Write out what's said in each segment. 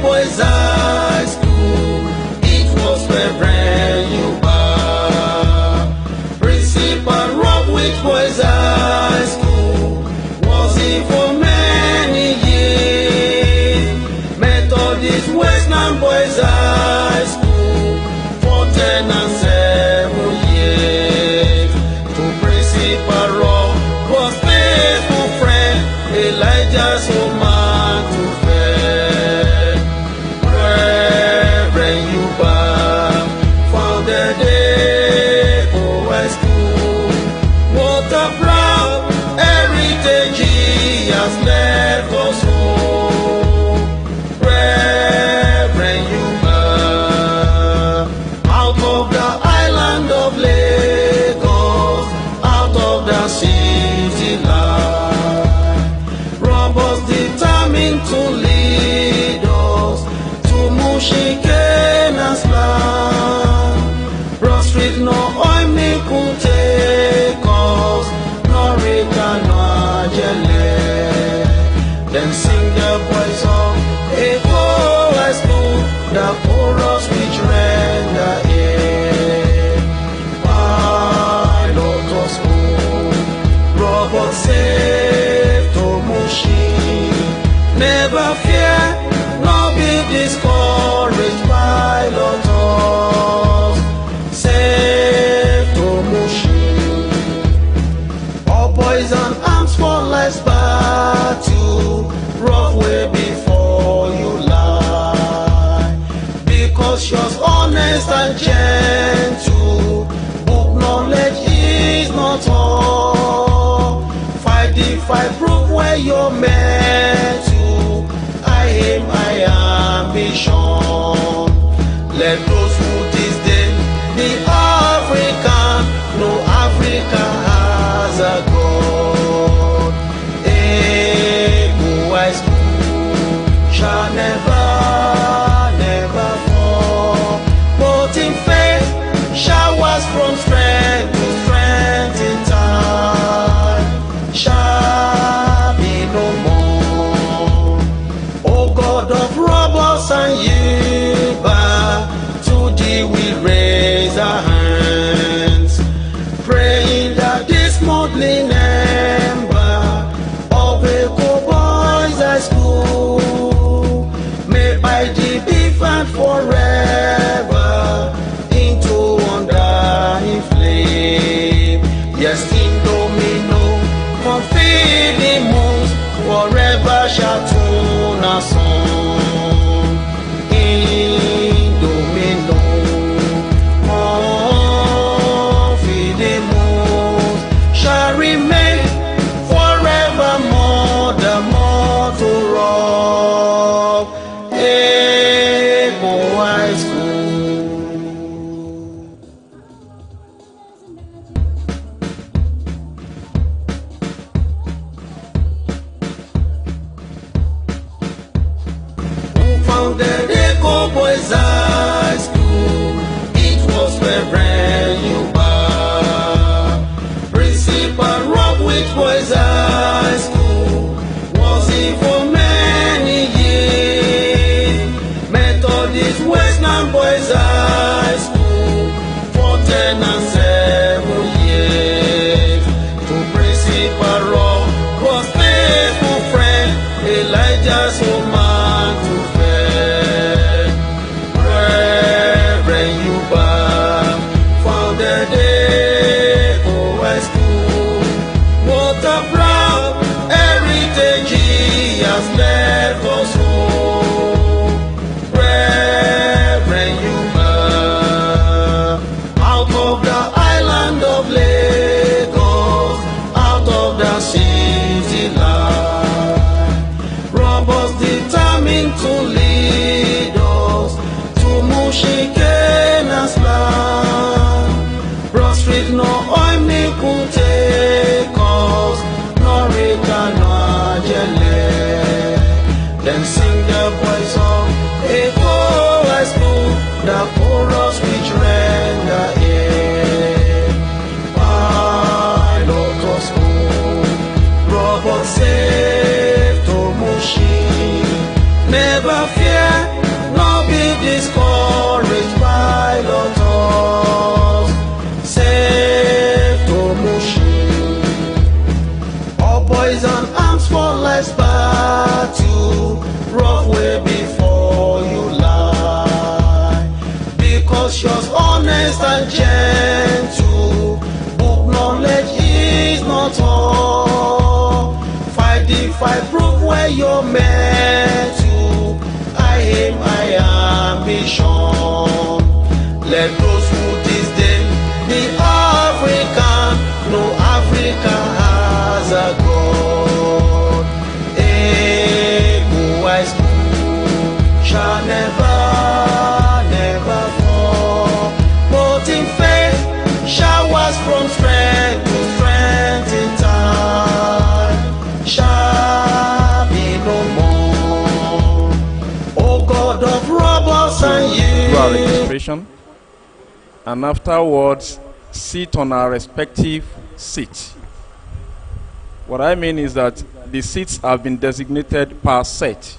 boys' high school. It was Reverend Yuba. Principal Rob with boys' high school. Was he for many years? Methodist Western boys' high school for 10 and 7 years. To Principal Rob was faithful friend, Elijah's old man to fair. Reverend Yuba founded EKOBA school. What a proud heritage he has left us home. Reverend Yuba, out of the island of Lagos, out of the city life, robbers determined to lead us to Mushikena's land. Broad Street, no oil mill could take us, no Rita, no Ajele. Then sing the boys of EKOBA school, the chorus which render air. Pilot of school, robot safe to Mushi. Never fear, nor be discouraged, pilot us safe to Mushi. All boys and arms for life's battle, rough way before you lie. Because you're honest and gentle, book knowledge is not all. Fight the fight, prove where you're meant to. I aim, I ambition. Let those who disdain the African know Africa has a God. EKOBA school shall never, never fall. But in faith, showers from strength to strength in time shall be no more. O God of robbers and Yuba, to thee we raise our hands, praying that this modeling ember of EKOBA's high school may by thee be found forever into undying flame. Yes, in domino, confidimus, forever shall tune our song. In domino, confidimus shall remain forevermore the motto of EKOBA honest and gentle. Book knowledge is not all. Fight the fight, prove where you're meant to. I aim, I ambition. Let those who disdain the African know Africa has a God. EKOBA shall never, never fall. But in faith, showers from strength to strength in time shall be no more. O God of robbers and do our registration, and afterwards sit on our respective seats. What I mean is that the seats have been designated per set.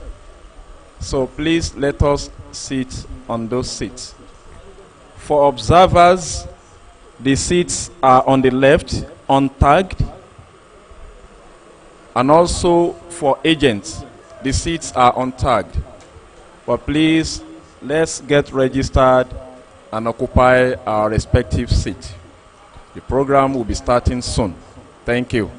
So please let us sit on those seats. For observers, the seats are on the left, untagged. And also for agents, the seats are untagged. But please, let's get registered and occupy our respective seat. The program will be starting soon. Thank you.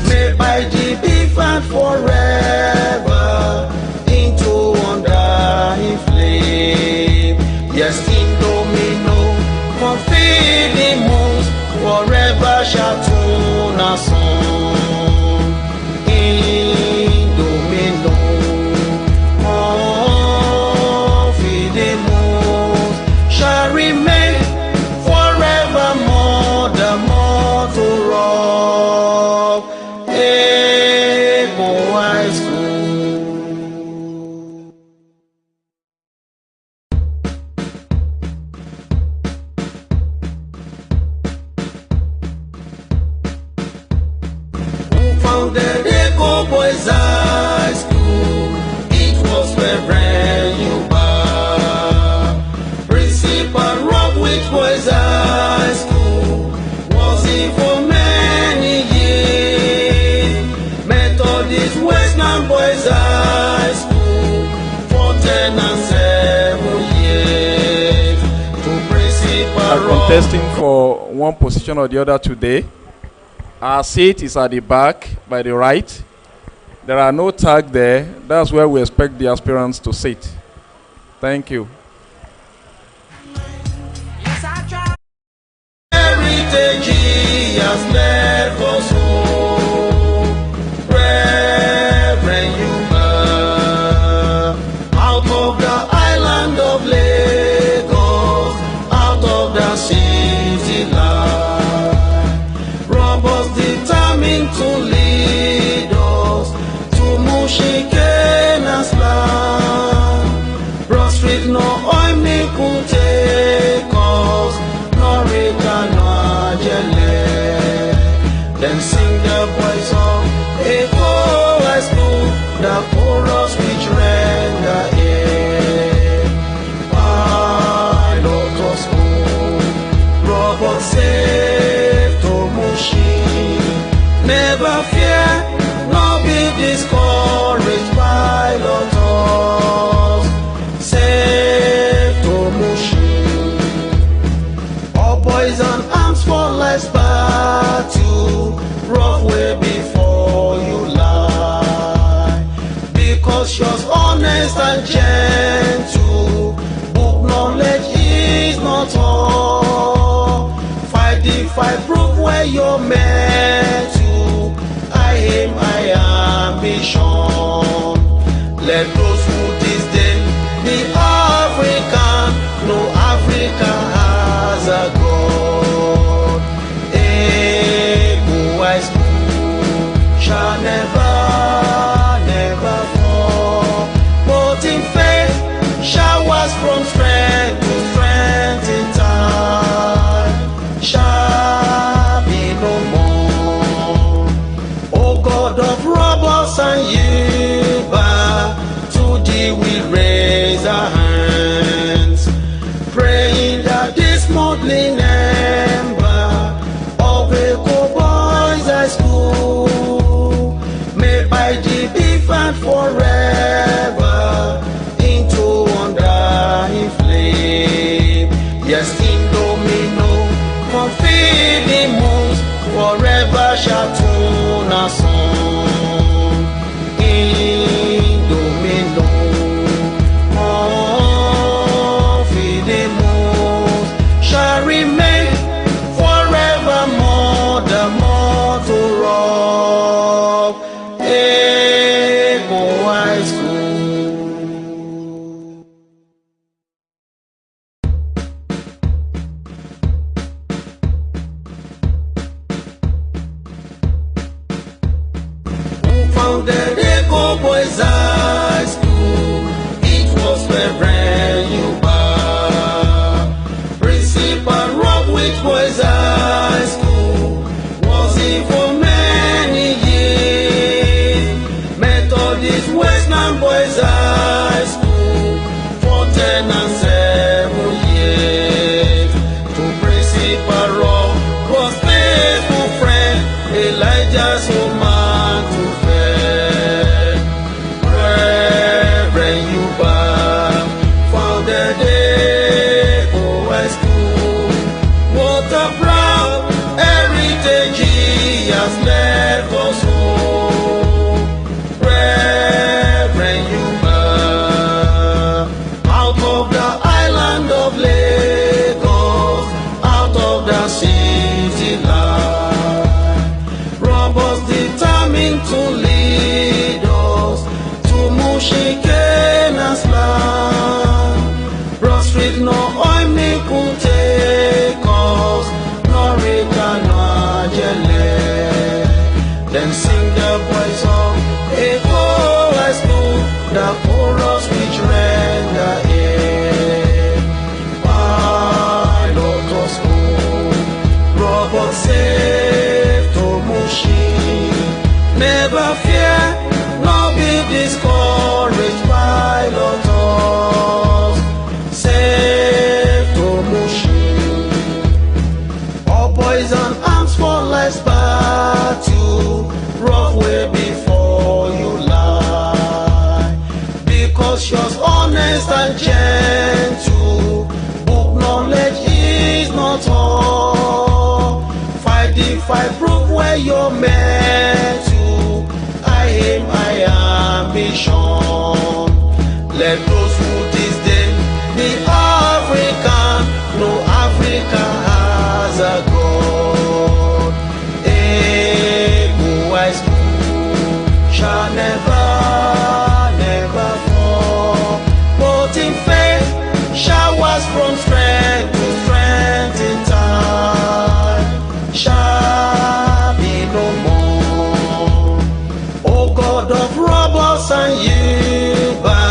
May by the be found forever into wonder in flame. Yes, in domino, fulfilling moons forever shall tune our song. In domino, fulfilling moons shall remain forevermore. The mortal rock, EKOBA school. Who founded EKOBA High School? It was Reverend Yuba. Principal Rob with Boys High School was he for many years. Methodist Western Boys High School for 10 and 7 years. To Principal Are Rob. contesting for one position or the other today. Our seat is at the back by the right. There are no tags there. That's where we expect the aspirants to sit. Thank you. Heritage he has left us home. Reverend Yuba, out of the island of Lagos, out of the city life, robbers determined to lead us to Mushikena's land. Broad Street, no oil me could take us, no Rita, no Ajele. Then sing the boys of EKOBA school, the chorus which render it. Pilot of school, robot safe to Mushi. Never fear, nor be discouraged, pilot of safe to Mushi. All boys and arms for life's battle, rough way before you lie. Because you're honest and gentle, book knowledge is not all. Fight the fight, prove where you're meant to. I aim, I ambition. Let those who disdain the African know Africa has a God. EKOBA shall never, never fall. But in faith, showers from strength to strength in time shall smuggling ember of EKOBA High School, made by the infant forever into wandering flame. Yes, Indomino, confiding moons forever shall tune our song. Indomino, confiding moons shall remain forevermore the motto of EKOBA High School. Who founded EKOBA High School? It was Reverend Yuba. Principal Rob with Boys High School was he for many years. Methodist Westland Boys High School for 10 and 7 years. To Principal Rob was faithful friend Elijah's old man to fair. Reverend Yuba founded EKOBA High School. What a proud heritage he has left us home. Reverend Yuba, out of the island of Lagos, out of the city life, robbers determined to lead us to Mushikena's land. Broad Street, no oil me could take us, no Rika, no Ajele. Then sing the boys of EKOBA High School, the chorus which render air. Pilot of school, robot safe to Mushi. Never fear, nor be discouraged, pilot us safe to Mushi. All boys and arms for life's battle, rough way before you lie. Because you're honest and gentle, book knowledge is not all. Fight the fight, prove where you're meant to. I aim, I ambition. Let those who disdain the African know Africa has a God. EKOBA High School shall never, never fall. But in faith, showers from strength to strength in time shall be no more. O God of robbers and Yuba,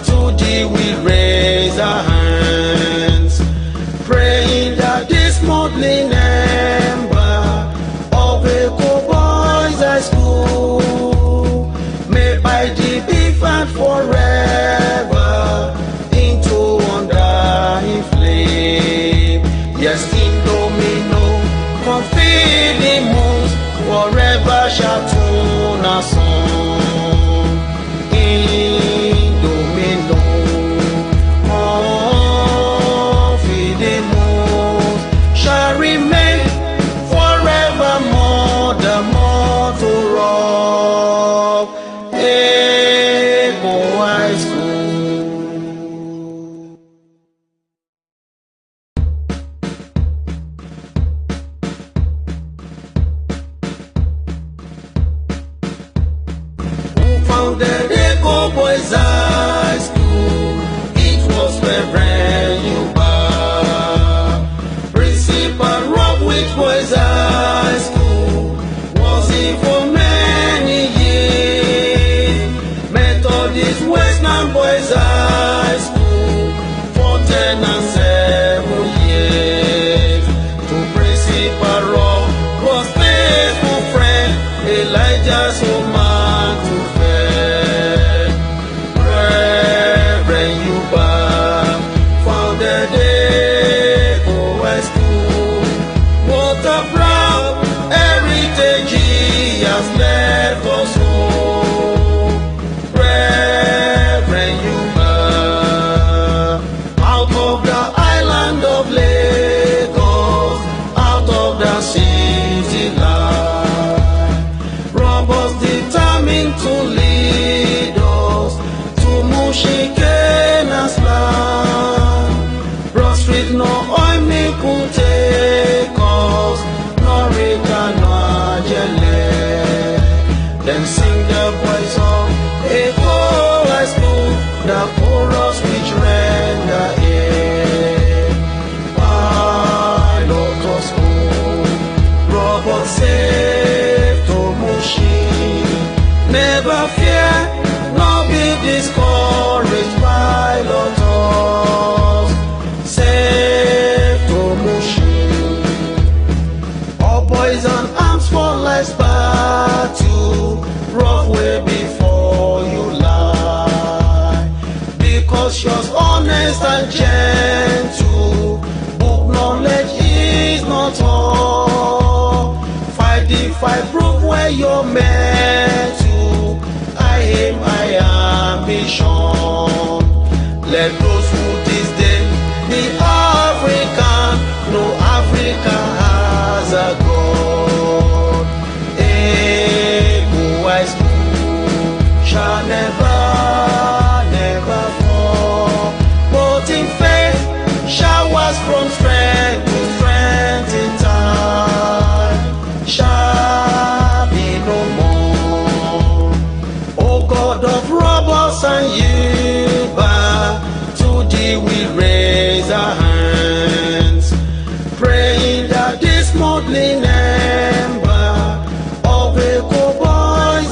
to thee we raise our hands, praying that this smuggling ember of EKOBA High School, made by the infant forever into wandering flame. Yes, Indomino, confiding moons forever shall tune our song. Indomino, confiding moons shall remain forevermore the motto of EKOBA High School. Who founded EKOBA High School? It was Reverend Yuba. Principal Rob with Boys High School was he for many years. Methodist Westland Boys High School for 10 and 7 years. To Principal Rob was faithful friend Elijah's old man to fair. of the island of Lagos, out of the city light. Robbers determined to lead us to Mushikena's land. Broad Street, no oil me could take us, no Rita, no Ajele. Then sing the boys of EKOBA school, the chorus which ran the air. Pilot of school, robot safe to Mushi. Never fear, nor be discouraged, pilot us safe to Mushi. All boys and arms for life's battle, rough way before you lie. Because you're honest and gentle, book knowledge is not all. Fight the fight, prove where you're meant to. I aim, I ambition. Let those who disdain the African know Africa has a God. EKOBA shall never, never fall. But in faith, showers from strength to strength in time shall be no more. O God of robbers and Yuba, to thee we raise our hands, praying that this modeling ember of EKOBA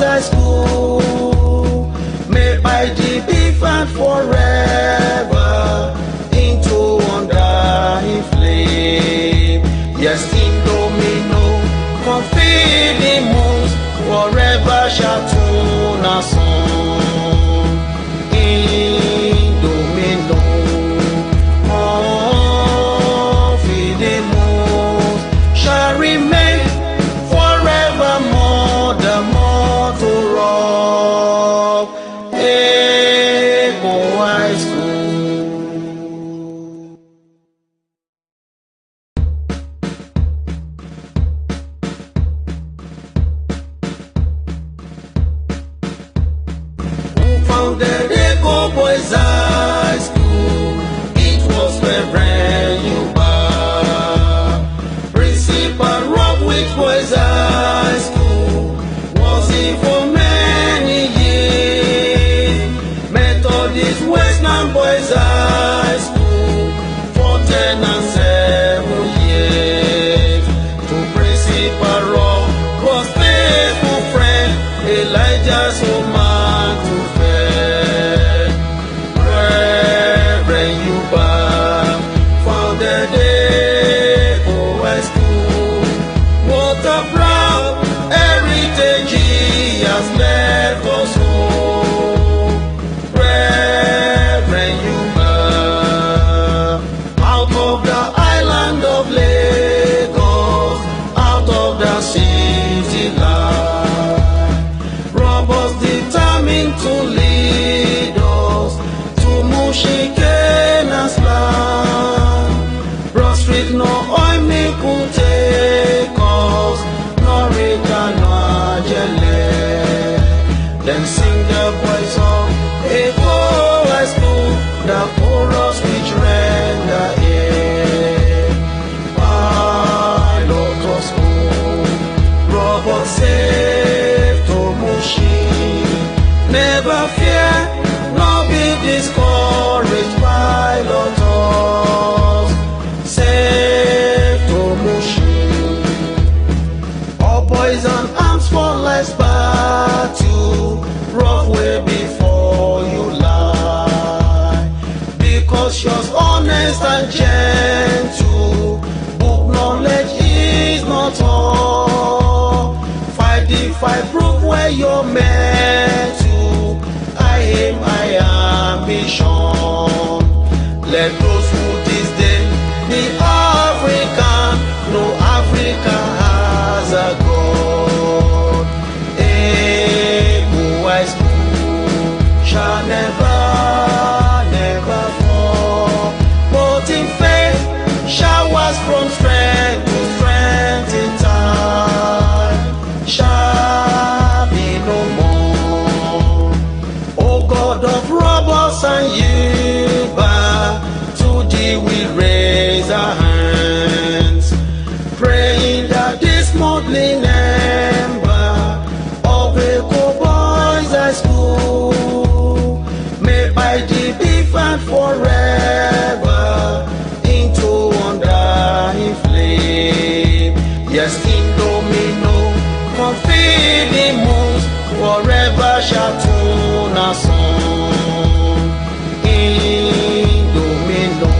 High School may by thee be found forever into undying flame. Yes, Indomino, confiding moons forever shall tune our song. Indomino, confiding moons shall remain forevermore, the motto of EKOBA High School. Who founded EKOBA High School? It was Reverend Yuba, principal of which boys high school was he for many years. Methodist Western Boys High School for 10 and 7 years. To principal Rob was faithful friend Elijah's old man to fair. Reverend Yuba founded EKOBA school. What a proud heritage he has left us home. Reverend Yuba, out of the island of Lagos, out of the city light. Robbers determined to lead us to Mushikena's land. Broad Street, no oil me could take us, no Rita, no Ajele. Then sing the boys of EKOBA school, the chorus which ran the air. Pilot of school, robot safe to Mushi. Never fear, nor be discouraged, pilot us safe to Mushi. All boys and arms for life's battle, rough way before you lie. Because you're honest and gentle, book knowledge is not all. Fight the fight, prove where you're meant to. I aim, I ambition. Let those who disdain the African know Africa has a God. EKOBA school shall never, never fall. But we raise our hands, praying that this modeling ember of EKOBA High School may by the different forever into undying flame. Yes, Indomino, confidence forever shall tune our song. Indomino,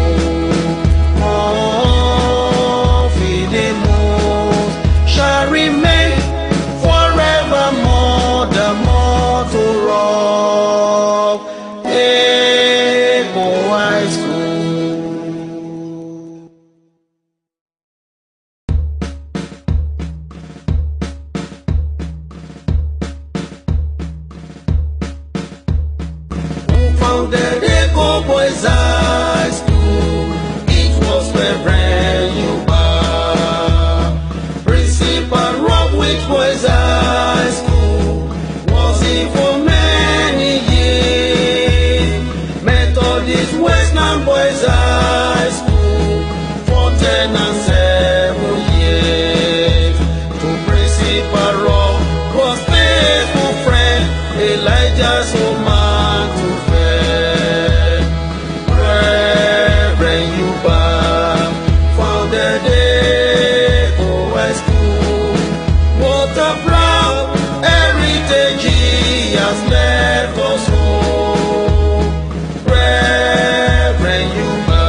confidence shall remain forevermore the motto of EKOBA High School. Founded EKOBA High School, it was Reverend Yuba. Principal Rob with Boys High School, was he for many years. Methodist Western Boys High School, for 10 and 7 years. To Principal Rob was faithful friend, Elijah's old man to fair. Reverend Yuba founded EKOBA High School. What a proud heritage he has left us home. Reverend Yuba,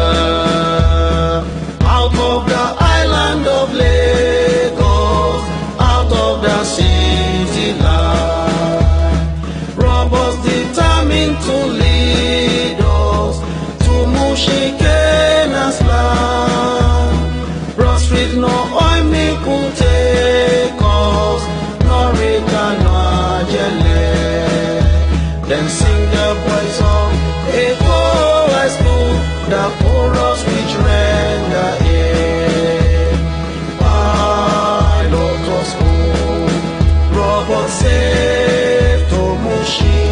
out of the island of Lagos, out of the city life, robbers determined to lead us to Mushikena's land. Broad Street, no oil mill could take us, no Rita, no Ajele. Then sing the boys of EKOBA High School, the chorus which render air. Pilot us home, robot safe to Mushi.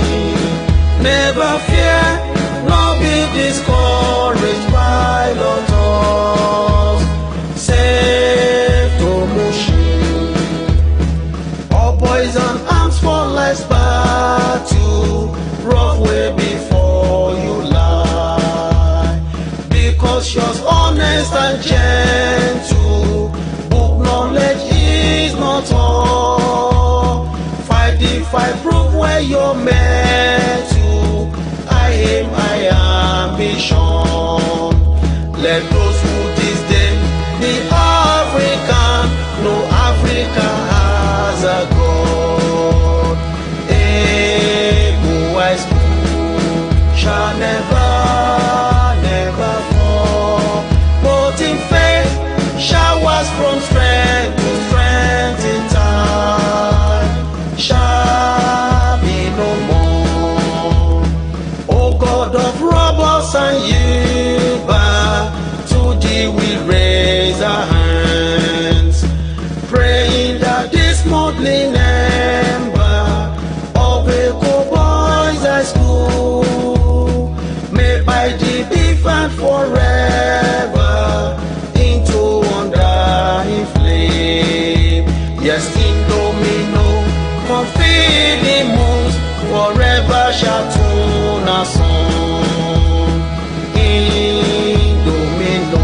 Never fear, nor be discouraged, pilot us safe to Mushi. All boys and arms for life's battle, rough way before you lie. Because you're honest and gentle, book knowledge is not all. Fight the fight, prove where you're meant to. I aim, I ambition. Let those who disdain the African know Africa has a God. EKOBA High School shall never, never fall. But in faith, showers from strength to strength in time shall be no more. O God of robbers and Yuba, to thee we raise our hands, praying that this modeling ember of EKOBA High School may by the different forever into undying flame. Yes, Indomino, confidence forever shall tune our song. Indomino,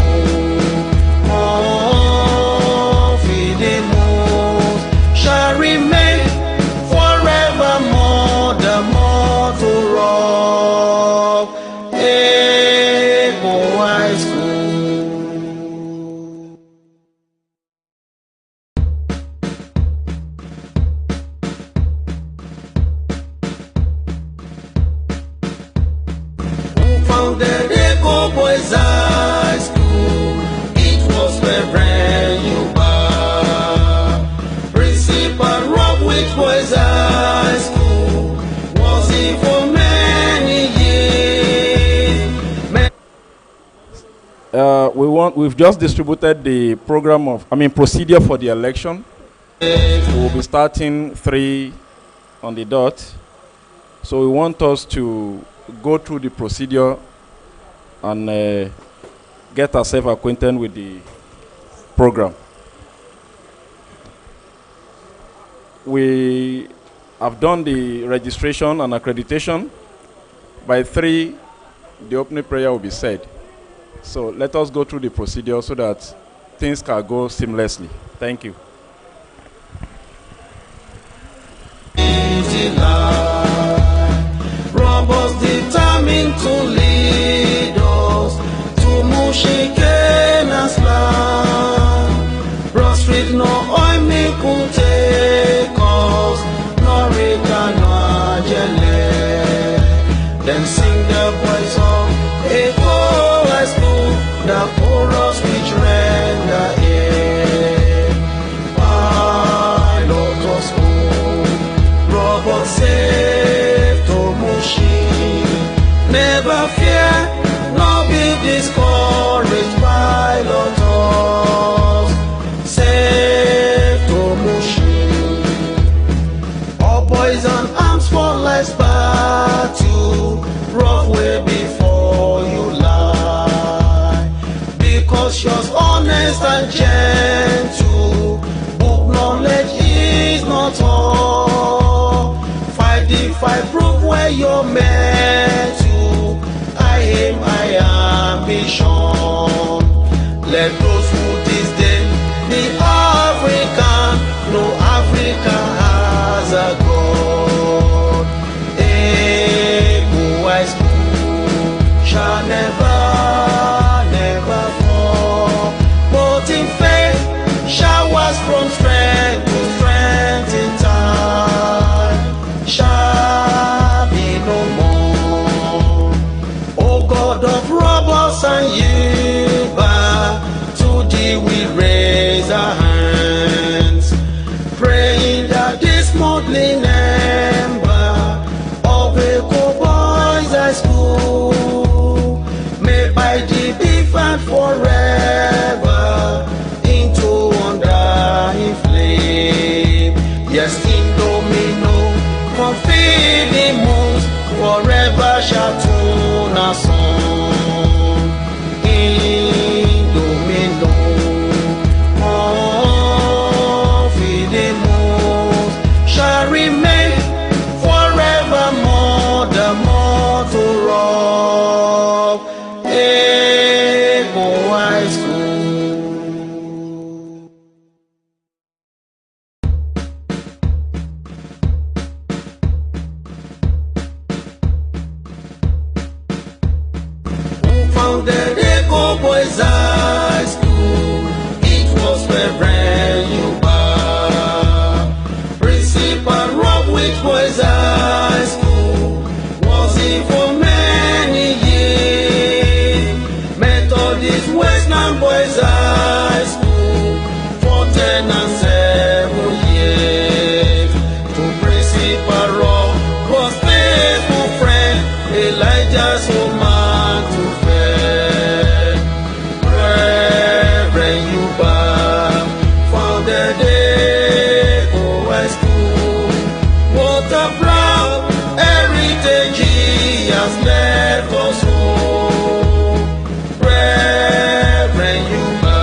confidence shall remain forevermore the motto of EKOBA High School. Who founded EKOBA High School? It was Reverend Yuba. Principal Rob with Boys High School, was he for many years. We've just distributed the procedure for the election. We'll be starting 3 on the dot. So we want us to go through the procedure and get ourselves acquainted with the program. We have done the registration and accreditation. By 3, the opening prayer will be said. So let us go through the procedure so that things can go seamlessly. Thank you. Robbers determined to lead us to Mushikena's land. Broad Street, no oil me could take us, no Rita, no Ajele. Then sing the boys of EKOBA school, the chorus which render it. Pilot us home, robot safe to Mushi. Never fear, nor be discouraged, pilot us safe to Mushi. All boys and arms for life's battle, rough way before you lie. Because you're honest and gentle, book knowledge is not all. Fight the fight, prove where you're meant to. I aim, I ambition. Let those who disdain the African know Africa has a God. EKOBA shall never, never fall. But in faith, showers from strength to strength in time shall be no more. O God of robbers and Yuba, to thee we raise our hands, praying that this motley number of EKOBA High School may by thee be found forever into undying flame. Yes, in domino, confidence forever shall tune our song. In domino, confidence shall remain forevermore the motto of EKOBA High School. Who founded EKOBA High School? It was Reverend Yuba. Principal Rob with Boys High School was he for many years. Methodist Western Boys High School for 10 and 7 years. To Principal Rob was faithful friend, Elijah's home man to fair. Reverend Yuba founded EKOBA High School. What a proud heritage he has left us home. Reverend Yuba,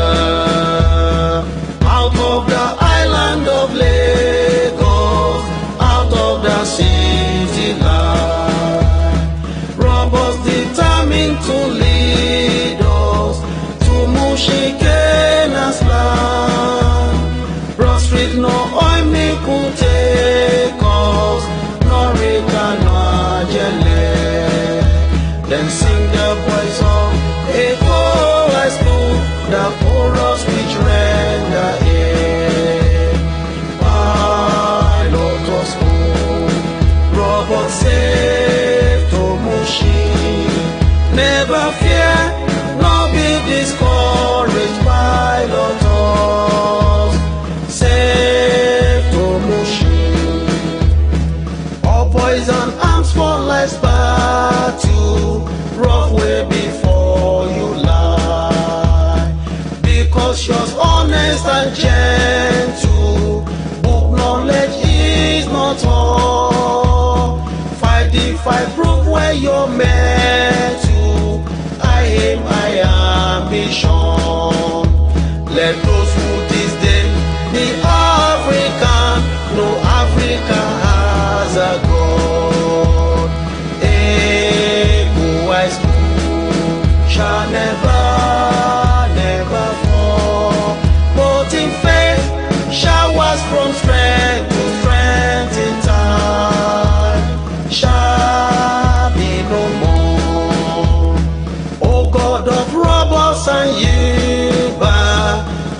out of the island of Lagos, out of the city life, robbers determined to lead us to Mushikena's land. Broad Street, no oil me could take us, no Rita, no Ajele. Then sing the boys of EKOBA school, the chorus which render it. Pilot us home, robot safe to Mushi. Never fear, nor be discouraged, pilot us safe to Mushi. All boys and arms for life's battle, rough way before you lie. Because you're honest and gentle, book knowledge is not all. Fight the fight, prove where you're meant to. I aim, I Let those who disdain the African know Africa has a God. EKOBA shall never, never fall. But in faith, showers from strength to strength in time shall be no more. O God of robbers and Yuba,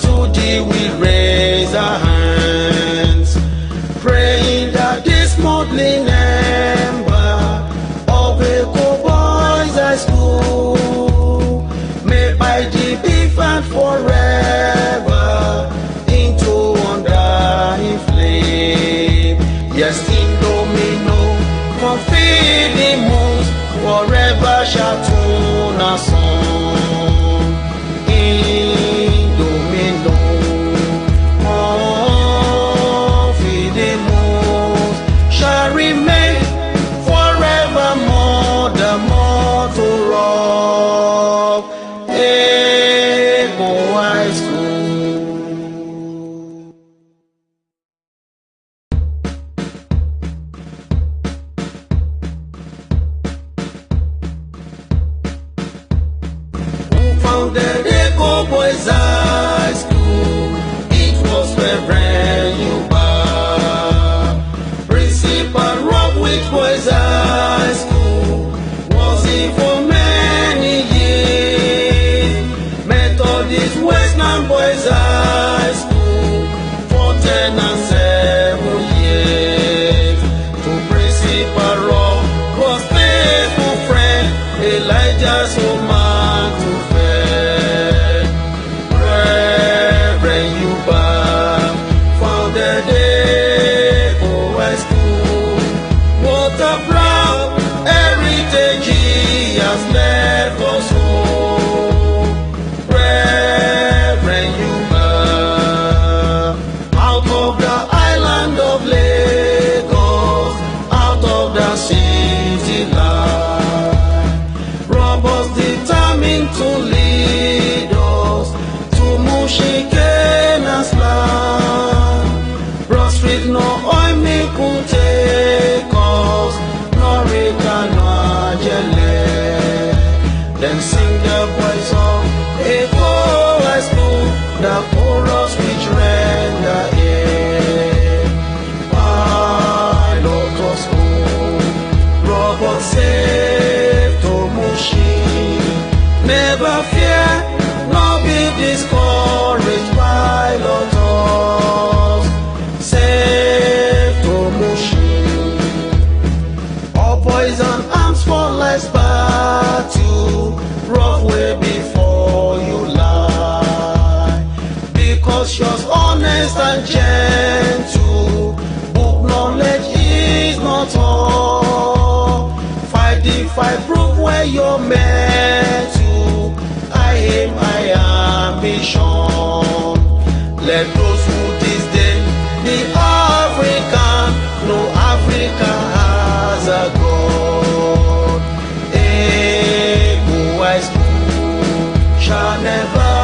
to thee we raise our hands, praying that this modeling ember of EKOBA High School may by thee be found forever into undying flame. Yes, in domino, confidimus, forever shall tune our song. In domino, confidimus shall remain forevermore the motto of EKOBA High School. Who founded EKOBA High School? It was Reverend Yuba. Principal Rob with Boys High School was he for many years. Methodist Western Boys High School for 10 and 7 years. To Principal Rob was faithful friend Elijah's old man to fair. Reverend Yuba founded EKOBA High School. What a proud heritage he has left us home. Reverend Yuba, out of the island of Lagos, out of the city life, robbers determined to lead us to Mushikena's land. Broad Street, no oil me could take us, no Rika, no Ajele. Then sing the boys of EKOBA High School, the chorus which render air. Pilot us home, robot safe to Mushi. Never fear, nor be discouraged, pilot us safe to Mushi. All boys and arms for life's battle, rough way before you lie. Because you're honest and gentle, book knowledge is not all. Fight the fight, prove where you're meant to. I aim, I ambition. Let those who disdain the African know Africa has a God. EKOBA High School shall never,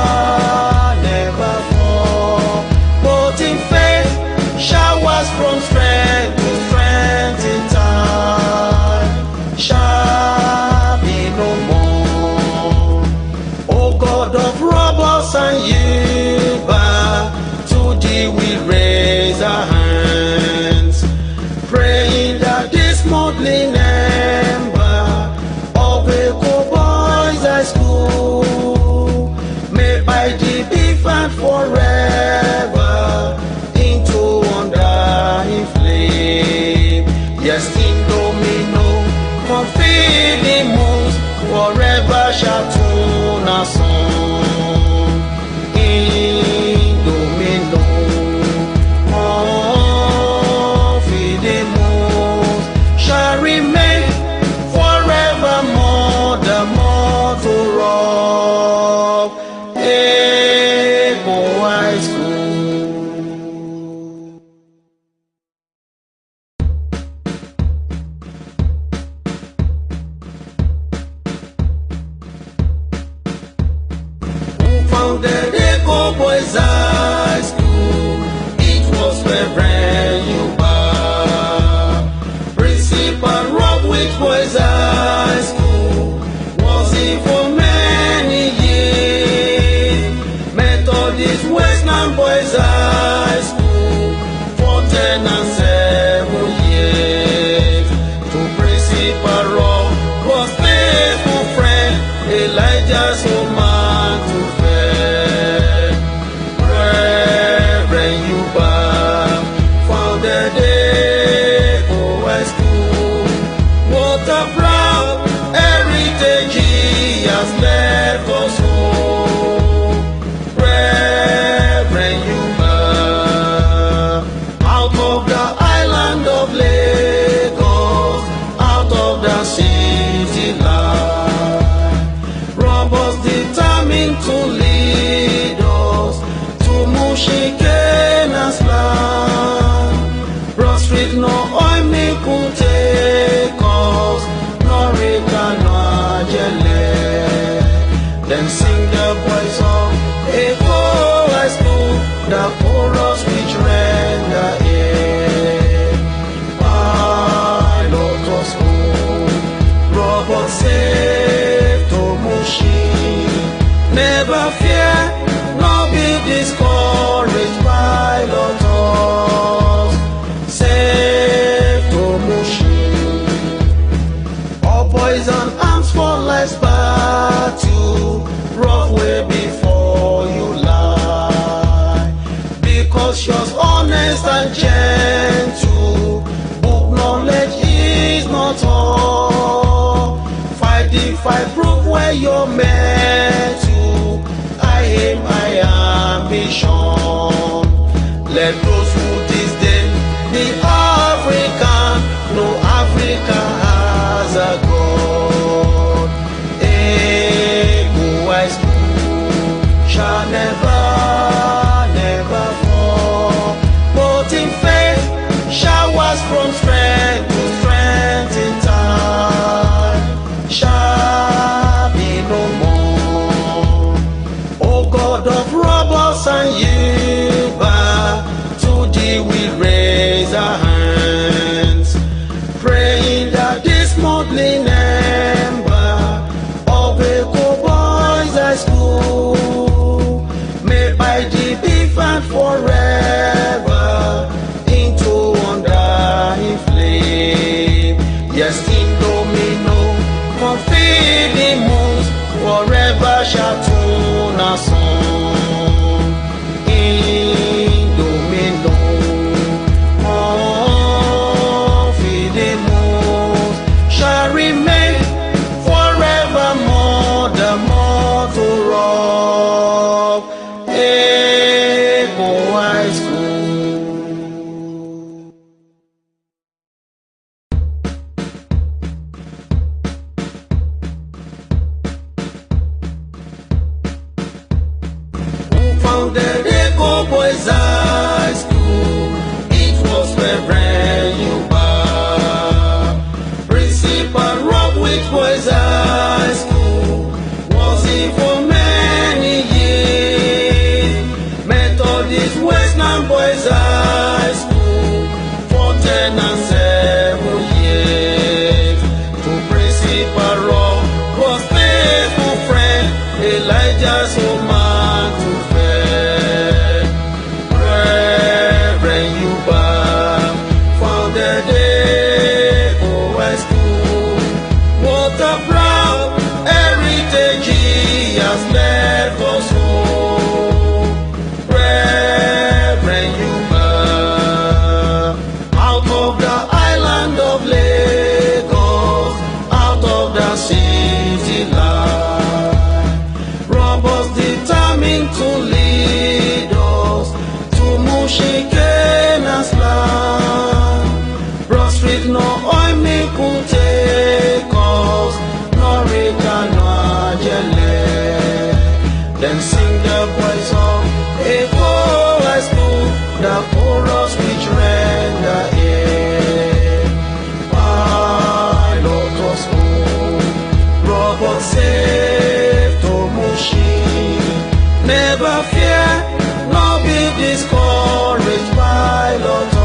never fall. But in faith, showers from strength to strength in time shall be no more. O God of robbers and Yuba, to thee we raise our hands, praying that this modeling ember of EKOBA High School may by thee be found forever into undying flame. Yes, in domino, confidimus, forever shall tune our song. In domino, confidimus shall remain forevermore the motto of EKOBA High School. Who founded EKOBA the boys of EKOBA school, the chorus which render it. Pilotus home, robot safe to machine. Never fear, nor be discouraged, Pilotus safe to machine. All boys and arms for life's battle, rough way before you lie. Because you're honest and gentle, book knowledge is not all. Fight the fight, prove where you're meant to. I aim, I ambition. Let those who disdain the African know Africa has a God. EKOBA school shall never, never fall. But in faith, showers from strength to strength in time shall be no more. O God of robbers and Yuba, to thee we raise our hands, praying that this modeling ember of EKOBA High School may by thee be found forever into undying flame. Yes, in domino, confidimus, forever shall tune our song. In domino, confidimus shall remain forevermore the motto of EKOBA school. Who founded EKOBA High School? It was Reverend Yuba. Principal Rob with Boys High School was he for many years. Methodist Westland Boys High School for 10 and 7 years. To Principal Rob was faithful friend Elijah's old man to fair. Reverend Yuba founded EKOBA school. What a proud heritage he has left us home. Reverend Yuba, out of the island of Lagos, out of the city life, robbers determined to lead us to Mushikena's land. Broad Street, no oil me could take us, no Rita, no Ajele. Then sing the boys of EKOBA school, the chorus which render it. Pilotus home, robot safe to machine. Never fear, nor be discouraged, Pilotus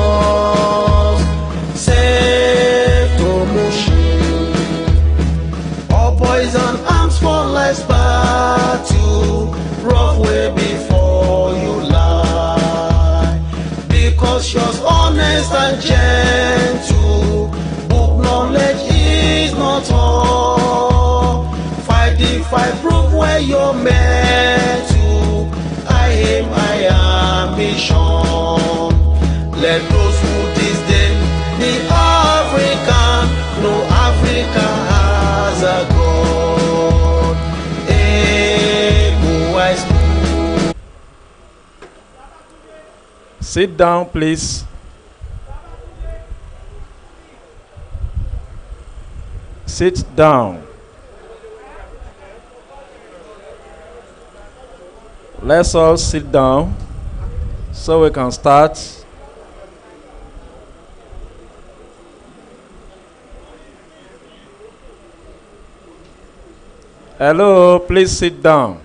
safe to machine. All boys and arms for life's battle, rough way before you lie. Because you're honest and gentle, book knowledge is not all. Fight the fight, prove where you're meant to. I aim, I ambition. Let those who disdain the African know Africa has a God. EKOBA school. Sit down, please. Sit down. Let's all sit down so we can start. Hello, please sit down.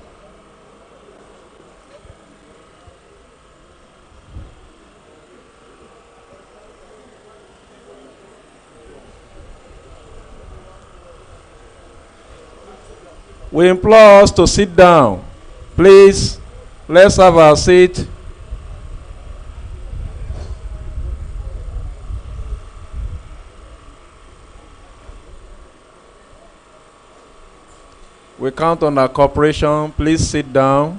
We implore us to sit down. Please, let's have our seat. We count on our cooperation. Please sit down.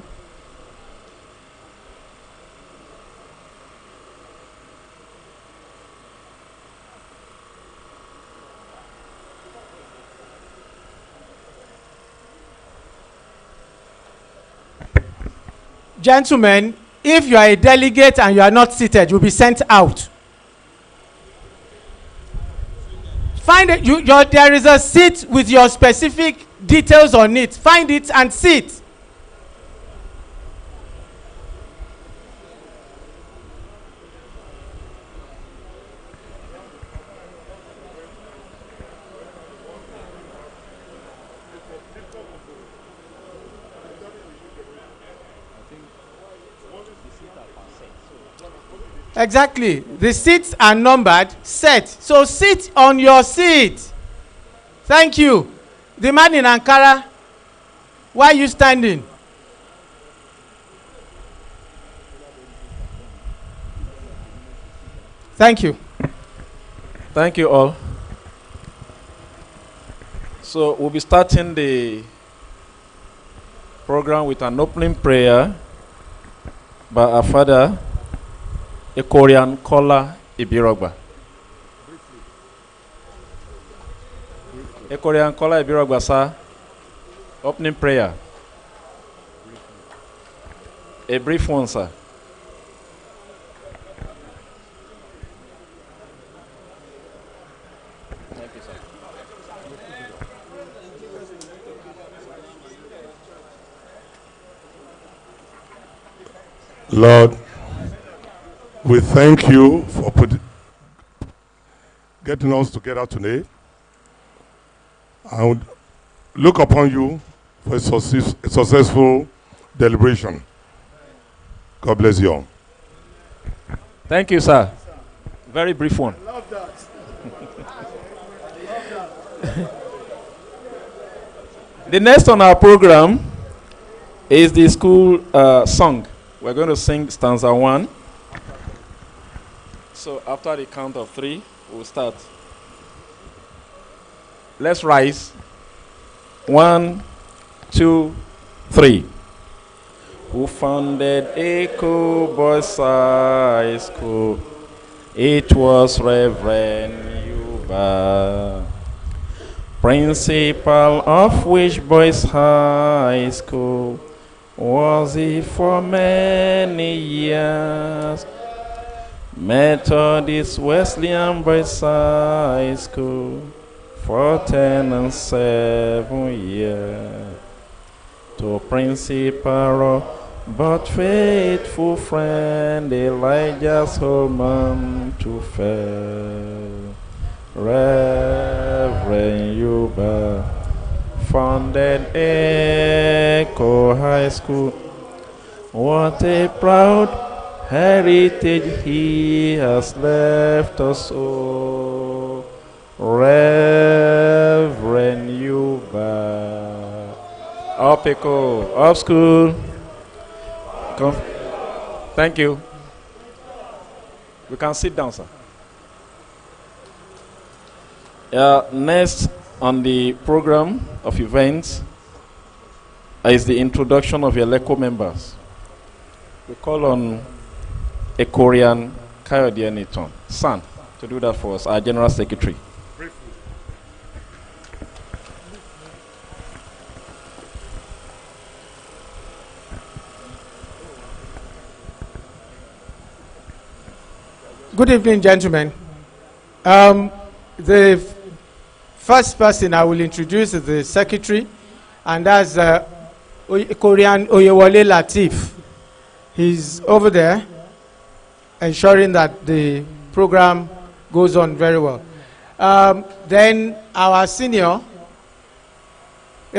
Gentlemen, if you are a delegate and you are not seated, you'll be sent out. Find it. There is a seat with your specific details on it. Find it and sit. Exactly. The seats are numbered, set. So sit on your seat. Thank you. The man in Ankara, why are you standing? Thank you. Thank you all. So we'll be starting the program with an opening prayer by our father, Ekorian Ibirogba. Ekorian Ibirogba, sir. Opening prayer. A brief one, sir. Thank you, sir. Lord, we thank you for getting us together today. I would look upon you for a successful deliberation. God bless you all. Thank you, sir. Very brief one. I love that. The next on our program is the school song. We're going to sing stanza 1. So after the count of 3, we'll start. Let's rise. 1, 2, 3. Who founded EKOBA High School? It was Reverend Yuba, principal of which boys high school was he for many years. Methodist Wesleyan Boys High School for 10 and 7 years. To principal but faithful friend Elijah's Holman to fair. Reverend Yuba founded Echo High School. What a proud heritage he has left us all. Reverend Yuba. Up Echo, up school. Come. Thank you. We can sit down, sir. Next on the program of events is the introduction of your LECO members. We call on Ekorian Kayode Eniton, son, to do that for us, our General Secretary. Good evening, gentlemen. The first person I will introduce is the secretary, and that's Korean Oyewole Latif. He's over there, ensuring that the program goes on very well. Then our senior,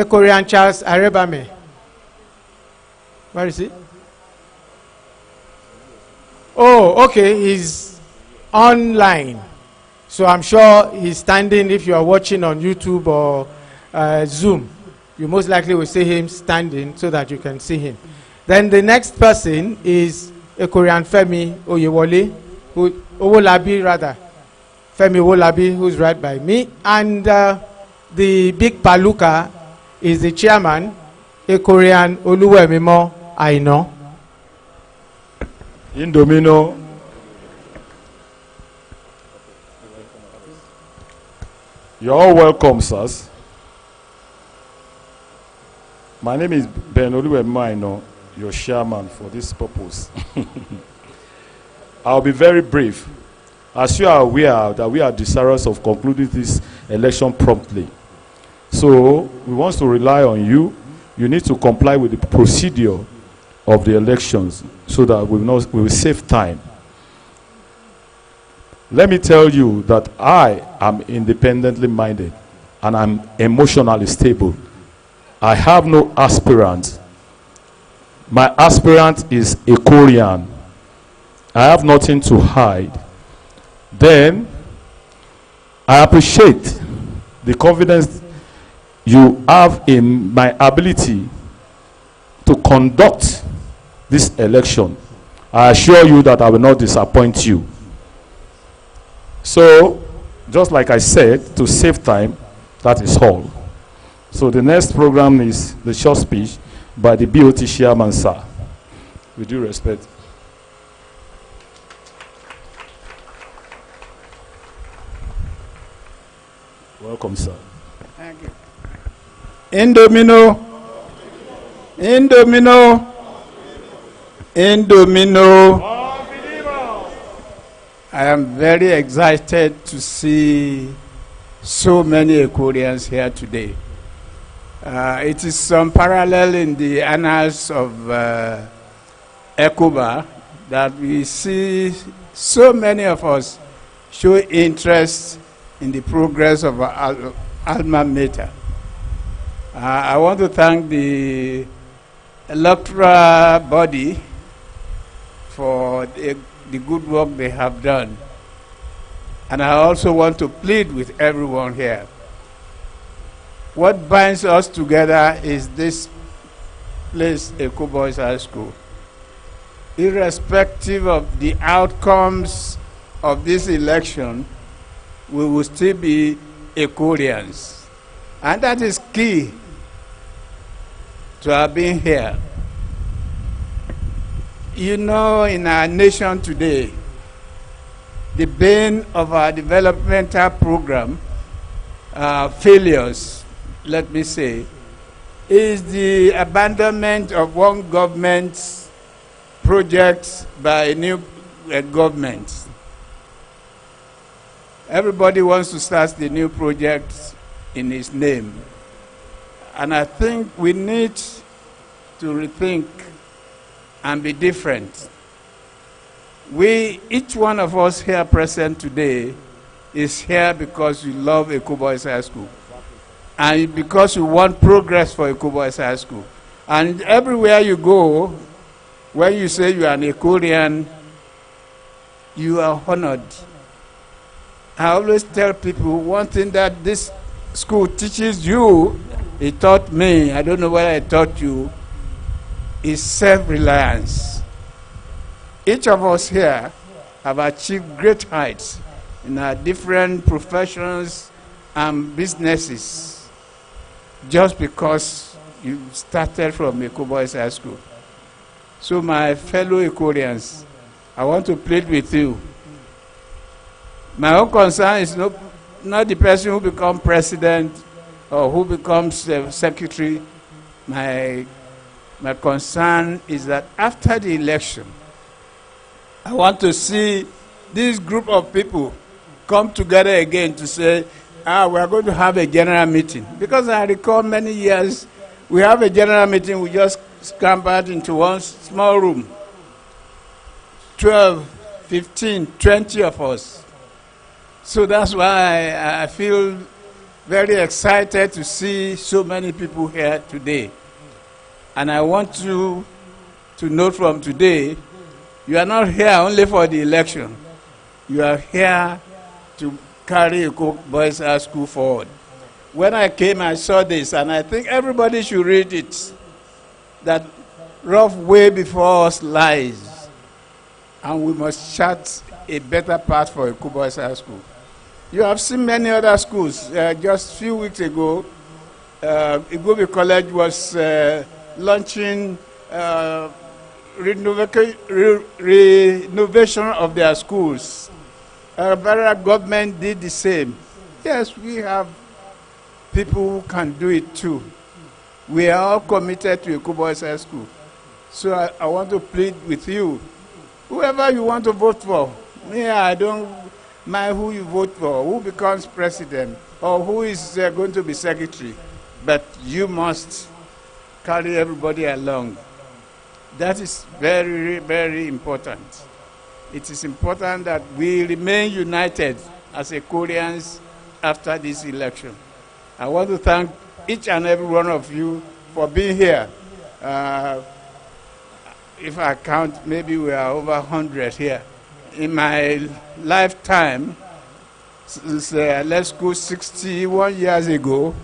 Korean Charles Arebame. Where is he? Oh, okay, he's online. So I'm sure he's standing if you are watching on YouTube or Zoom. You most likely will see him standing so that you can see him. Then the next person is a Korean Femi Oyewole, Owolabi rather. Femi Owolabi, who's right by me. And the big Paluka is the chairman, a Korean Oluwemimo Aino. Indomino. You're all welcome, sirs. My name is Ben Oluwemimo Aino, your chairman for this purpose. I'll be very brief. As you are aware that we are desirous of concluding this election promptly. So we want to rely on you. You need to comply with the procedure of the elections so that we will save time. Let me tell you that I am independently minded and I'm emotionally stable. I have no aspirant. My aspirant is a Korean. I have nothing to hide. Then I appreciate the confidence you have in my ability to conduct this election. I assure you that I will not disappoint you. So, just like I said, to save time, that is all. So the next program is the short speech by the BOT chairman, sir. With due respect. Welcome, sir. Thank you. Indomino. Indomino. Indomino. I am very excited to see so many Koreans here today. It is some parallel in the annals of EKOBA that we see so many of us show interest in the progress of our alma mater. I want to thank the electoral body for the good work they have done. And I also want to plead with everyone here. What binds us together is this place, EKOBA High School. Irrespective of the outcomes of this election, we will still be Koreans. And that is key to our being here. You know, in our nation today, the bane of our developmental program, failures, let me say, is the abandonment of one government's projects by a new government. Everybody wants to start the new project in his name. And I think we need to rethink and be different. Each one of us here present today is here because we love EKOBA High School. And because we want progress for EKOBA High School. And everywhere you go, when you say you are an Korean, you are honored. I always tell people one thing that this school teaches you, it taught me, I don't know whether I taught you, is self-reliance. Each of us here have achieved great heights in our different professions and businesses just because you started from EKOBA High School. So my fellow Koreans, I want to plead with you. My own concern is not the person who becomes president or who becomes secretary. My concern is that after the election, I want to see this group of people come together again to say, we are going to have a general meeting. Because I recall many years, we have a general meeting, we just scampered into one small room. 12, 15, 20 of us. So that's why I feel very excited to see so many people here today. And I want you to note from today, you are not here only for the election. You are here to carry EKOBA High School forward. when I came, I saw this, and I think everybody should read it. That rough way before us lies, and we must chart a better path for EKOBA High School. You have seen many other schools. Just a few weeks ago, EKOBA College was launching renovation of their schools. Federal government did the same. Yes, we have people who can do it too. We are all committed to EKOBA High School. So I want to plead with you, whoever you want to vote for. Me, I don't mind who you vote for, who becomes president, or who is going to be secretary. But you must carry everybody along. That is very, very important. It is important that we remain united as Koreans after this election. I want to thank each and every one of you for being here. If I count, maybe we are over 100 here. In my lifetime, since let's go 61 years ago,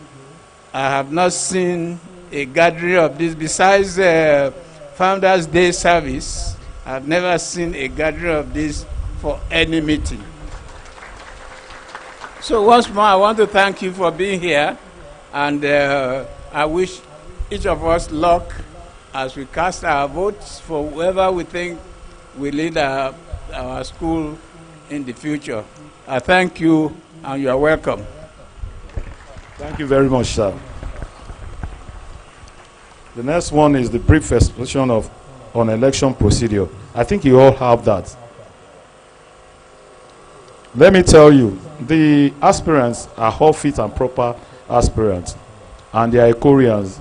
I have not seen a gathering of this. Besides Founders Day service, I've never seen a gathering of this for any meeting. So once more, I want to thank you for being here, and I wish each of us luck as we cast our votes for whoever we think will lead our school in the future. I thank you, and you are welcome. Thank you very much, sir. The next one is the brief exposition on election procedure. I think you all have that. Let me tell you, the aspirants are all fit and proper aspirants, and they are Koreans.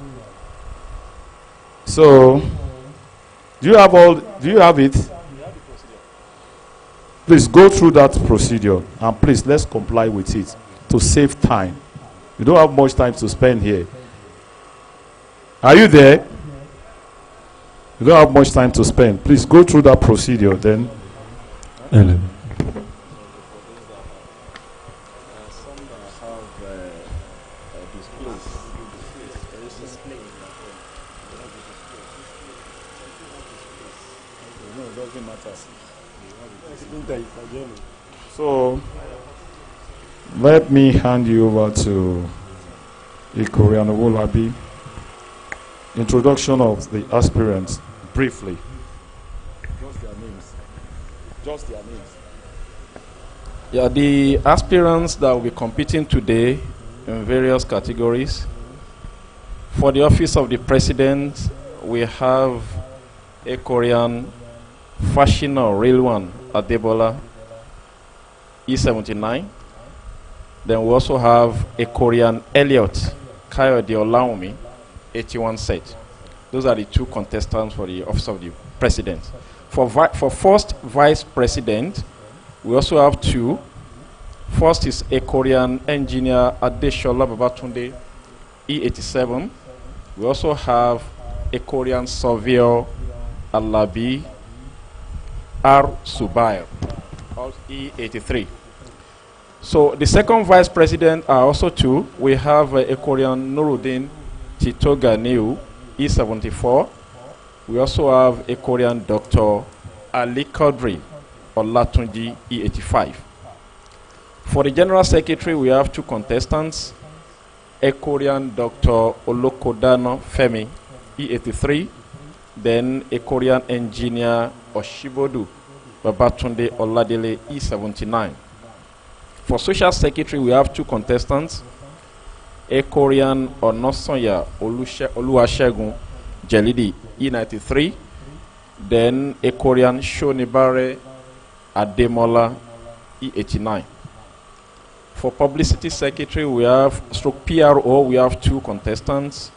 So, do you have it? Please go through that procedure, and please let's comply with it to save time. We don't have much time to spend here. Are you there? You don't have much time to spend. Please go through that procedure then. Hello. So, let me hand you over to Ikorian Owolabi. Introduction of the aspirants, briefly. Just their names. Just their names. Yeah, the aspirants that will be competing today in various categories. For the office of the president, we have a Korean Fashino Railwan Adebola, E79. Then we also have a Korean Elliot Kayode Olaomi, 81 set. Those are the two contestants for the office of the president. For first vice president, we also have two. First is a Korean engineer Adeshola Babatunde, E87. We also have a Korean surveyor Alabi R. Subair, E83. So the second vice president are also two. We have a Korean Nuruddin Titoga Neu, E74. We also have a Korean Dr. Ali Kadri Olatunji, E85. For the general secretary, we have two contestants, a Korean Dr. Olokodano Femi, E83, then a Korean engineer Oshibodu Babatunde Oladele, E79. For social secretary, we have two contestants, a Korean Onosonya Oluwasegun Jelidi, E93, then a Korean Shonibare Ademola, E89. For publicity secretary, we have stroke PRO, we have two contestants,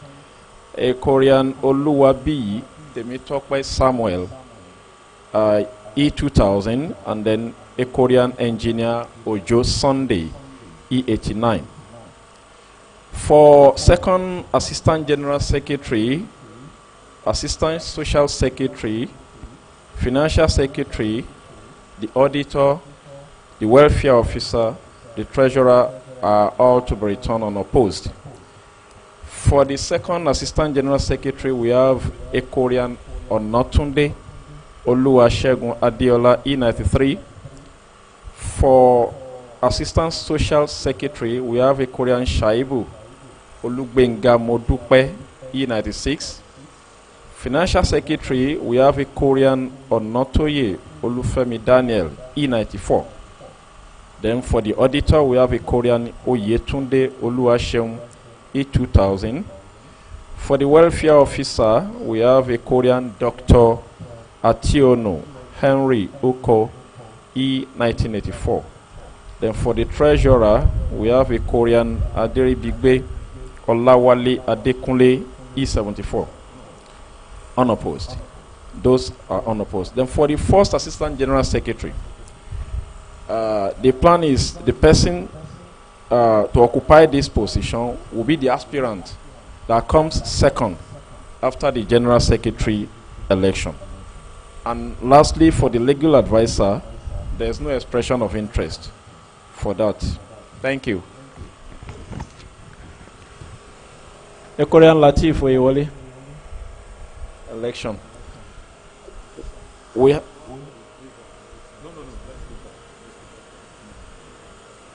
a Korean Oluwabi Demitokwe Samuel, E2000, and then a Korean engineer Ojo Sunday, E89. For second assistant general secretary, assistant social secretary, financial secretary, the auditor, the welfare officer, the treasurer, are all to be returned unopposed. For the second Assistant General Secretary, we have Ekorian Onotunde Oluwasegun Adeola, E93. For Assistant Social Secretary, we have Ekorian Shaibu Olugbenga Modupe, E96. Financial Secretary, we have Ekorian Onotoye Olufemi Daniel, E94. Then for the auditor, we have Ekorian Oyetunde Oluwaseun, E2000. For the welfare officer, we have Ekorian Dr. Ationo Henry Oko, E1984. Then for the treasurer, we have Ekorian Aderi Bigbe Olawale Adekunle, E74. Unopposed. Those are unopposed. Then for the first Assistant General Secretary, the plan is the person to occupy this position will be the aspirant that comes second after the General Secretary election. And lastly, for the legal advisor, there is no expression of interest for that. Thank you. Ekorian Latif Oyewole. Election. We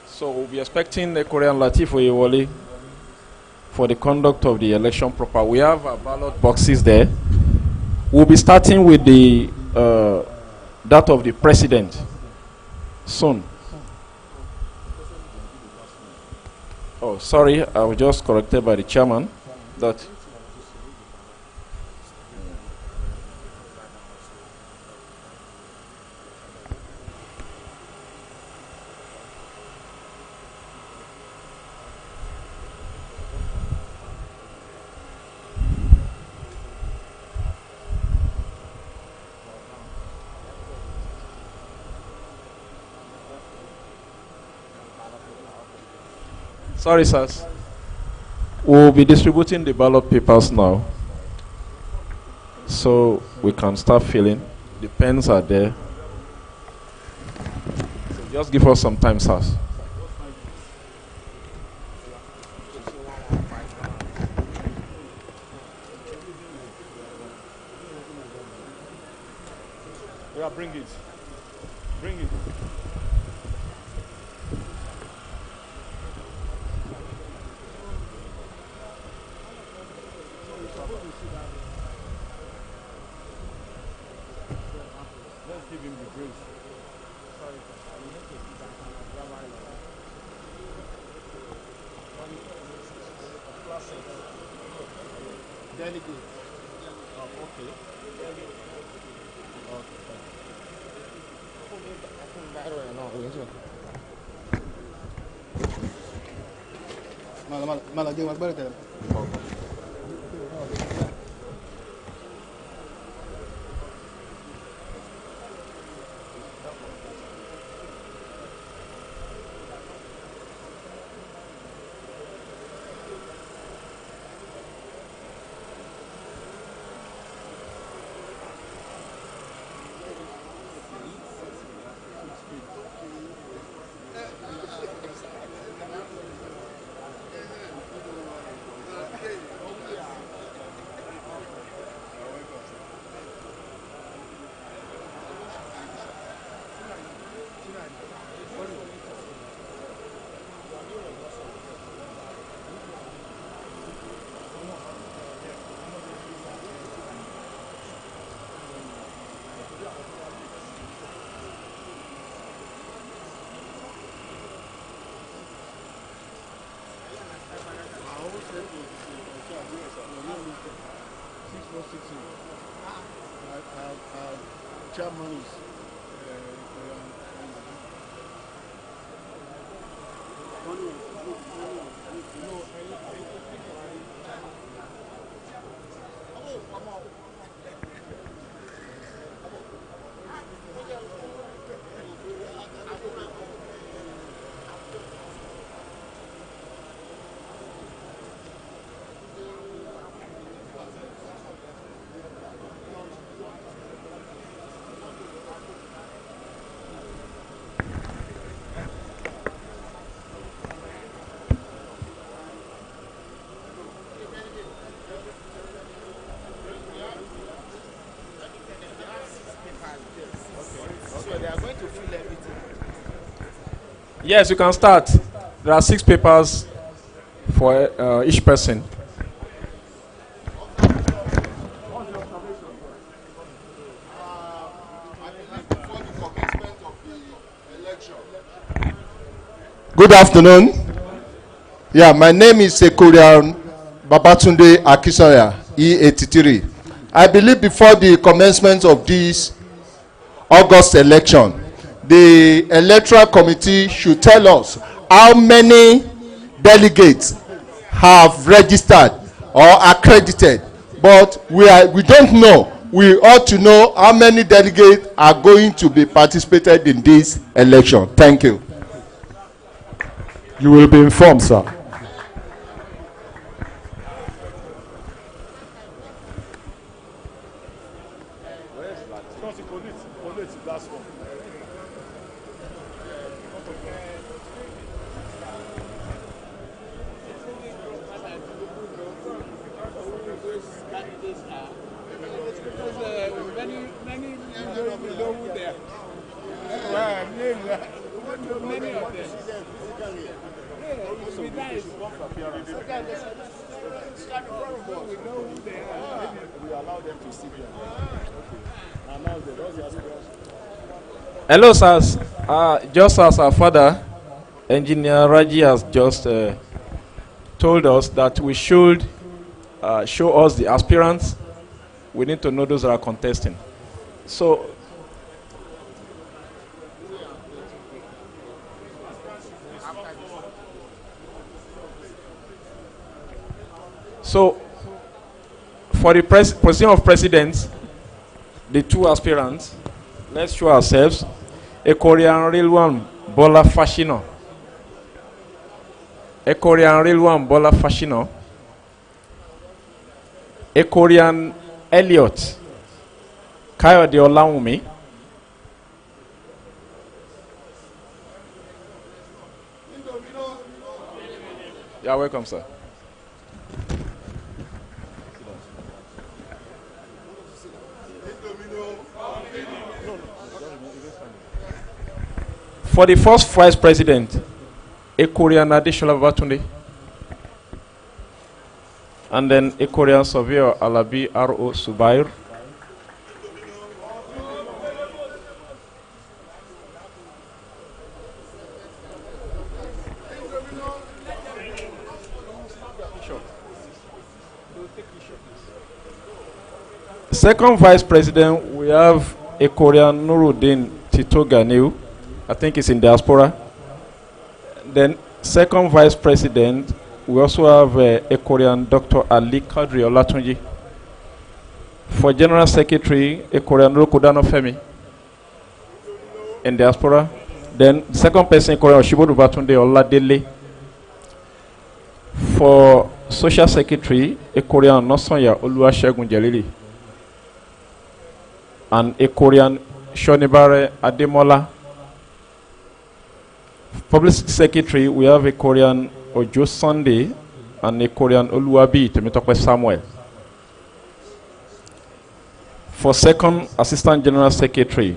So we'll be expecting the Ekorian Latif Oyewole for the conduct of the election proper. We have our ballot boxes there. We'll be starting with the that of the president soon. Oh, sorry, I was just corrected by the chairman that. Sorry, sirs. We'll be distributing the ballot papers now, so we can start filling. The pens are there. So just give us some time, sirs. Yeah, bring it. Bring it. Delegates. Oh, okay. Malah dia mas balik. Chairman is Yes, you can start. There are 6 papers for each person. Good afternoon. Yeah, my name is Ekorian Babatunde Akisoya, E83. I believe before the commencement of this August election, the electoral committee should tell us how many delegates have registered or accredited, but we don't know. We ought to know how many delegates are going to be participated in this election. Thank you. You will be informed, sir. Hello, sirs. Just as our father, Engineer Raji, has just told us that we should show us the aspirants. We need to know those that are contesting. So, for the position of president, the 2 aspirants, let's show ourselves. Ekorian Rilwan Bola Fashino. Ekorian Rilwan Bola Fashino. Ekorian Elliot Kayode Olawumi. You are welcome, sir. For the first vice president, Ekorian Adeshola Babatunde, and then Ekorian Surveyor Alabi R.O. Subair, second vice president, we have Ekorian Nuruddin Tito Ganiu. I think it's in diaspora. Then second vice president, we also have Ekorian Dr. Ali Kadri Olatunji. For general secretary, Ekorian Rokodano Femi in diaspora. Then the second person, Ekorian Oshibodu Batunde Oladele. For social secretary, Ekorian Nosonya Oluwasegun Jelili. And Ekorian Shonibare Ademola. Public secretary, we have a Korean Ojo Sunday and a Korean Oluwabi Temitope Samuel. For second assistant general secretary,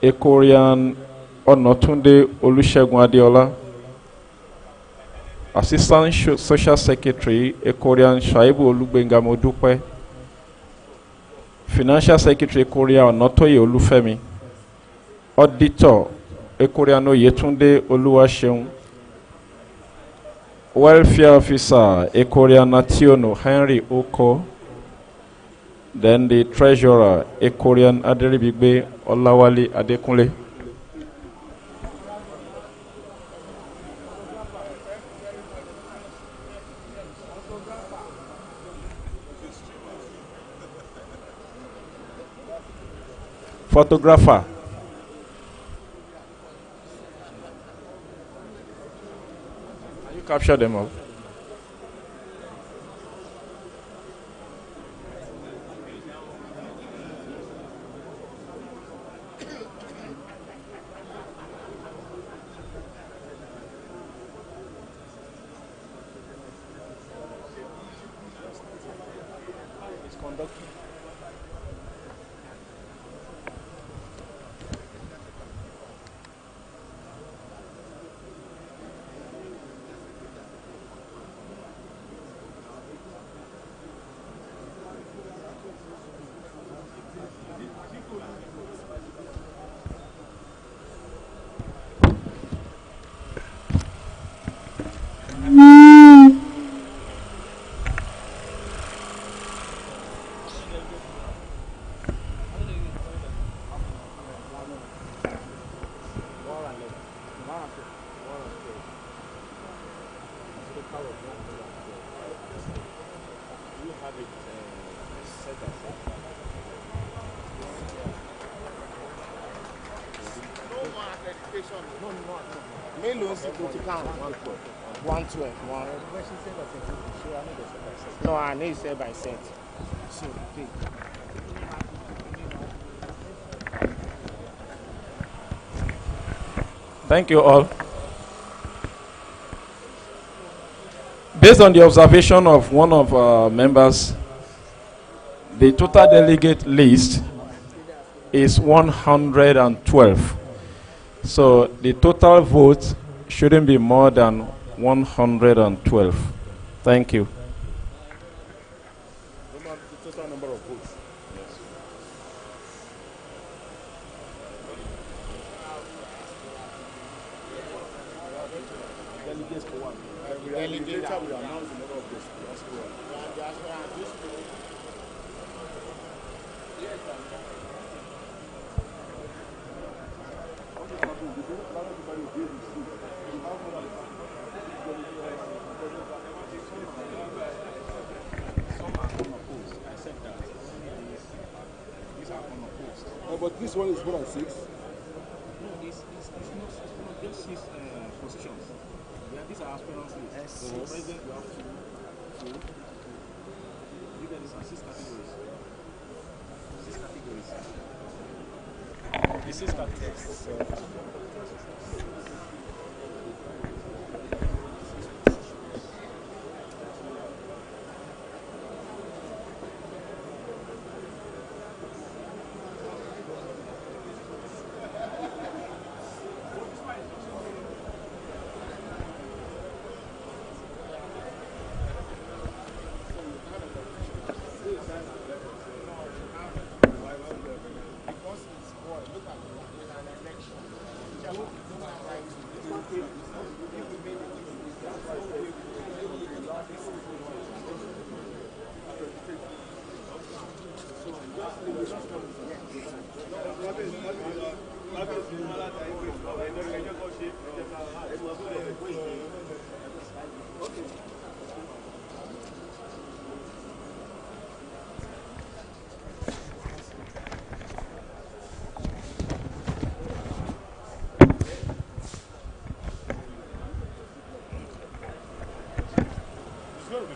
a Korean Onotunde Olusegun Adeola. Assistant social secretary, a Korean Shaibu Olugbenga Modupe. Financial secretary, Korea Onotoye Olufemi. Auditor, Ekoriano Yetunde Oluwaseun. Welfare officer, Ekoriana Tiono Henry Oko. Then the treasurer, Ekorian Aderibigbe Olawale Adekunle. Photographer, capture them all. Mélòó sì tó ti count? 112. No, I need set by set. So, okay. Thank you all. Based on the observation of one of our members, the total delegate list is 112. So the total vote shouldn't be more than 112. Thank you. The total number of votes. Yes. Delegates for one. Later we announce the number of votes. But this one is more than 6. No, it's not just 6 positions. Yeah, these are aspirants lists. So president, you have two. You get this are 6 categories. 6 categories. The 6 categories.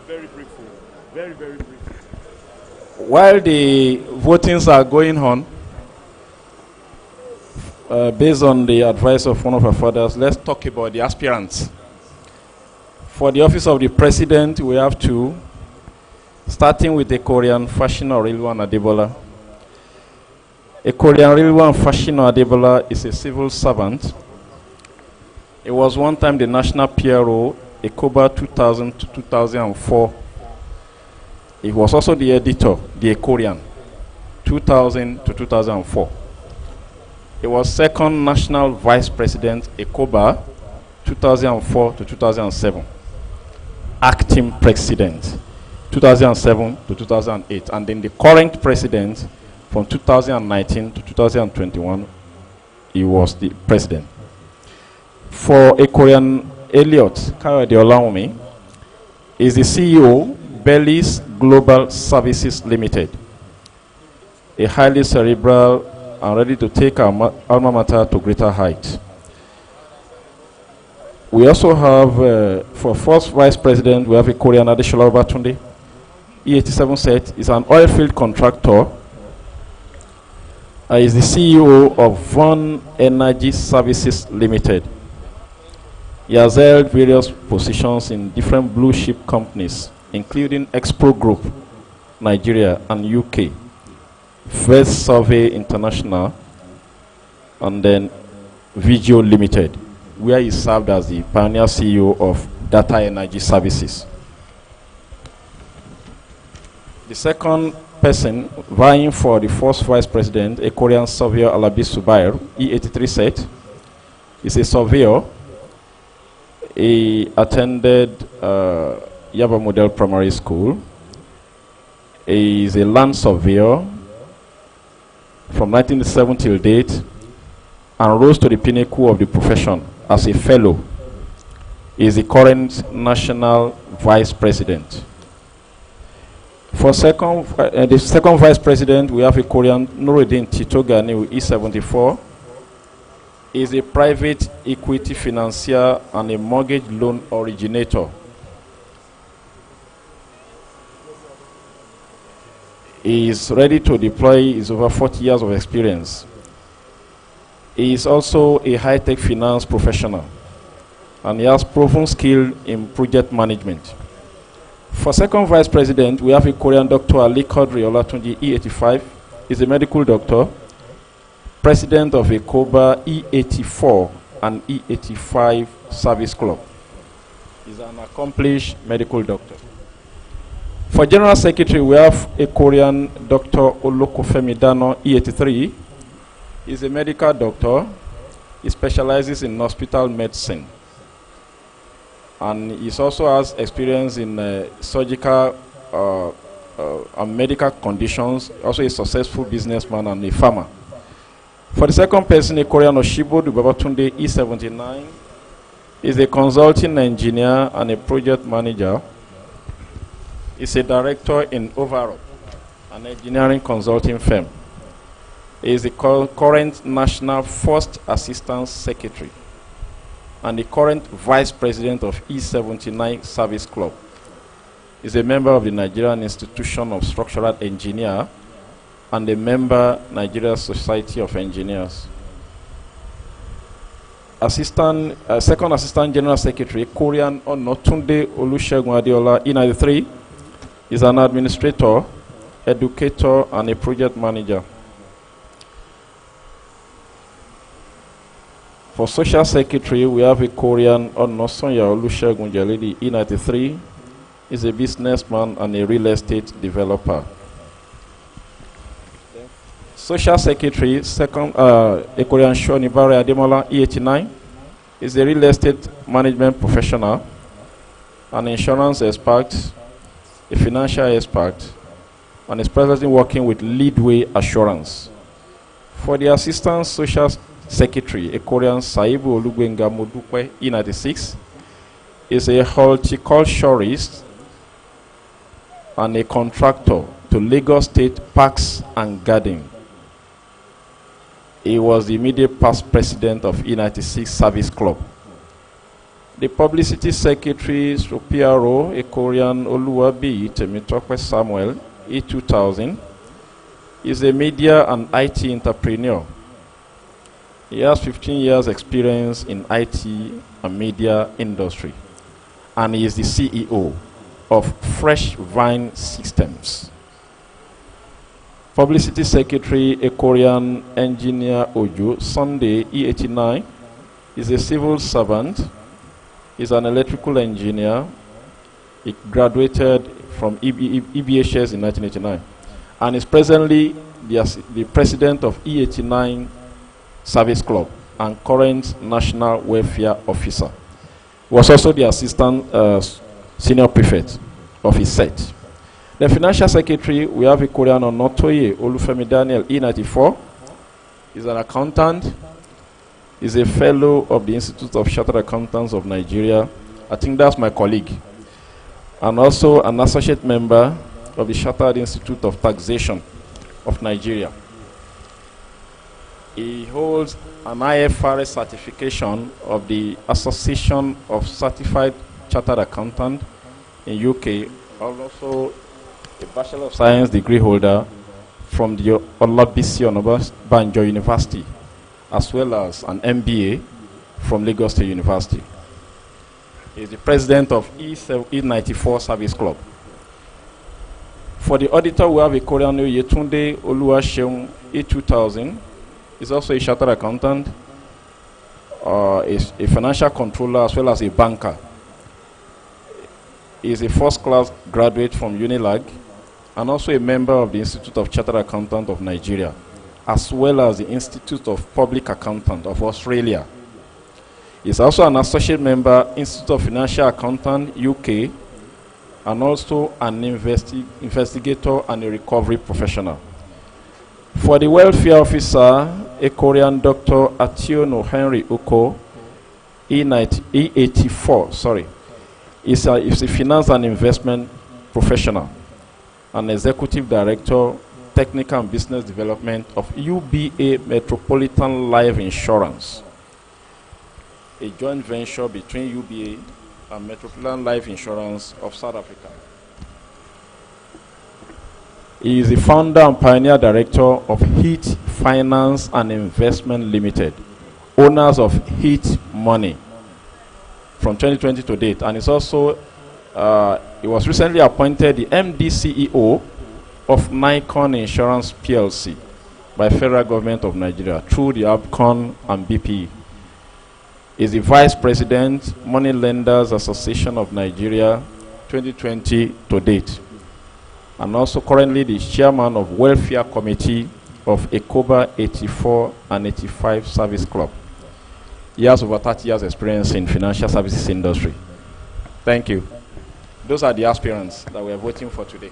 Very brief. Very, very brief. While the votings are going on, based on the advice of one of our fathers, let's talk about the aspirants. For the office of the president, we have 2, starting with the Korean Fashino Rilwan Adebola. A Korean Rilwan Fashino Adebola is a civil servant. He was one time the national PRO, EKOBA 2000 to 2004. He was also the editor, the Korean, 2000 to 2004. He was second national vice president, EKOBA, 2004 to 2007. Acting president, 2007 to 2008. And then the current president, from 2019 to 2021, he was the president. For a Korean Elliot Kayode Olawumi, is the CEO, Bellis Global Services Limited, a highly cerebral and ready to take our alma mater to greater heights. We also have, for first vice president, we have a Korean Adeshola Babatunde. E87 set is an oil field contractor. Is the CEO of Von Energy Services Limited. He has held various positions in different blue chip companies, including Expo Group, Nigeria and UK, First Survey International, and then Vigio Limited, where he served as the pioneer CEO of Data Energy Services. The second person vying for the first vice president, a Korean surveyor, Alabi Subair, E83 set, is a surveyor. He attended Yaba Model Primary School. He is a land surveyor from 1997 till date and rose to the pinnacle of the profession as a fellow. He is the current national vice president. For the second vice president, we have a Korean Nuruddin Tito Ganiu, E74. He is a private equity financier and a mortgage loan originator. He is ready to deploy his over 40 years of experience. He is also a high-tech finance professional, and he has proven skill in project management. For second vice president, we have a Korean Dr. Ali Kodri Olatunji, E85. He's a medical doctor, president of EKOBA E84 and E85 Service Club. He's an accomplished medical doctor. For general secretary, we have a Korean Dr. Olokofemi Dano, E83. He's a medical doctor. He specializes in hospital medicine. And he also has experience in surgical and medical conditions. Also a successful businessman and a farmer. For the second person, a Korean Oshibo Babatunde, E79. He's a consulting engineer and a project manager. He's a director in Overall, an engineering consulting firm. He is the current National First Assistant Secretary and the current Vice President of E79 Service Club. He's a member of the Nigerian Institution of Structural Engineer and a member Nigeria Society of Engineers. Second Assistant General Secretary, Korean Onotunde Olusegun Adeola, E93. Is an administrator, educator, and a project manager. For social secretary, we have a Korean Onosonya Olusegun Jalidi, E93. Is a businessman and a real estate developer. Social secretary, a Korean Shoni Bare Ademola, E89. Is a real estate management professional, an insurance expert, a financial expert, and is presently working with Leadway Assurance. For the assistant social secretary, a Korean Saibu Olugwenga Modukwe, E96, is a horticulturist and a contractor to Lagos State Parks and Garden. He was the immediate past president of E96 Service Club. The publicity secretary, PRO, a Korean Oluwabi Temitokwe Samuel, E2000, is a media and IT entrepreneur. He has 15 years experience in IT and media industry, and he is the CEO of Fresh Vine Systems. Publicity secretary, a Korean engineer Ojo Sunday, E89, is a civil servant. He's an electrical engineer. He graduated from EBHS in 1989 and is presently the president of E89 Service Club and current national welfare officer. He was also the assistant senior prefect of his set. The financial secretary, we have a Korean Onotoye Olufemi Daniel, E94. He's an accountant. He's a fellow of the Institute of Chartered Accountants of Nigeria. I think that's my colleague. And also an associate member of the Chartered Institute of Taxation of Nigeria. He holds an IFRS certification of the Association of Certified Chartered Accountants in UK. Also a Bachelor of Science degree holder from the Olabisi Onabanjo University, as well as an MBA from Lagos State University. He is the president of E94 Service Club. For the auditor, we have a Korean Yetunde Oluwaseun, E2000. He's also a chartered accountant, is a financial controller, as well as a banker. He is a first-class graduate from UNILAG and also a member of the Institute of Chartered Accountants of Nigeria, as well as the Institute of Public Accountants of Australia. He is also an associate member, Institute of Financial Accountant, UK, and also an investigator and a recovery professional. For the welfare officer, a Korean Dr. Ationo Henry Uko, E84, is a finance and investment professional, an executive director, technical and business development of UBA Metropolitan Life Insurance. a joint venture between UBA and Metropolitan Life Insurance of South Africa. He is the founder and pioneer director of Heat Finance and Investment Limited, owners of Heat Money from 2020 to date, and is also he was recently appointed the MD CEO of Nikon Insurance PLC by Federal Government of Nigeria through the ABCON and BPE. He is the Vice President, Money Lenders Association of Nigeria 2020 to date, and also currently the Chairman of Welfare Committee of EKOBA 84 and 85 Service Club. He has over 30 years experience in financial services industry. Thank you. Those are the aspirants that we are voting for today.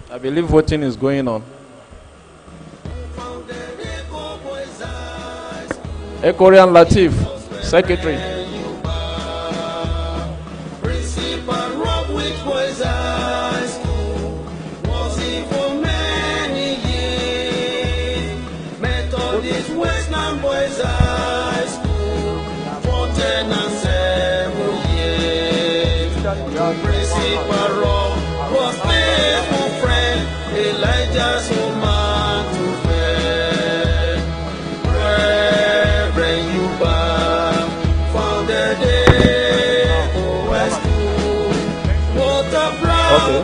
I believe voting is going on. Ekorian Latif, Secretary. Okay.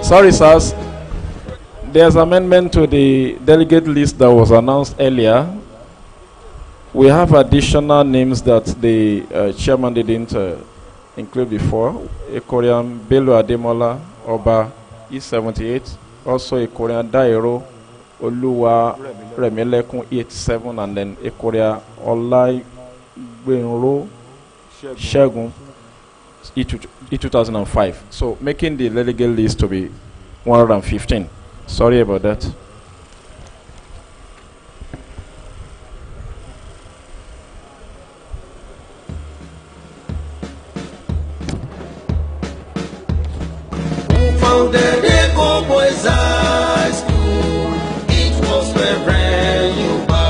Sorry, sirs. There's amendment to the delegate list that was announced earlier. We have additional names that the chairman didn't include before. Ekorian Bello Ademola, Oba, E78. Also Ekorian Dairo, Oluwa Remelekun 87, and then Ekoria Olai Gbenro Shegun E2005. So making the delegate list to be 115. Sorry about that. Who founded EKOBA High School? It was Reverend Yuba.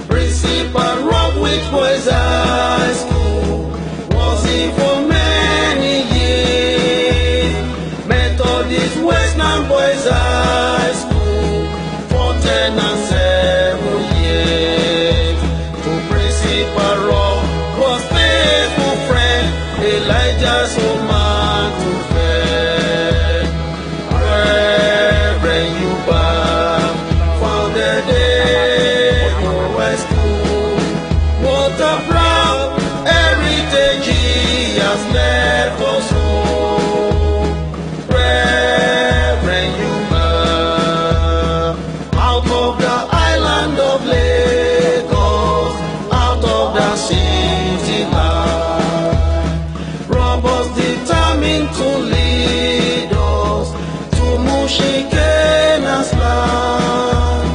Principal Rob Which Boys High School was he for many years. Methodist Western Boys High School for 10 and 7 years. To Principal Rob was faithful friend Elijah's old man to fair. Reverend Yuba founded EKOBA School. What a proud heritage he has left us home. Reverend Yuba, out of the island of Lagos, out of the city life, robbers determined to lead us to Mushikena's land.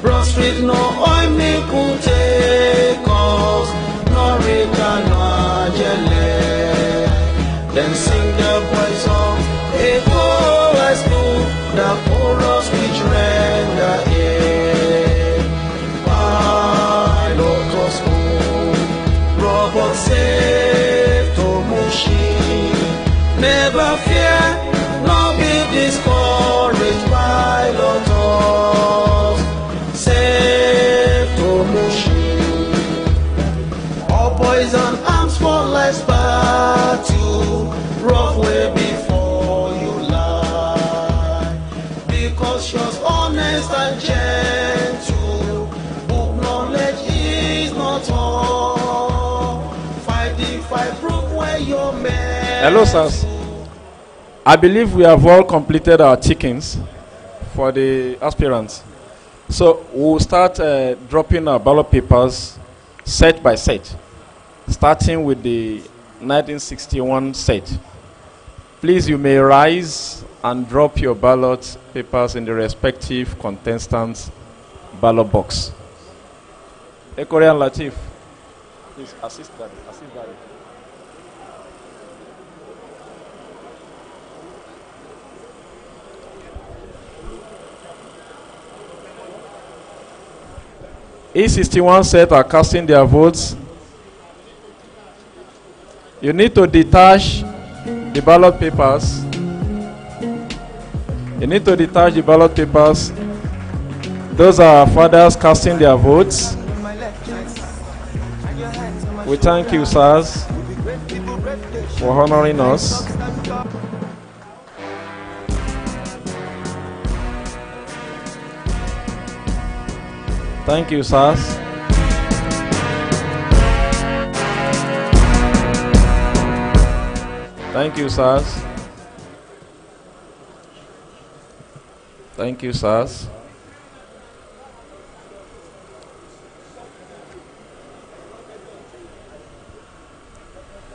Broad Street, no oil milk could take us, no Rita, no Ajele. Then sing the boys songs, EKOBA School, the chorus which render air. Pilot of school, robot safe to Mushi. Never fear, no be discouraged, pilot us safe to Mushi. All boys and arms for life's battle, rough way before you lie. Because you're honest and gentle, book knowledge is not all. Fight the fight, prove where you're meant. Hello, sirs. I believe we have all completed our tickings for the aspirants. So we'll start dropping our ballot papers set by set, starting with the 1961 set. Please, you may rise and drop your ballot papers in the respective contestants' ballot box. Ekorian Latif, please assist that. E61 set are casting their votes. You need to detach the ballot papers. You need to detach the ballot papers. Those are fathers casting their votes. We thank you, sirs, for honoring us. Thank you, sirs. Thank you, sirs. Thank you, sirs.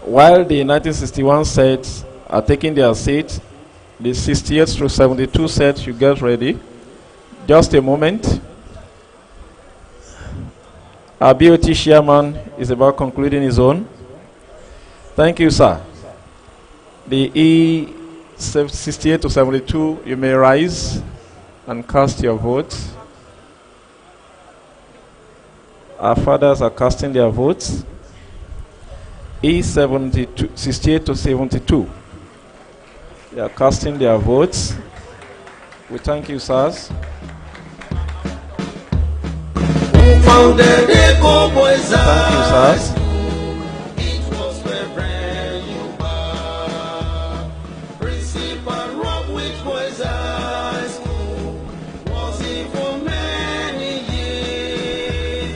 While the 1961 sets are taking their seat, the 68 through 72 sets should get ready. Just a moment. Our BOT chairman is about concluding his own. Thank you, sir. The E68 to 72, you may rise and cast your vote. Our fathers are casting their votes. E68 to 72, they are casting their votes. We thank you, sirs. Who founded EKOBA? Thank you, sirs. It was Reverend Yuba, Principal Rob with Boys High School. Was he for many years?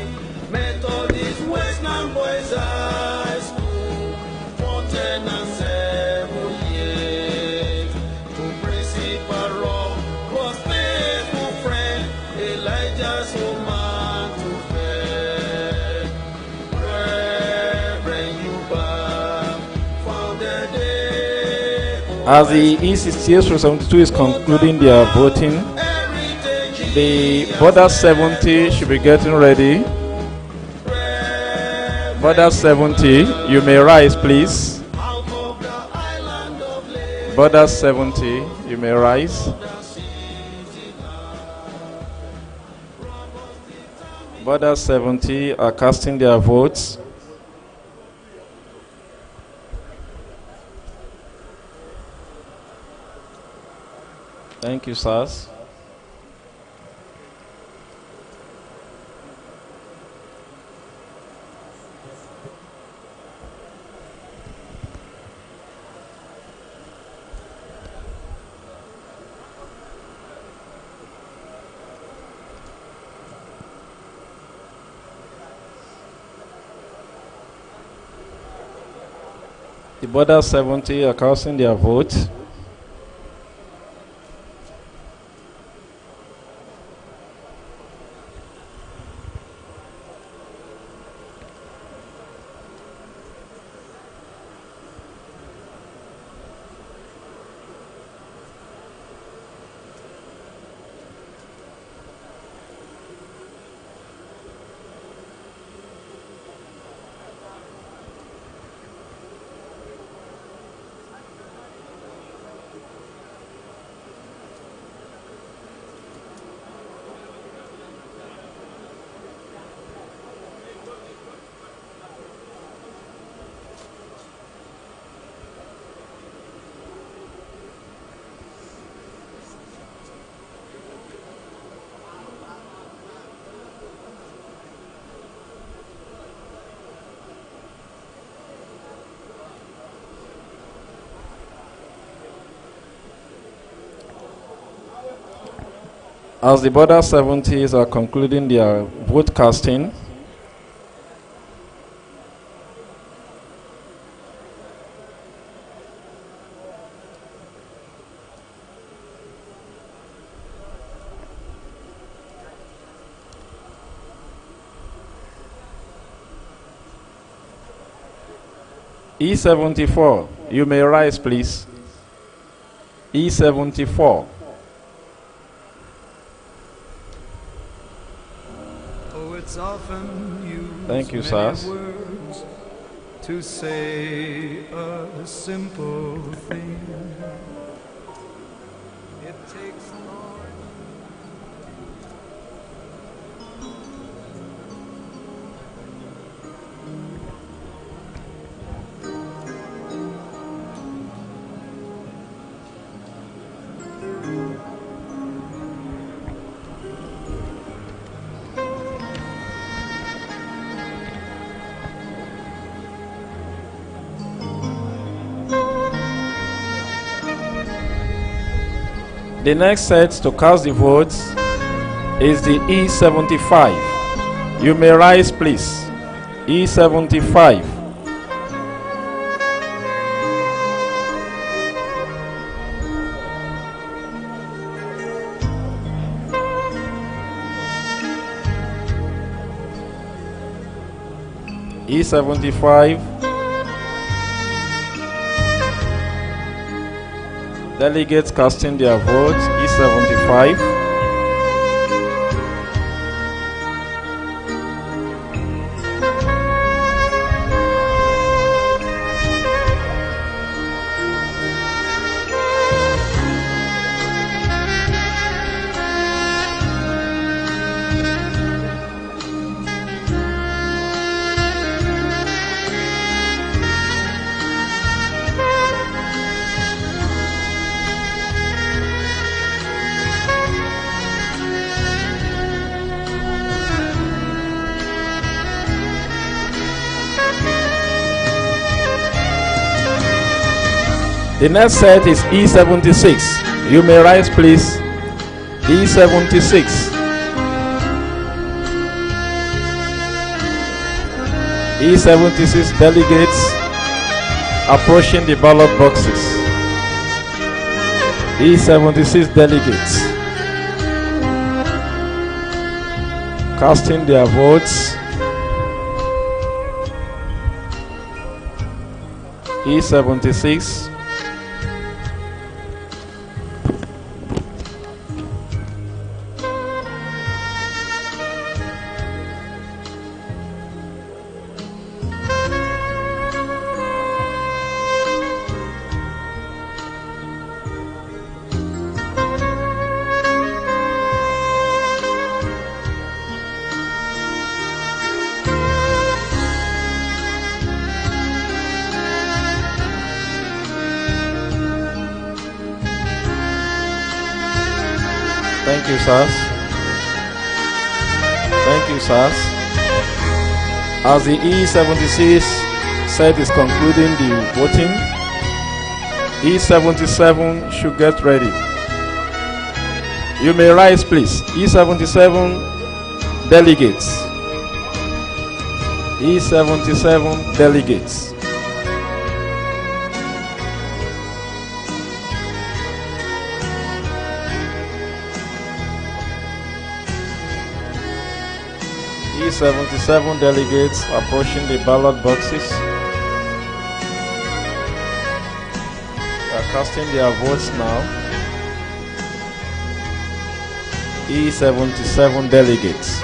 Methodist Westland Boys High School for 10 and 7 years. To Principal Rob was faithful friend Elijah's woman. As the E68 through 72 is concluding their voting, the border 70 should be getting ready. Border 70, you may rise, please. Border 70, you may rise. Border 70 are casting their votes. Thank you, sirs. The border 70 are casting their votes. As the border 70s are concluding their vote casting, E74, you may rise, please. E74. Thank you, sirs. To say a simple thing. It takes more. The next set to cast the votes is the E75. You may rise, please. E75. E75. Delegates casting their votes. E75. The next set is E76. You may rise, please. E76. E76 delegates approaching the ballot boxes. E76 delegates casting their votes. E76. Thank you, sirs. Thank you, sirs. As the E76 set is concluding the voting, E77 should get ready. You may rise, please. E77 delegates. E77 delegates. E77 delegates approaching the ballot boxes. They are casting their votes now. E77 delegates.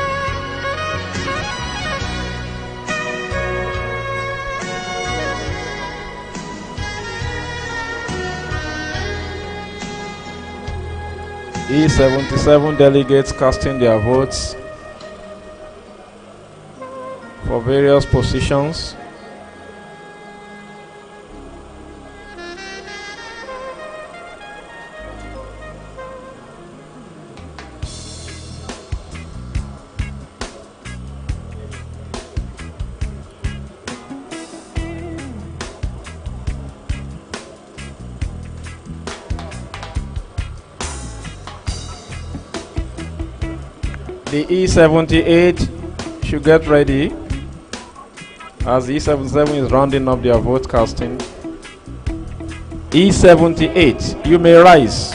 E77 delegates casting their votes for various positions. The E78 should get ready as the E77 is rounding up their vote casting. E78, you may rise.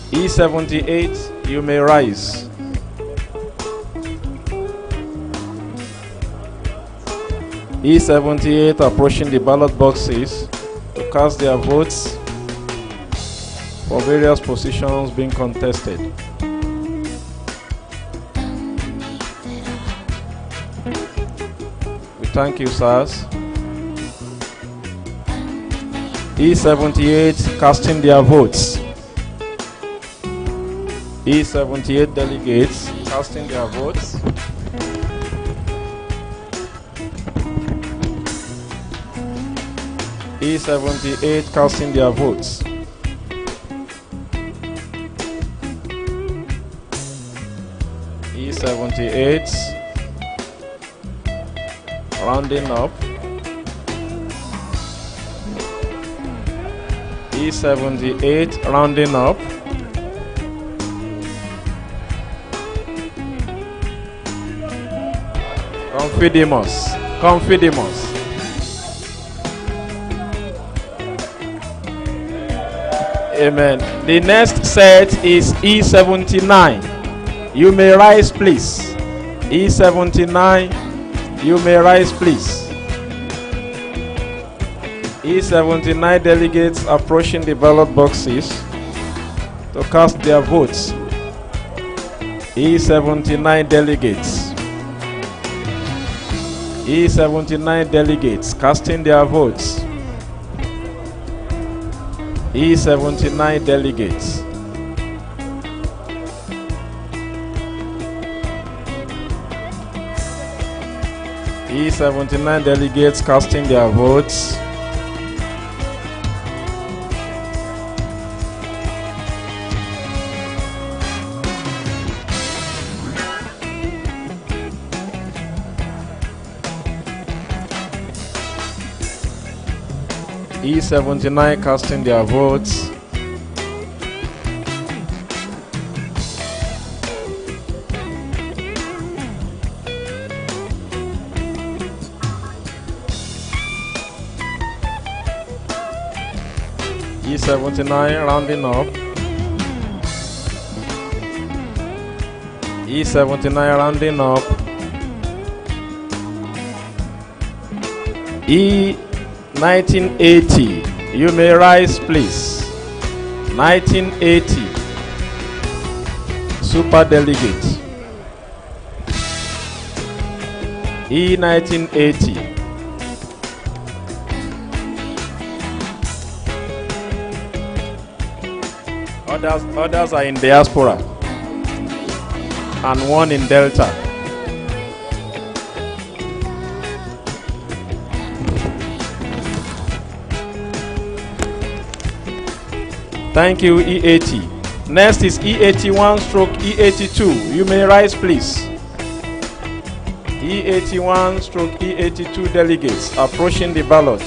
E78, you may rise. E78 approaching the ballot boxes to cast their votes for various positions being contested. Thank you, sirs. E78 casting their votes. E78 delegates casting their votes. E78 casting their votes. E78 rounding up. E78 rounding up. Confidimus. Confidimus. Amen. The next set is E79. You may rise, please. E79. You may rise, please. E79 delegates approaching the ballot boxes to cast their votes. E79 delegates. E79 delegates casting their votes. E79 delegates. E79 delegates casting their votes. E79 casting their votes. E79 rounding up. E79 rounding up. E1980. You may rise, please. 1980. Super delegate. E1980. Others are in diaspora and one in Delta. Thank you, E80. Next is E81 stroke E82. You may rise, please. E81 stroke E82 delegates approaching the ballot.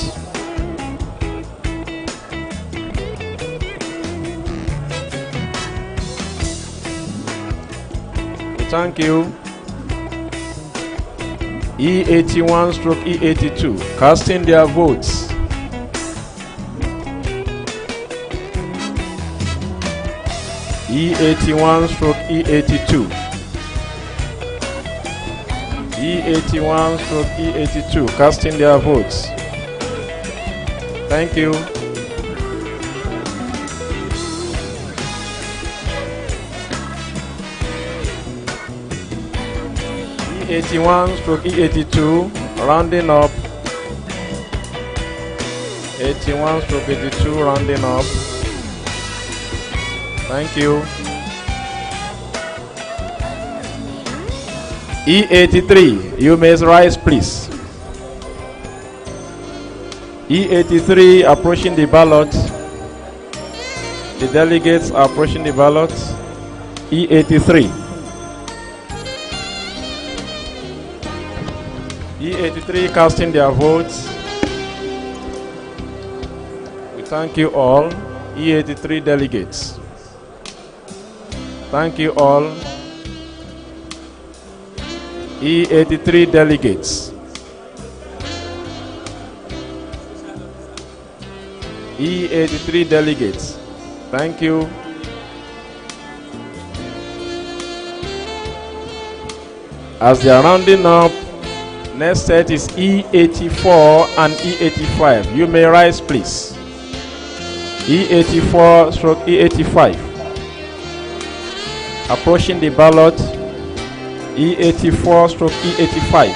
Thank you. E81 stroke E82 casting their votes. E81 stroke E82. E81 stroke E82 casting their votes. Thank you. E81 stroke E82 rounding up. 81 stroke 82 rounding up. Thank you. E83, you may rise, please. E83 approaching the ballot. The delegates are approaching the ballot. E83. E83 casting their votes. We thank you all, E83 delegates. Thank you all, E83 delegates. E83 delegates. Thank you. As they are rounding up, next set is E84 and E85. You may rise, please. E84 stroke E85. Approaching the ballot. E84 stroke E85.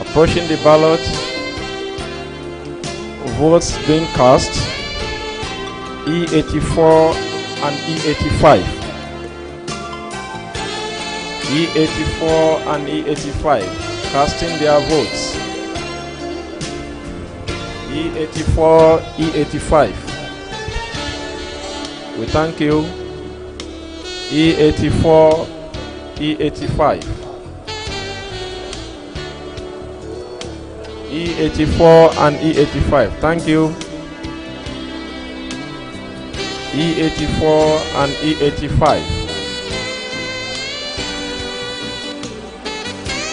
Approaching the ballot. Votes being cast. E84 and E85. E84 and E85 casting their votes. E84, E85. We thank you. E84, E85. E84 and E85. Thank you. E84 and E85.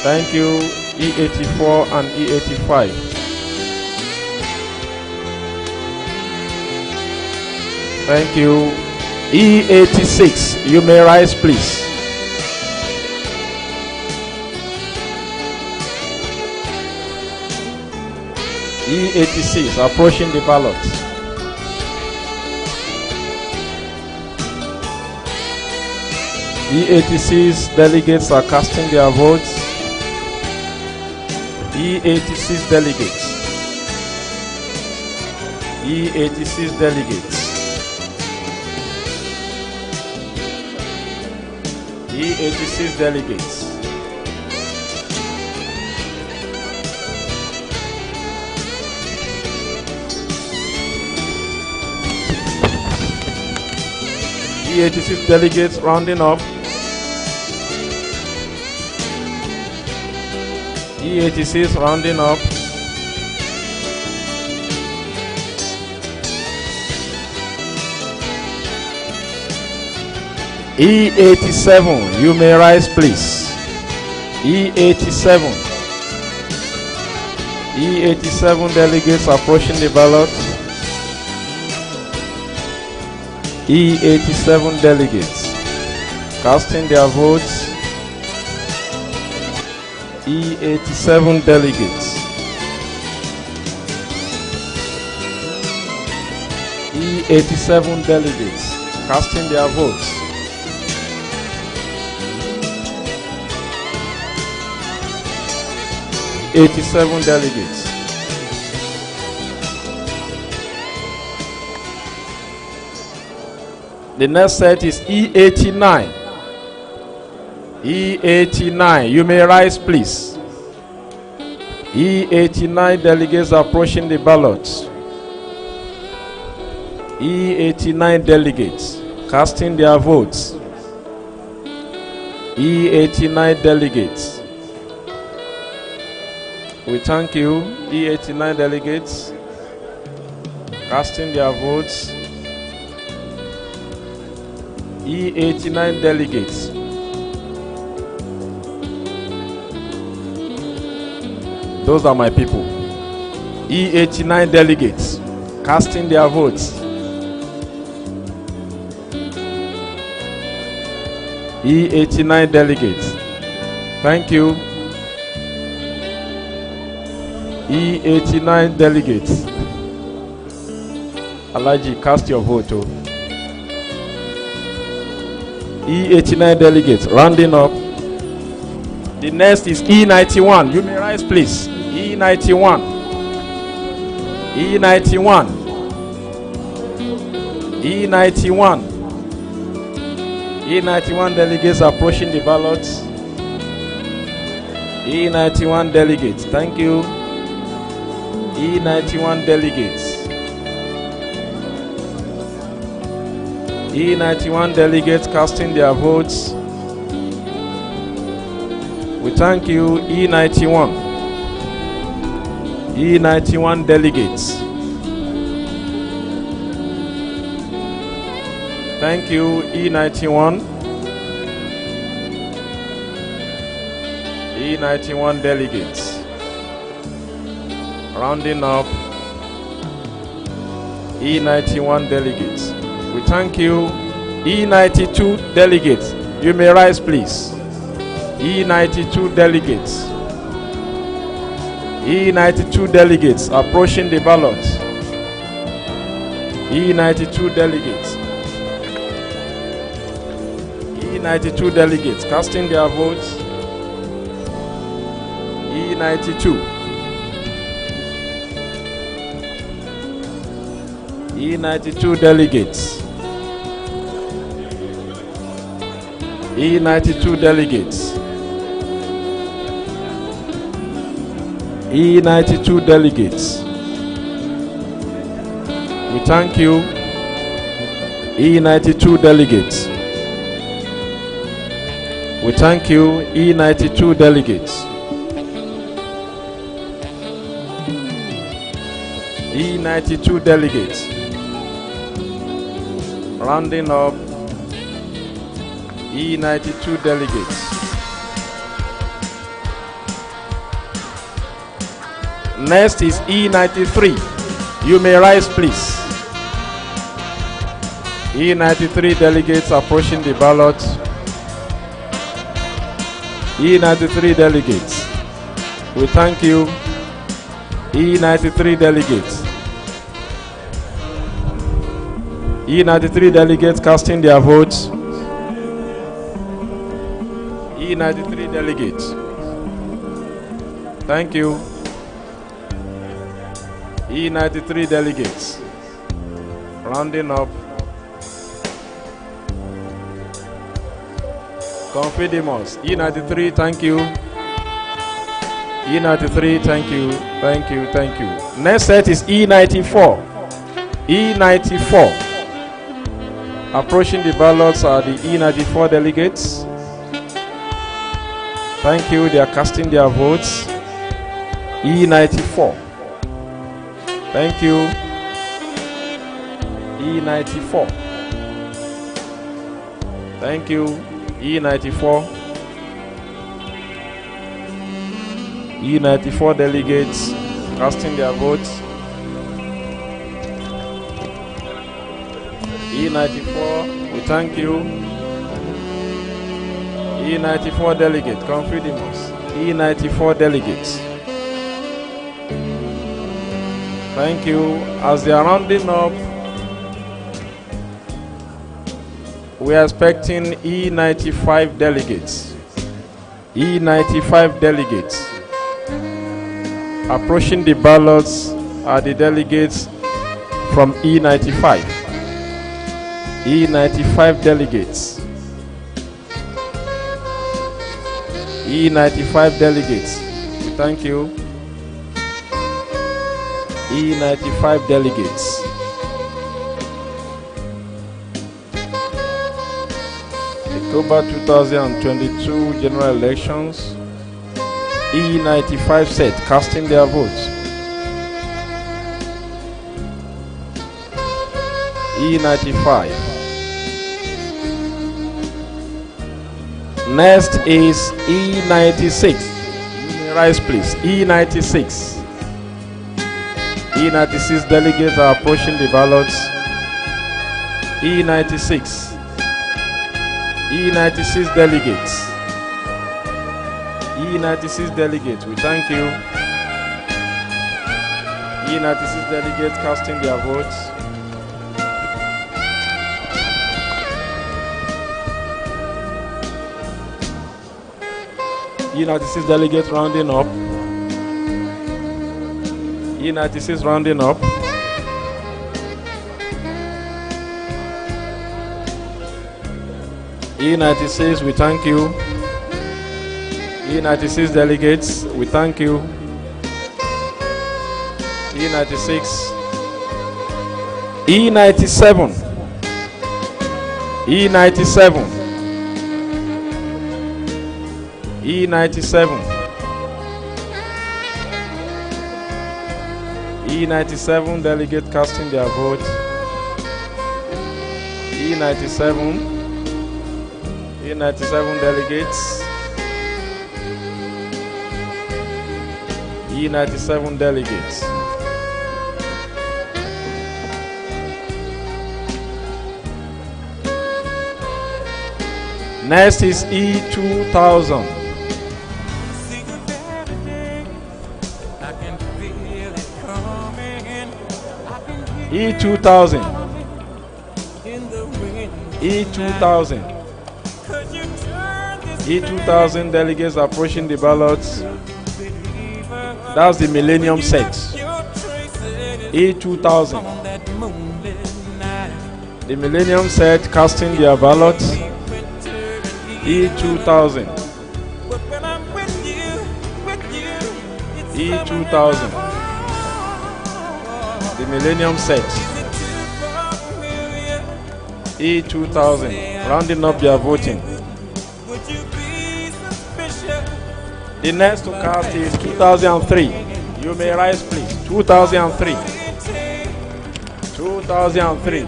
Thank you, E84 and E85. Thank you, E86. You may rise, please. E86 approaching the ballot. E86 delegates are casting their votes. E86 delegates. E86 delegates. E86 delegates. E86 delegates rounding up. E86 rounding up. E87, you may rise, please. E87. E87 delegates approaching the ballot. E87 delegates casting their votes. E87 delegates. E87 delegates casting their votes. E87 delegates. The next set is E89. E89, you may rise, please. E89 delegates approaching the ballot. E89 delegates casting their votes. E89 delegates. We thank you, E89 delegates casting their votes. E89 delegates. Those are my people. E89 delegates casting their votes. E89 delegates. Thank you. E89 delegates. Alaji, cast your vote. E89 delegates rounding up. The next is E91. You may rise, please. E91. E91. E91. E91 delegates approaching the ballots. E91 delegates. Thank you. E91 delegates. E91 delegates casting their votes. We thank you, E91. E91 delegates. Thank you, E91. E91 delegates. Rounding up, E91 delegates. We thank you, E92 delegates. You may rise, please. E92 delegates. E92 delegates approaching the ballot. E92 delegates. E92 delegates casting their votes. E92. E92 delegates. E92 delegates. E92 delegates. We thank you, E92 delegates. We thank you, E92 delegates. E92 delegates. Rounding up, E92 delegates. Next is E93. You may rise, please. E93 delegates approaching the ballot. E93 delegates. We thank you. E93 delegates. E93 delegates casting their votes. E93 delegates. Thank you. E93 delegates. Rounding up. Confidimus. E93, thank you. E93, thank you. Thank you, thank you. Next set is E94. E94. Approaching the ballots are the E94 delegates. Thank you, they are casting their votes. E94. Thank you. E94. Thank you. E94. E94 delegates casting their votes. E94, we thank you. E94 delegate, Confidimus. E94 delegates. Thank you. As they are rounding up, we are expecting E95 delegates. E95 delegates. Approaching the ballots are the delegates from E95. E95 delegates. E95 delegates. We thank you. E95 delegates. EKOBA 2022 general elections. E95 set casting their votes. E95. Next is E96. You may rise, please. E96. E96 delegates are approaching the ballots. E96. E96 delegates. E96 delegates, we thank you. E96 delegates casting their votes. E96 delegates rounding up. E96 rounding up. E96, we thank you. E96 delegates, we thank you. E96. E97. E97. E97. E97 delegate casting their vote. E97. E97 delegates. E97 delegates. Next is E2000. E2000. E2000. E2000 delegates approaching the ballots. That's the Millennium set. E2000. The Millennium set casting their ballots. E2000. E2000. The Millennium set. E2000. Rounding up their voting. The next to cast is 2003. You may rise, please. 2003. 2003.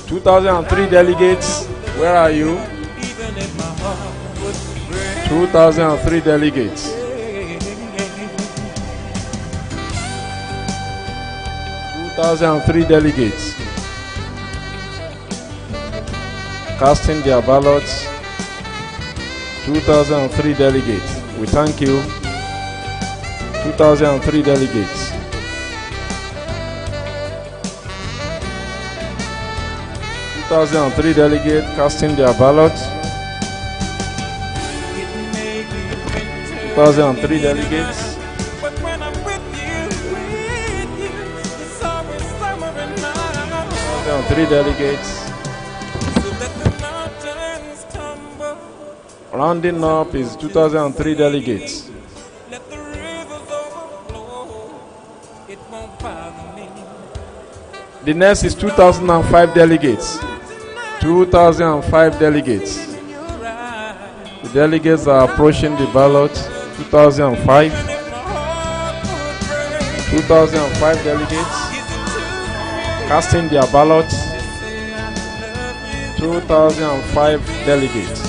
2003 delegates. Where are you? 2003 delegates. 2003 delegates casting their ballots. 2003 delegates. We thank you. 2003 delegates. 2003 delegates casting their ballots. 2003 delegates. 2003 delegates. Rounding up is 2003 delegates. The next is 2005 delegates. 2005 delegates. The delegates are approaching the ballot. 2005. 2005 delegates casting their ballots. 2005 delegates.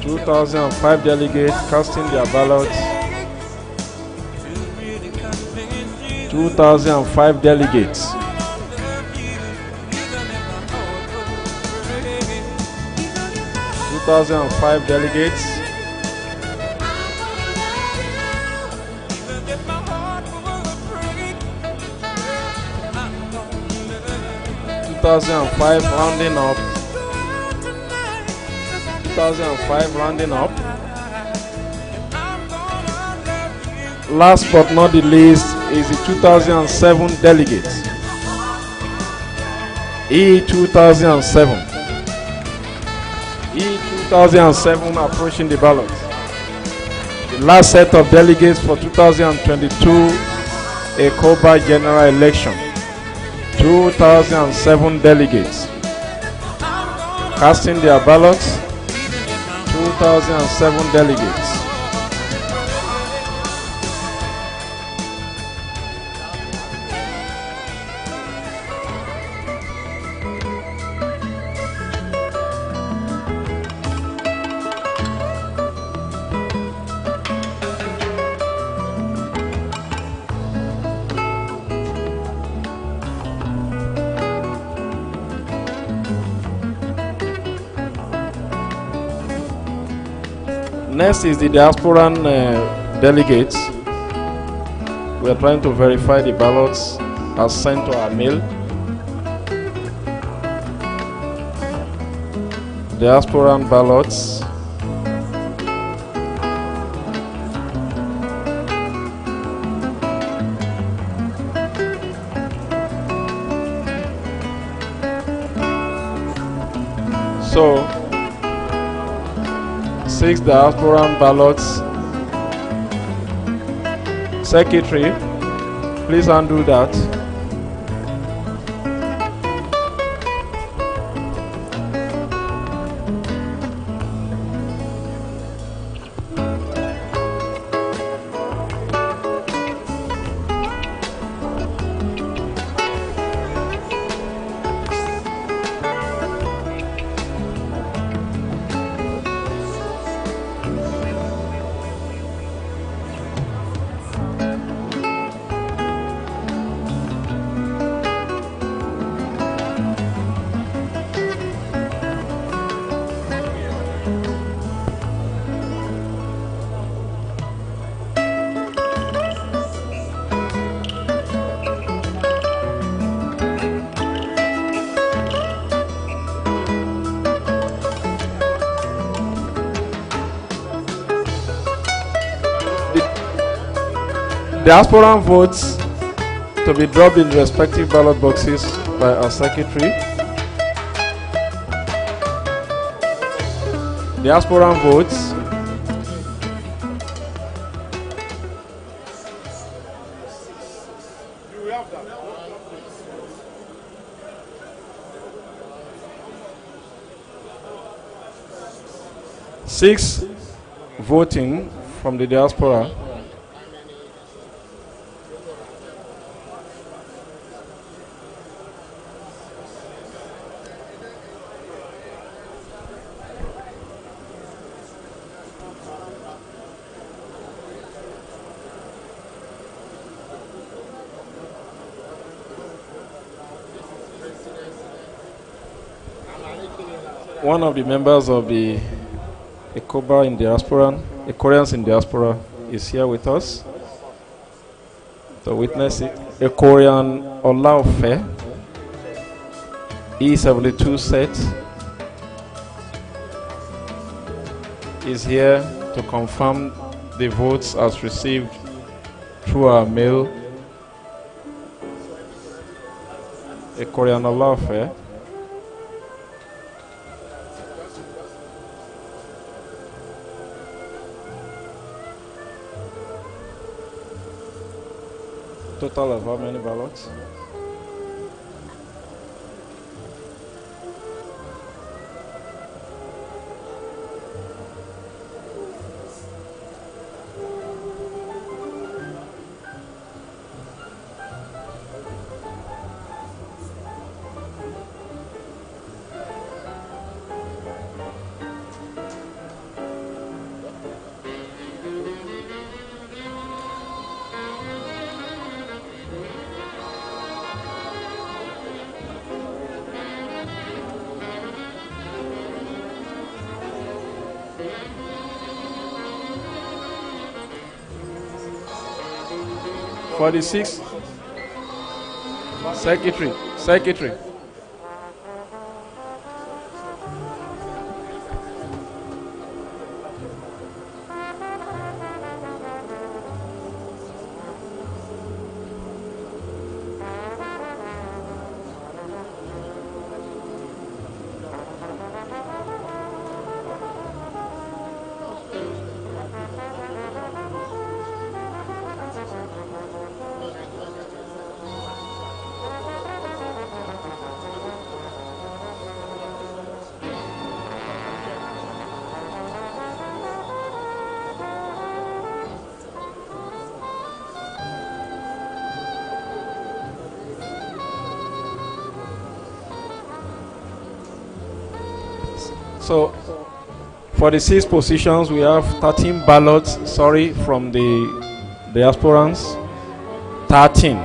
2005 delegates casting their ballots. 2005 delegates. 2005 delegates. 2005 rounding up. 2005 rounding up. Last but not the least is the 2007 delegates. E2007. E2007 approaching the ballot. The last set of delegates for 2022 EKOBA general election. 2007 delegates casting their ballots. 2007 delegates. Next is the diasporan delegates. We are trying to verify the ballots as sent to our mail. Diasporan ballots. So 6 diasporan ballots. Secretary, please undo that. Diasporan votes to be dropped in respective ballot boxes by our secretary. Diasporan votes. Six voting from the diaspora. one of the members of the EKOBA in diaspora, Koreans in diaspora, is here with us to witness it. A Korean Olaofe, E72 set, is here to confirm the votes as received through our mail. A Korean Olaofe. Total of how many ballots? For the 6th, secretary. So, for the 6 positions, we have 13 ballots, from the diasporans. 13.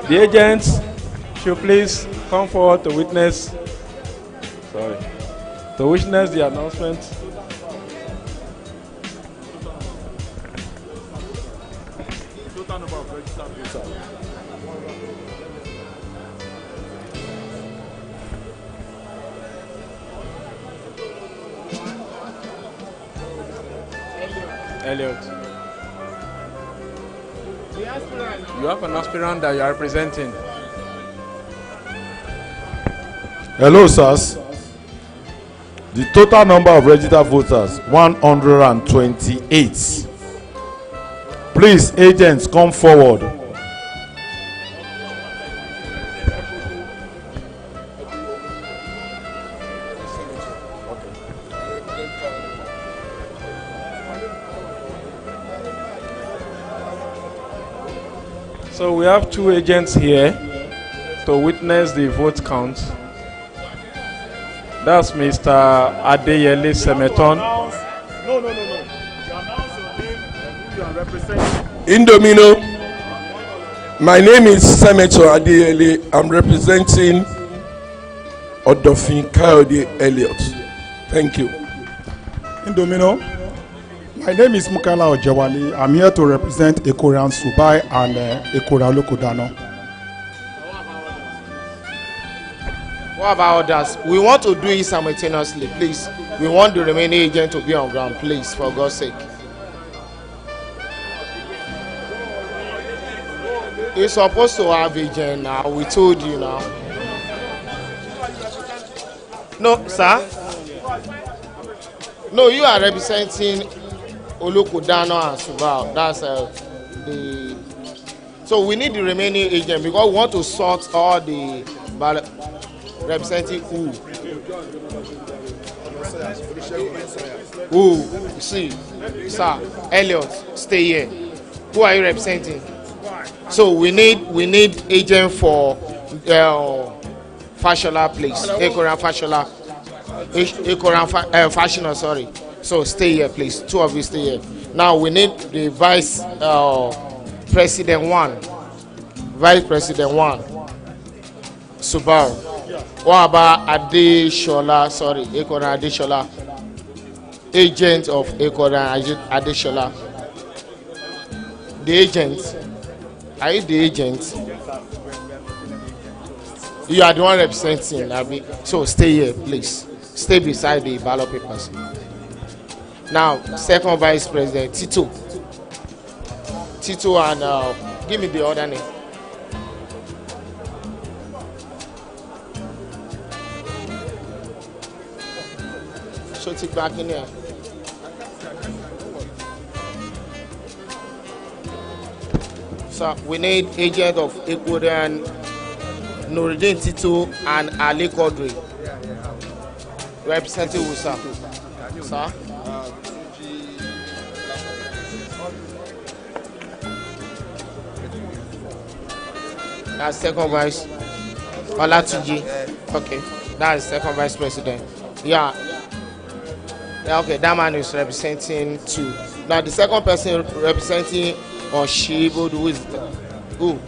The agents should please come forward to witness. To witness the announcement. Total number of registered voters. Elliot. You have an aspirant that you are representing. Hello, sirs. The total number of registered voters 128. Please, agents, come forward. So we have two agents here to witness the vote count. That's Mr. Adeyele Semeton. No. You announce your name and who you are representing. Indomino, my name is Senator Adeyele. I'm representing Odofin Kayode Elliott. Thank you. Indomino, my name is Mukala Ojewale. I'm here to represent Ekoran Subai and Ekora Lokodano. What about others? We want to do it simultaneously, please. We want the remaining agent to be on ground, please, for God's sake. You're supposed to have agent now. We told you now. No, sir. No, you are representing Olokodano and Subao. That's the. So we need the remaining agent because we want to sort all the ballot. Representing who? Who? You see, sir, Elliot, stay here. Who are you representing? So we need agent for Fashola, please. Ekoran Fashola. Ekoran Fashola, sorry. So stay here, please. Two of you stay here. Now we need the vice president one. Vice president one. Subaru. What about Adeshola? Sorry, Ekoran Adeshola. Agent of Ekoran Adeshola. The agent. Are you the agent? You are the one representing Abi. So stay here, please. Stay beside the ballot papers. Now, second vice president, Tito. Tito and give me the other name. Shut it back in here. So we need agent of Ecuadorian Nuruddin Tito and Ali Kodri. Representing who, sir? Sir? That's second vice. Olatuji. Okay. That's second vice president. Yeah. Yeah, okay, that man is representing two. Now the second person representing Oshibodu is who?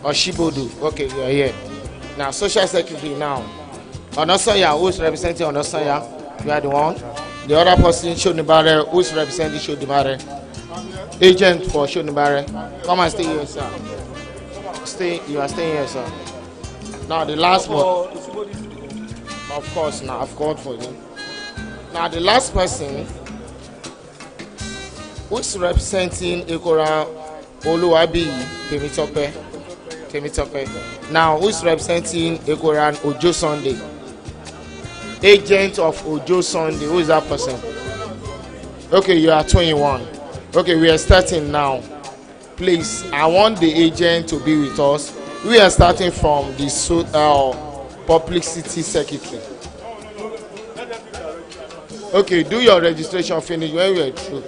Oshibodu. Okay, you are here. Now social secretary now. Onosanya, who is representing Onosanya? You are the one. The other person Shonibare, who is representing Shonibare. Agent for Shonibare. Come and stay here, sir. You are staying here, sir. Now the last one. Of course, now I've called for you. Now the last person who is representing Ekora Oluwabi Temitope. Now who is representing Ekora Ojo Sunday? Agent of Ojo Sunday. Who is that person? Okay, you are 21. Okay, we are starting now. Please, I want the agent to be with us We are starting from the publicity secretary. Okay, do your registration finish when we are through.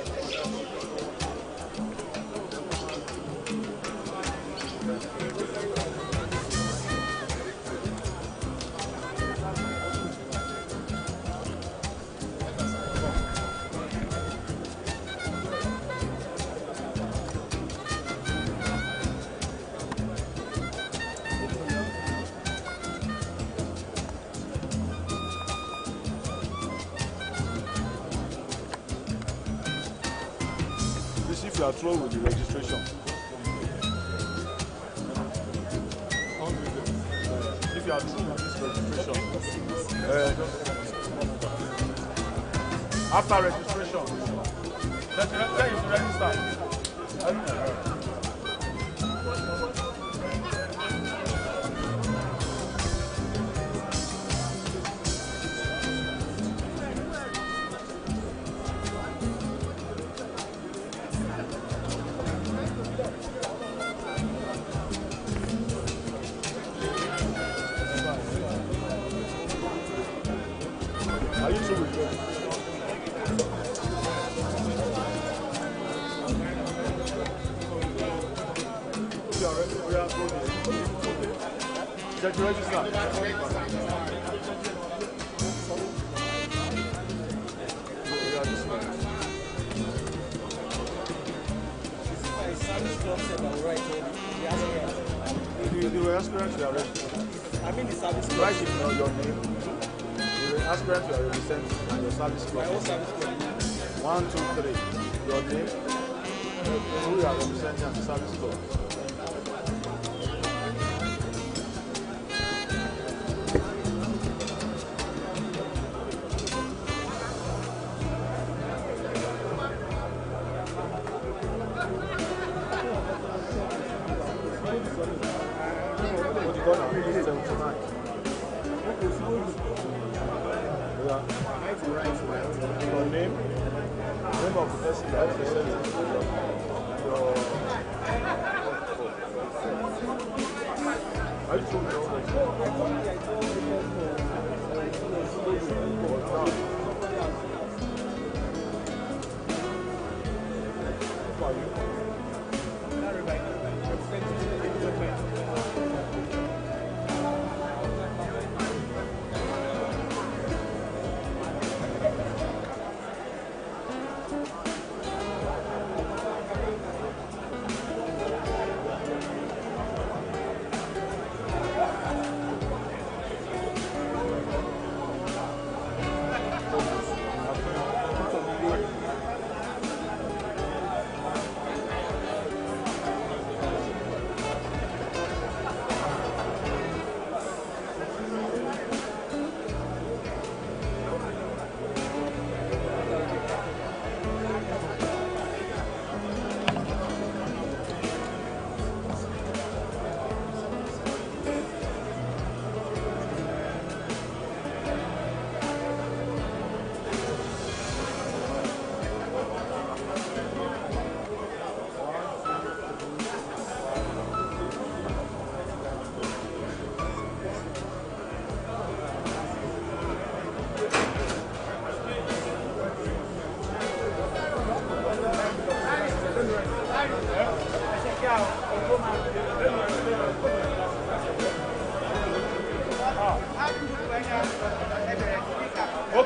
If you are through with the registration. If you are through with this registration. After registration, let you register. Are you through with it? If you are ready, we are going. Check your register. The aspirant you are registered. I mean the service club. Write it on your name. The aspirant you are representing and your service club. My own service club. 1, 2, 3. Your name. Who you are representing and the service club. Your name, name of the person that represents your. Are you sure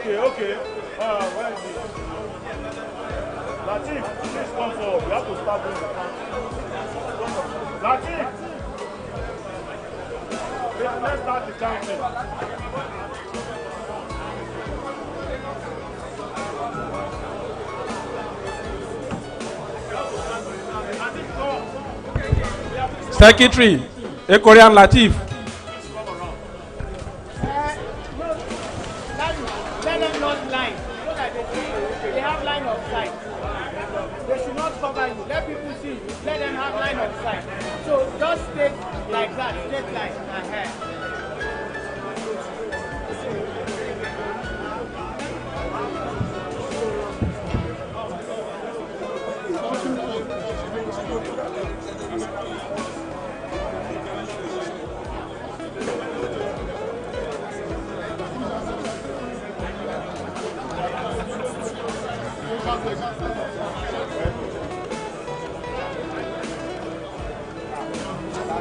Okay. Where is it? Latif, please come forward. We have to start doing the counting. Latif! Let's start the counting. Secretary, Ekorian Latif. Let them not line. So that they have line of sight. They should not cover you. Let people see you. Let them have line of sight. So just stay like that, straight line ahead.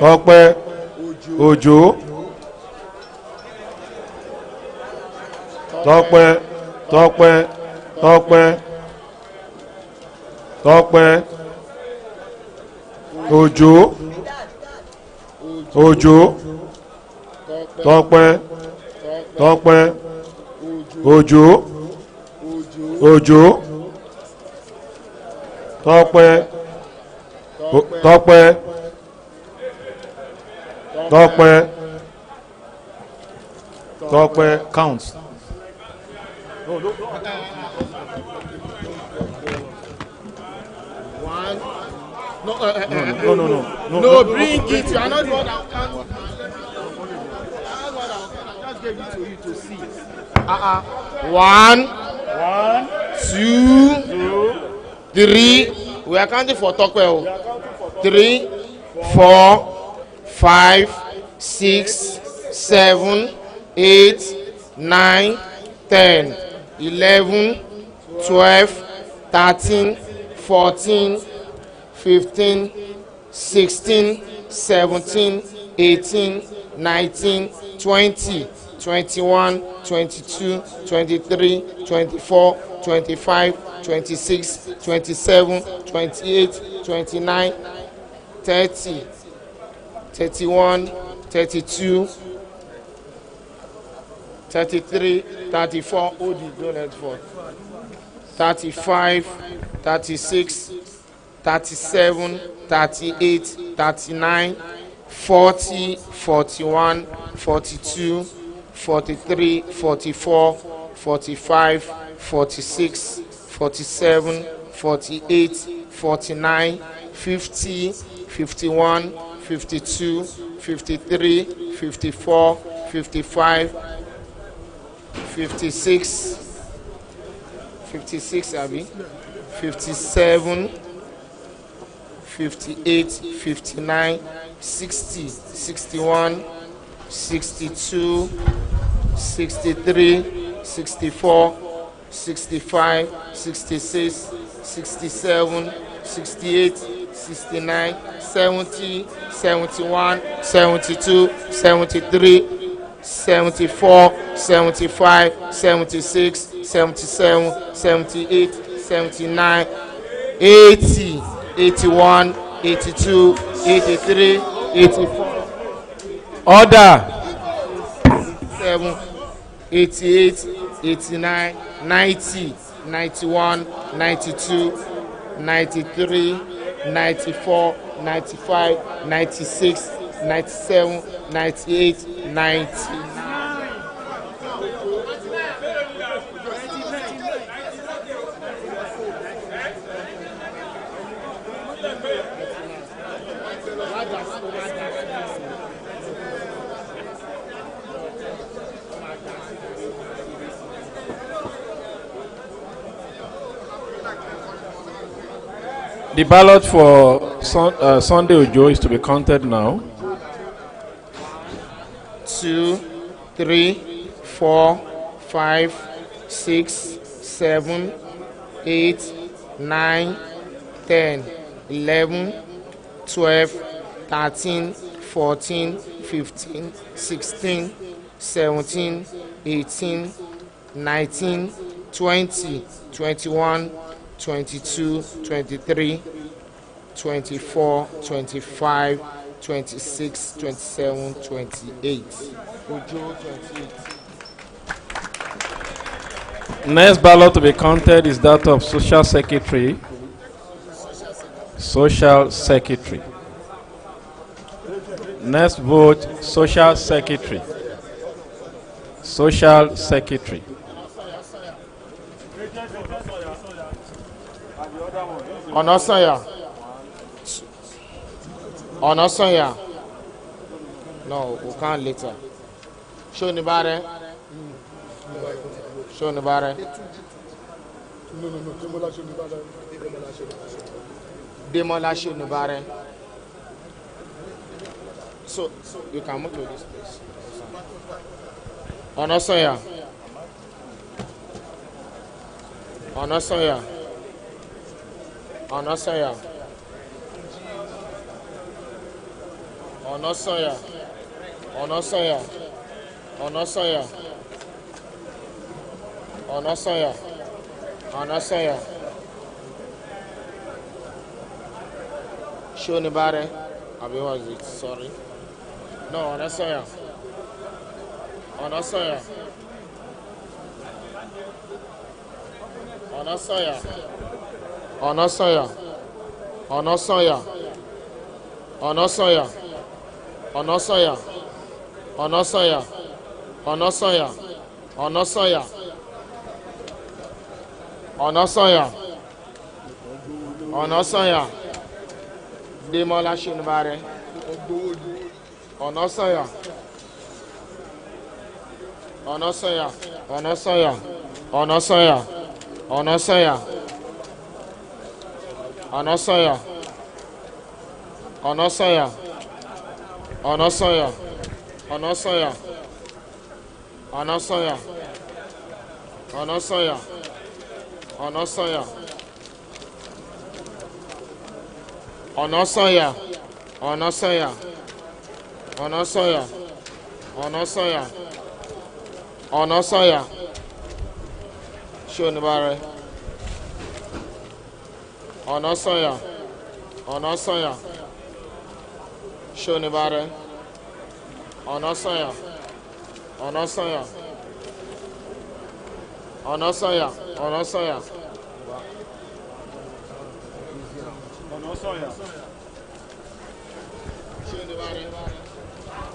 Tọ́pẹ́ Òjó. Tọ́pẹ́ Tọ́pẹ́ Tọ́pẹ́ Tọ́pẹ́ Òjó. Òjó. Tọ́pẹ́ Tọ́pẹ́ Òjó. Òjó. Tọ́pẹ́ Tọ́pẹ́ Tọ́pẹ́ Tọ́pẹ́ count. One. No, bring it. You are not the one that can. Just gave it to you to see. One, two, three. We are counting for Tokwe. 3, 4, 5, 6, 7, 8, 9, 10, 11, 12, 13, 14, 15, 16, 17, 18, 19, 20, 21, 22, 23, 24, 25, 26, 27, 28, 29, 30, 31, 32, 33, 34, don't let fall. 35, 36, 37, 38, 39, 40, 41, 42, 43, 44, 45, 46, 47, 48, 49, 50, 51, 52, 53, 54, 55, 56, 56, Abby, 57, 58, 59, 60, 61, 62, 63, 64, 65, 66, 67, 68, 69, 70, 71, 72, 73, 74, 75, 76, 77, 78, 79, 80, 81, 82, 83, 84. Order. 87, 88, 89, 90, 91, 92, 93, 94, 95, 96, 97, 98, 90. The ballot for Sunday Ojo is to be counted now. 2, 3, 4, 5, 6, 7, 8, 9, 10, 11, 12, 13, 14, 15, 16, 17, 18, 19, 20, 21, 22, 23, 24, 25, 26, 27, 28. Ojo 28. Next ballot to be counted is that of Social Secretary. Social Secretary. Next vote, Social Secretary. Social Secretary. Onosanya. Onosanya. No, we can't later. Show Nibare. Show Nibare. Demola show Nibare. So you can move to this place. Onosanya. Onosanya. Onosanya. Onosanya, Onosanya, Onosanya, Onosanya, Onosanya. Show anybody? Abi was it? Sorry. No, Onosanya. Onosanya. Onosanya. Onosanya. Onosanya. Onosanya. Onosanya. Onosanya. Onosanya. Onosanya. Onosanya. Onosanya. Demola Shinbare. Onosanya. Onosanya. Onosanya. Onosanya. Onosanya. Onosanya. Onosanya. Onosanya. Onosanya. Onosanya. Onosanya. Onosanya. Onosanya. Onosanya. Onosanya. Onosanya. Onosanya. Shonibare. Onosanya. Onosanya. Shonibare. Onosanya. Onosanya. Onosanya. Onosanya. Onosanya.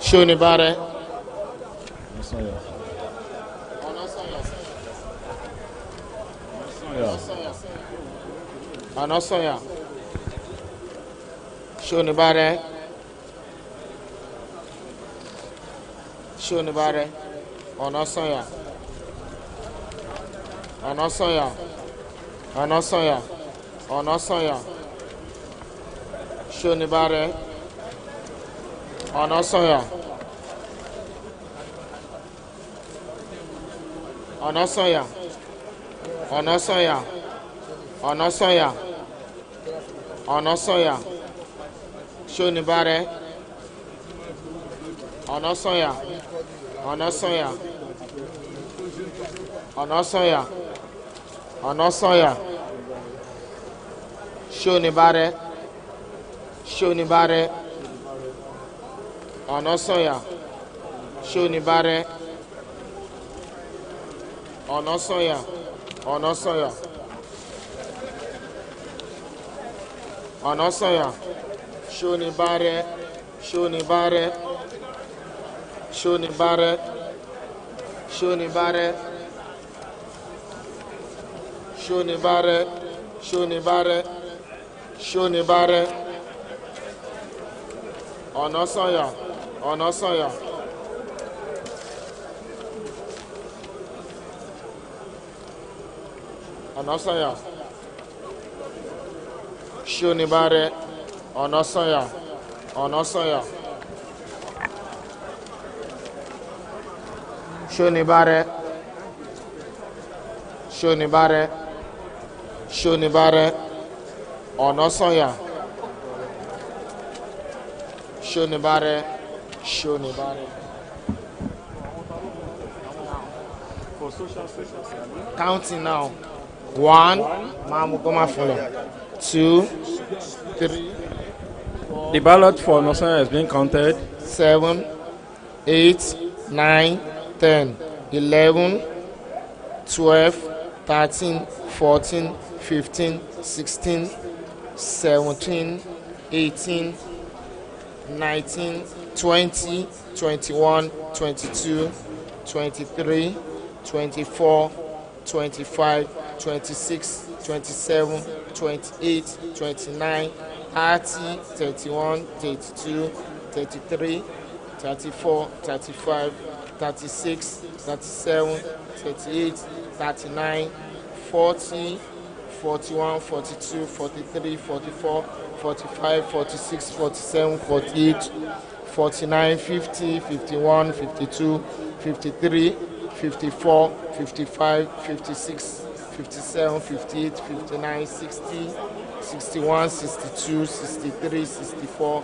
Shonibare. Onosanya. Onosanya. Onosanya. Onosanya. Shonibare. Shonibare. Onosanya. Onosanya. Onosanya. Onosanya. Shonibare. Onosanya. Onosanya. Onosanya. Onosanya. Onosanya. Shonibare. Onosanya. Onosanya. Onosanya. Onosanya. Shonibare. Shonibare. Onosanya. Shonibare. Onosanya. Onosanya. Onosanya. Shonibare. Shonibare. Shonibare. Shonibare. Shonibare. Shonibare. Shonibare. Onosanya. Onosanya. Onosanya. Shonibare. Onosanya. Onosanya. Shonibare. Shonibare. Shonibare. Onosanya. Shonibare. Shonibare. For social sessions. Counting now. 1. Mamukoma Fule. 2, 3. The ballot for Onosanya has been counted. 7, 8, 9, 10, 11, 12, 13, 14, 15, 16, 17, 18, 19, 20, 21, 22, 23, 24, 25, 26, 27, 28, 29, 30, 31, 32, 33, 34, 35, 36, 37, 38, 39, 40, 41, 42, 43, 44, 45, 46, 47, 48, 49, 50, 51, 52, 53, 54, 55, 56, 57, 58, 59, 60, 61, 62, 63, 64,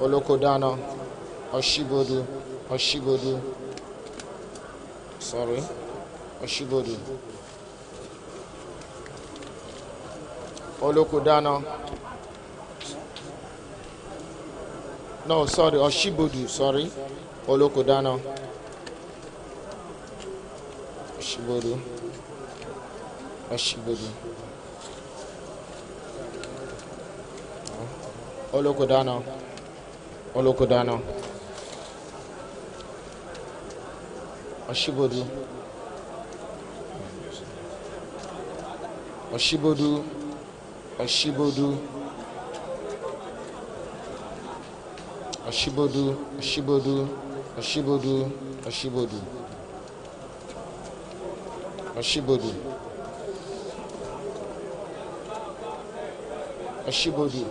Olokodana, Oshibodu, Oshibodu. Sorry, Oshibodu. Olokodana. No, sorry, Oshibodu, sorry. Olokodana. Oshibodu. Oshibodu. Olokodana. Olokodana. Oshibodu. Oshibodu. Oshibodu. Oshibodu. Oshibodu. Oshibodu. Oshibodu. Oshibodu. Oshibodu.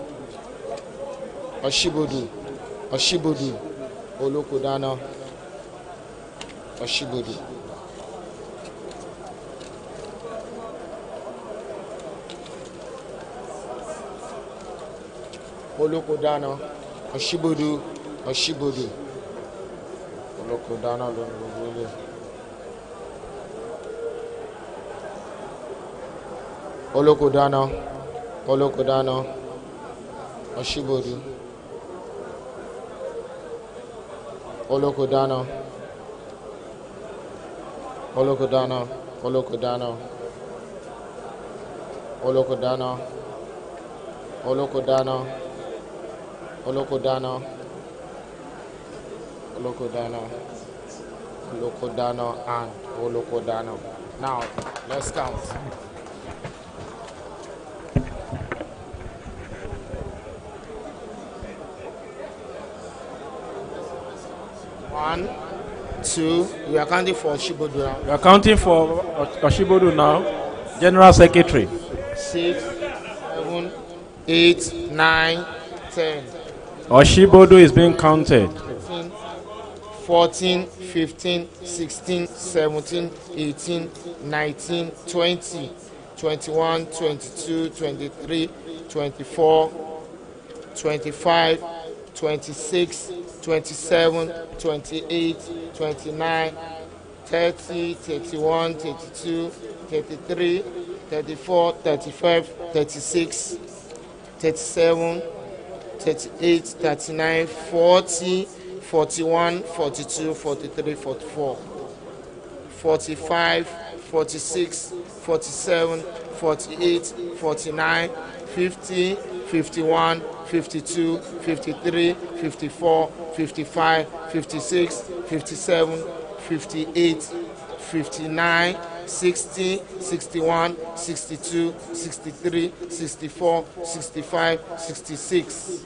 Oshibodu. Oshibodu. Olokodana. Oshibodu. Olokodana. Oshibodu. Oshibodu. Olokodana. Olokodana. Olokodana. Oshibodu. Olokodana. Olokodana. Olokodana. Olokodana. Olokodana. Olokodana. Olokodana. Olokodana and Olokodana. Now, let's count. One, two. We are counting for Oshibodu now. We are counting for Oshibodu now. General Secretary. 6, 7, 8, 9, 10. Oshibodu is being counted. 13, 14, 15, 16, 17, 18, 19, 20, 21, 22, 23, 24, 25, 26, 27, 28, 29, 30, 31, 32, 33, 34, 35, 36, 37, 38, 39, 40, 41, 42, 43, 44, 45, 46, 47, 48, 49, 50, 51, 52, 53, 54, 55, 56, 57, 58, 59, 60, 61, 62, 63, 64, 65, 66,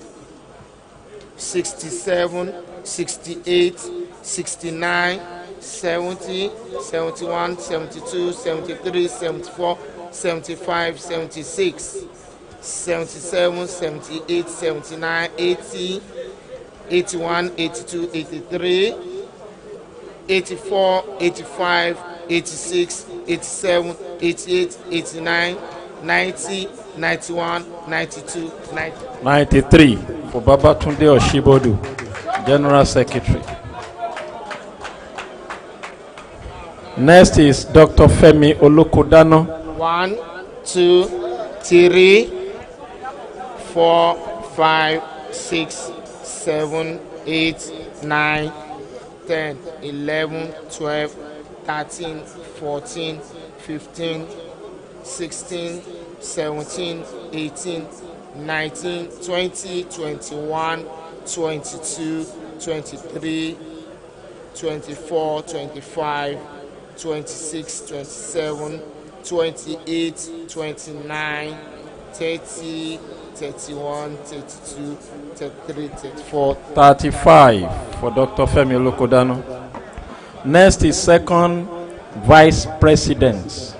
67, 68, 69, 70, 71, 72, 73, 74, 75, 76, 77, 78, 79, 80, 81, 82, 83, 84, 85, 86, 87, 88, 89, 90, 91, 92, 93 for Babatunde Oshibodu, General Secretary. Next is Dr. Femi Olokodano. 1, 2, 3, 4, 5, 6, 7, 8, 9, 10, 11, 12, 13, 14, 15, 16, 17, 18, 19, 20, 21, 22, 23, 24, 25, 26, 27, 28, 29, 30, 31, 32, 33, 34. 35 for Dr. Femi Olokodano. Next is second Vice President.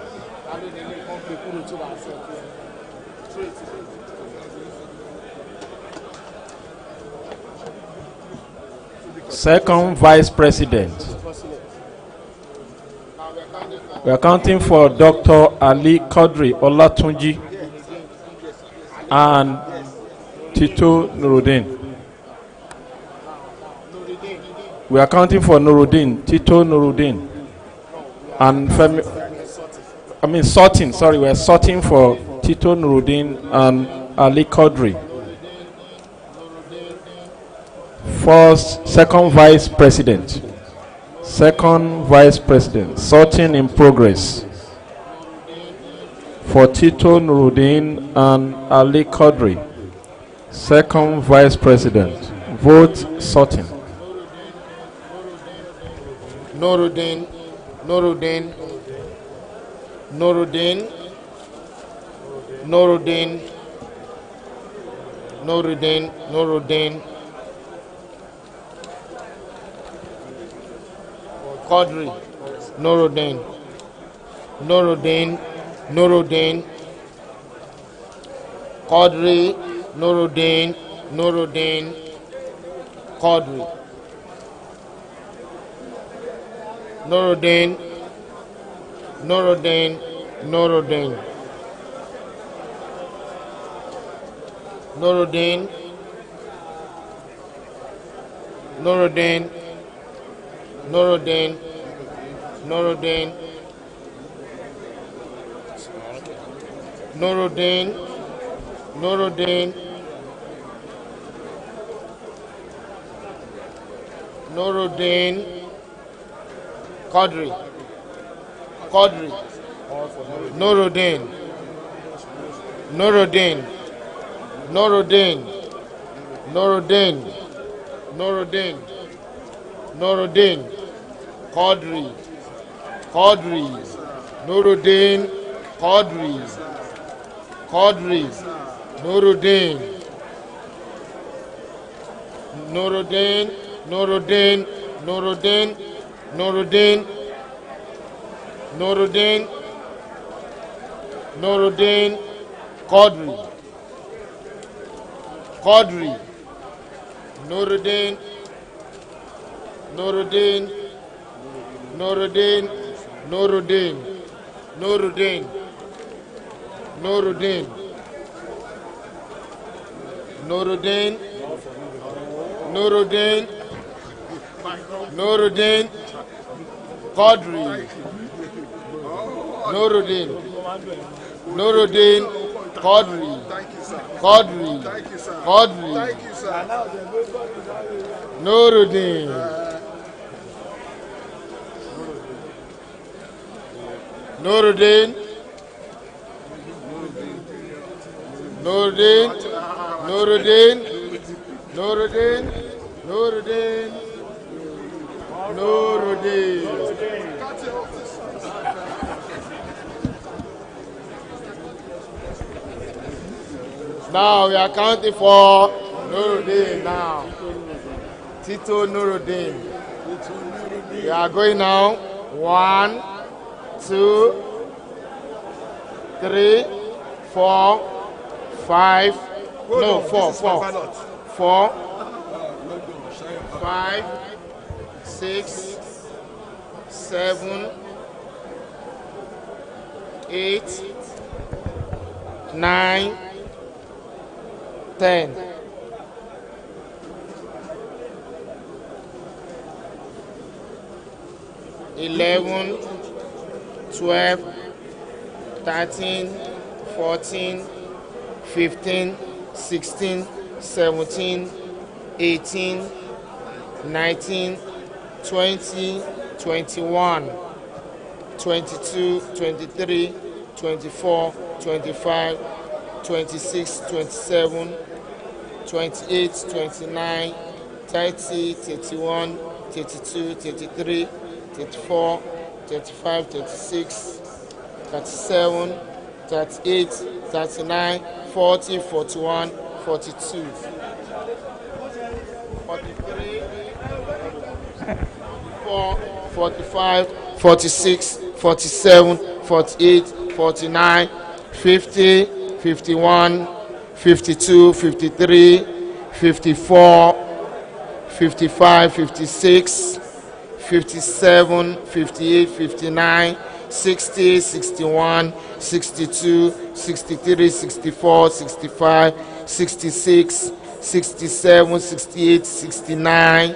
Second Vice President. We are counting for Dr. Ali Quadri Olatunji and Tito Nuruddin. We are counting for Nuruddin, Tito Nuruddin, and sorting. Sorry, we are sorting for Tito Nuruddin and Ali Quadri. First, second vice president. Second vice president. Sorting in progress for Tito Nuruddin and Ali Quadri. Second vice president. Vote sorting. Nuruddin, Nuruddin, Nuruddin, Nuruddin, Nuruddin, Nuruddin, Quadri, Nuruddin, Nuruddin, Nuruddin, Quadri, Nuruddin, Nuruddin, Quadri, Nuruddin, Nuruddin, Nuruddin, Nuruddin, Nuruddin, Nuruddin, Nuruddin, Nuruddin, Nuruddin, Nuruddin, Quadri, Quadri, Nuruddin, Nuruddin, Nuruddin, Nuruddin, Nuruddin, Nuruddin, Quadri, Quadri, Nuruddin, Quadri, Quadri, Nuruddin, Nuruddin, Nuruddin, Nuruddin, Nuruddin, Nuruddin, Nuruddin, Quadri, Quadri, Nuruddin, Nuruddin, Nuruddin, Nuruddin, Nuruddin, Nuruddin, Nuruddin, Nuruddin, Nuruddin, Quadri, Nuruddin, Nuruddin, Quadri, Quadri, Quadri, Nuruddin, Nuruddin, Nuruddin, Nuruddin, Nuruddin, Nuruddin, Nuruddin. Now we are counting for Nuruddin now. Tito Nuruddin. We are going now. 1, 2, 3, 4, 5. No, 4, 4. 4, 5, 6, 7, 8, 9, 10. 11, 12, 13, 14, 15, 16, 17, 18, 19, 20, 21, 22, 23, 24, 25, 26, 27, 28, 29, 30, 31, 32, 33, 34, 35, 36, 37, 38, 39, 40, 41, 42, 43, 44, 45, 46, 47, 48, 49, 50, 51, 52, 53, 54, 55, 56, 57, 58, 59, 60, 61, 62, 63, 64, 65, 66, 67, 68, 69,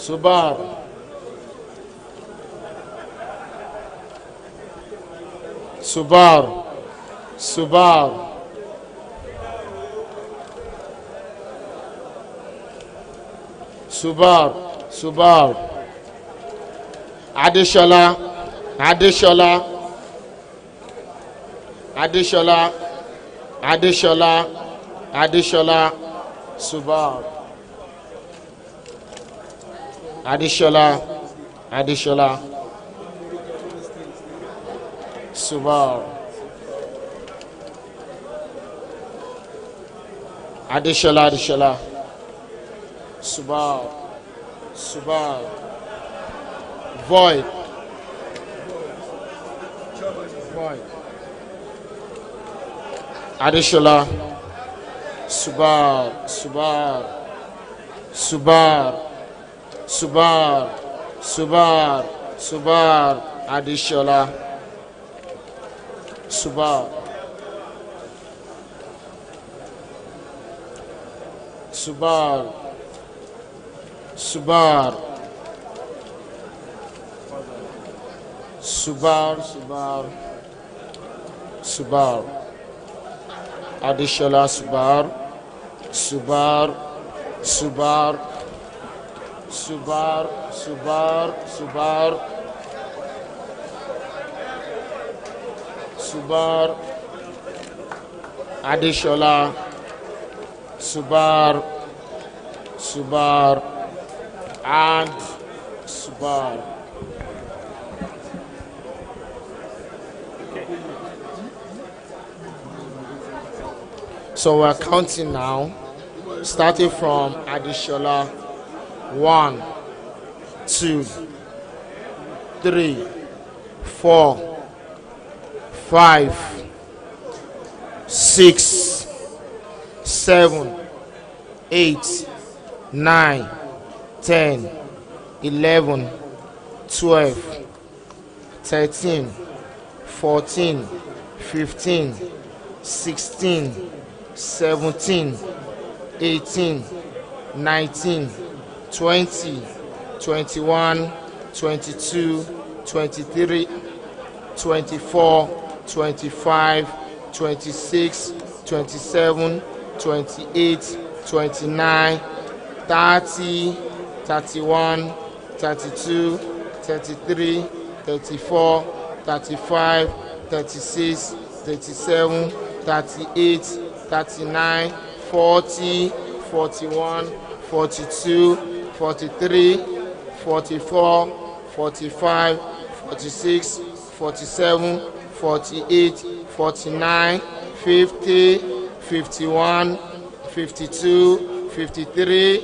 Subar, Subar, Subar, Subar, Subar, Adeshola, Adeshola, Adeshola, Adeshola, Adeshola, Subar, Adeshola, Adeshola, Subar, Adeshola, Adeshola, Subar, Subar, Void, Void, Adeshola, Subar, Subar, Subar, Subar, Subar, Subar, Adeshola, Subar, Subar, Subar, Subar, Subar, Subar, Adeshola, Subar, Subar, Subar, Subar, Subar, Subar, Subar, Adeshola, Subar, Subar, and Subar. So we're counting now, starting from Adeshola. 1, 2, 3, 4, 5, 6, 7, 8, 9, 10, 11, 12, 13, 14, 15, 16, 17, 18, 19, 20, 21, 22, 23, 24, 25, 26, 27, 28, 29, 30, 31, 32, 33, 34, 35, 36, 37, 38, 39, 40, 41, 42, 43, 44, 45, 46, 47, 48, 49, 50, 51, 52, 53,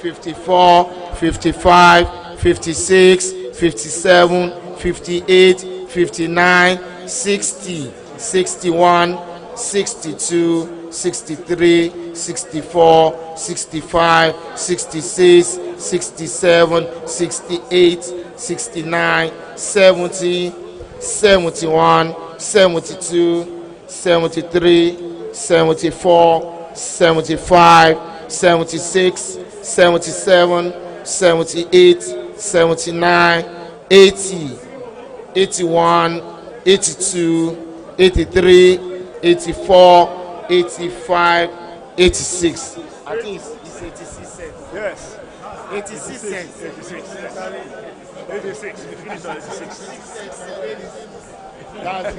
54, 55, 56, 57, 58, 59, 60, 61, 62, 63, 64, 65, 66, 67, 68, 69, 70, 71, 72, 73, 74, 75, 76, 77, 78, 79, 80, 81, 82, 83, 84, 85, 86. I think it's 86 cents. Yes. 86 cents. 86. 86. We finished on 86. That's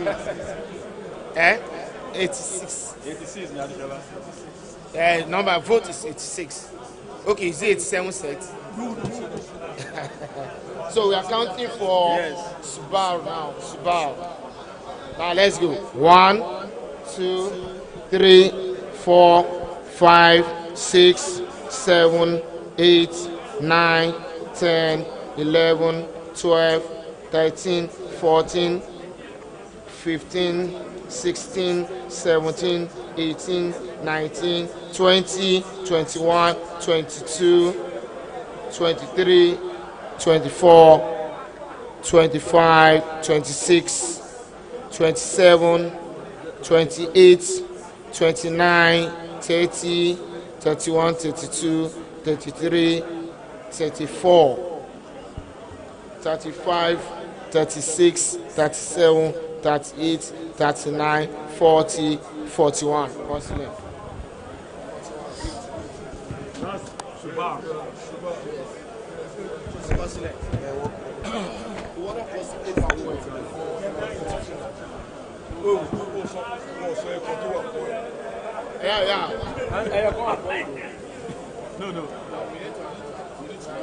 it. 86. 86, Adeshola. Number vote is 86. Okay, is it 87 cents? So we are counting for Subaru now. Subaru. Now let's go. 1, 2, 3, 4, 5, 6, 7, 8, 9, 10, 11, 12, 13, 14, 15, 16, 17, 18, 19, 20, 21, 22, 23, 24, 25, 26, 27, 28, 29, 30, 31, 32, 33, 34, 35, 36, 37, 38, 39, 40, 41. What's left? What's left? Yeah.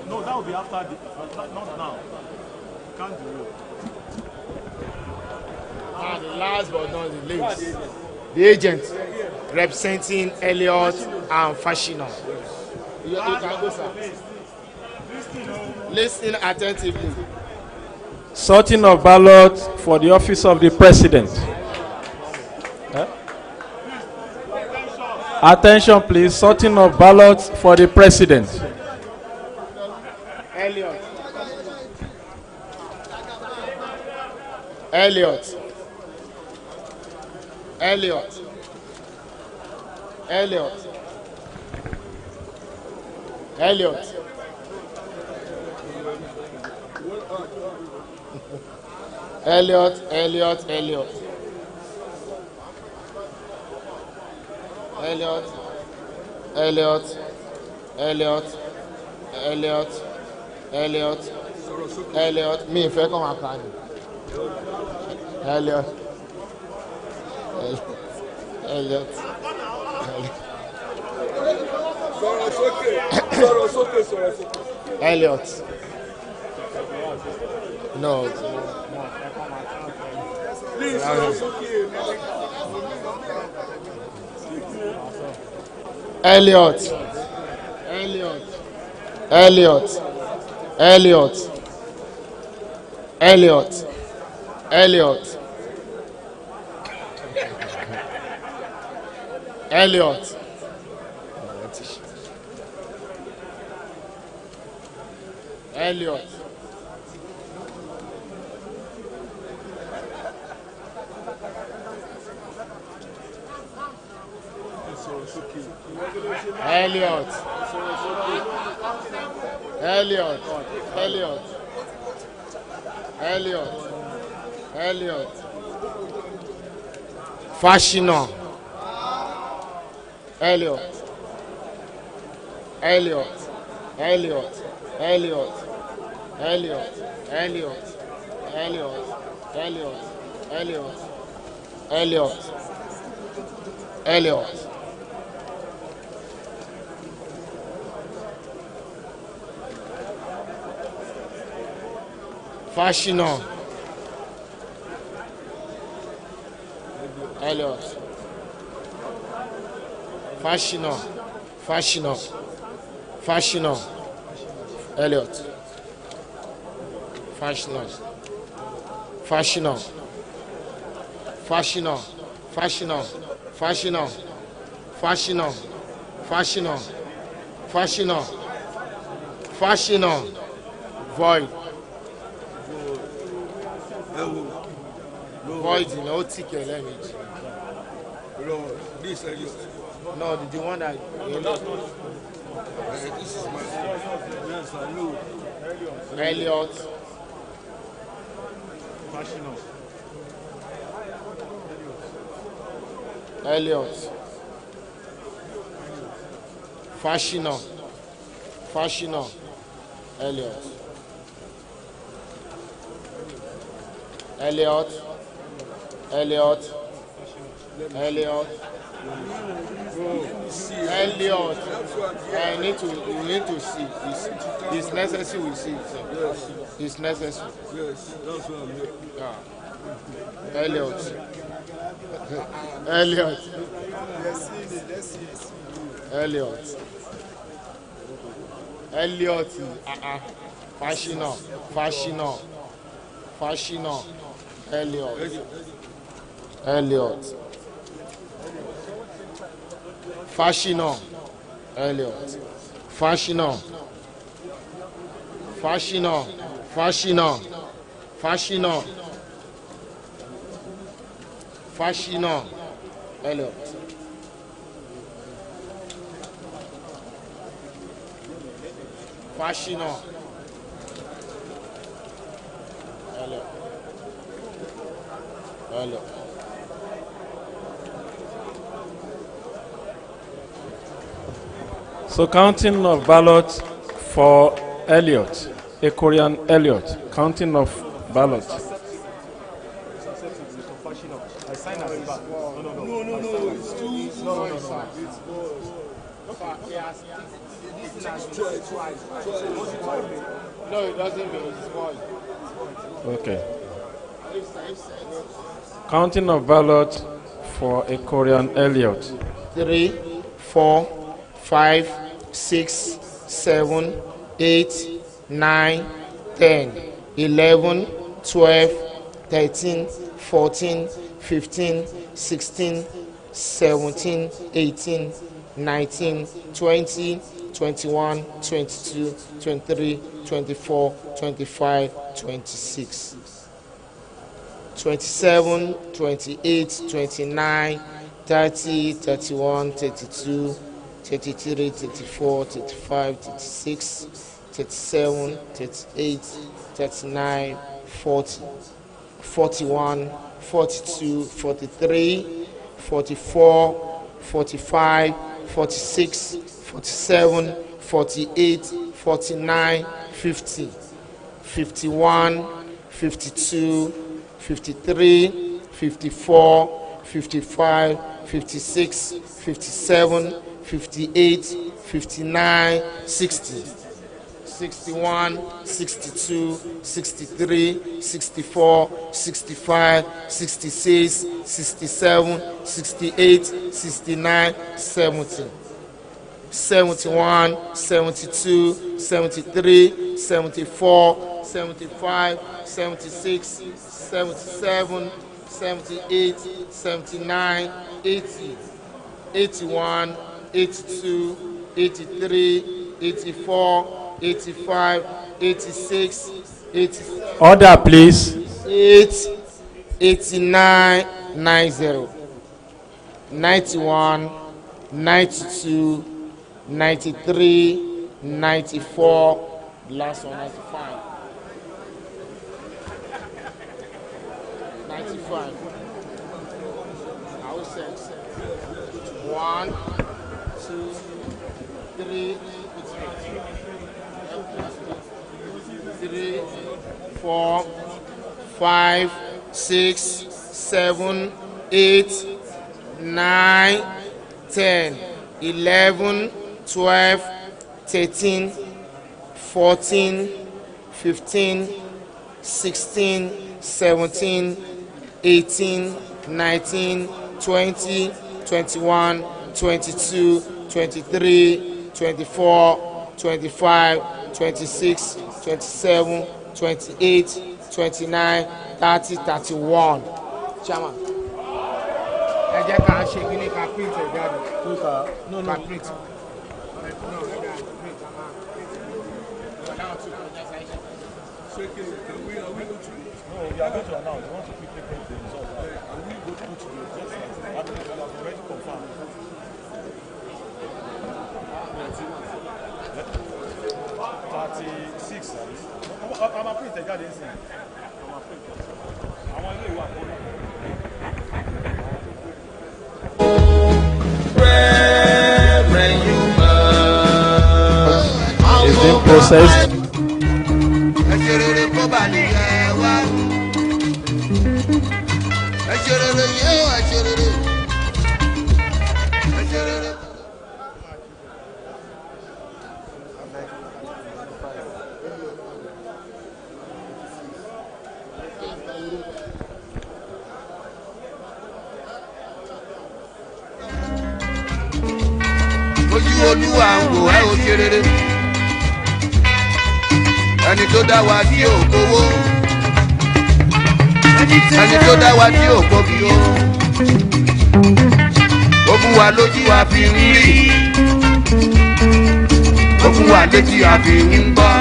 No, that will be after not now. Can't do it. The last but not the least, the agent representing Elliot and Fashino. You can go, sir. Listen attentively. Sorting of ballots for the office of the president. Attention, please. Sorting of ballots for the president. Elliot. Me fẹ́ kọ́ máa pa ni. Elliot. Elliot. No. Please, Elliot. Fashino. Void. Void in OTK language. This Elliot. No, the one that This is my. Yes, I know. Elliot. Fashino. You need to see. It's necessary we see it. Yes. It's necessary. Yes, that's what I'm here. Elliot. Fashino. Fashino. Hello. Hello. So counting of ballots for Elliot, Ekorian Elliot. Counting of ballots. No, it's too No, it doesn't mean it's spoiled. Okay. Counting of ballots for Ekorian Elliot. 3, 4, 5, 6, 7, 8, 9, 10, 11, 12, 13, 14, 15, 16, 17, 18, 19, 20, 21, 22, 23, 24, 25, 26, 27, 28, 29, 30, 31, 32, 33, 34, 35, 36, 37, 38, 39, 40, 41, 42, 43, 44, 45, 46, 47, 48, 49, 50, 51, 52, 53, 54, 55, 56, 57, 58, 59, 60, 61, 62, 63, 64, 65, 66, 67, 68, 69, 70, 71, 72, 73, 74, 75, 76, 77, 78, 79, 80, 81, 82, 83, 84, 85, 86, 87. Order, please. 8, 89, 90, 91, 92, 93, 94, last one, 95. 95. I will say 1, 2, 3, 3, 4, 5, 6, 7, 8, 9, 10, 11, 12, 13, 14, 15, 16, 17, 18, 19, 20, 21, 22, 23, 24, 25, 26, 27, 28, 29, 30, 31. Chairman. Ẹ jẹ́ ká ṣe kí ní ká print ẹ̀ jáde. No, print. No, we are going to announce. We want to quickly print the result. And we go through to the just like that. We have already confirmed. 36. I'm a printer. I'm a printer. I want you to It's being processed. Olúwa ń wò ẹ́ ò ṣe rere ẹni tó dá wa tí ò gbowó ẹni tó dá wa tí ò gbóbi ó ó fún wa lójú a fi ń rí ó fún wa létí a fi ń gbọ́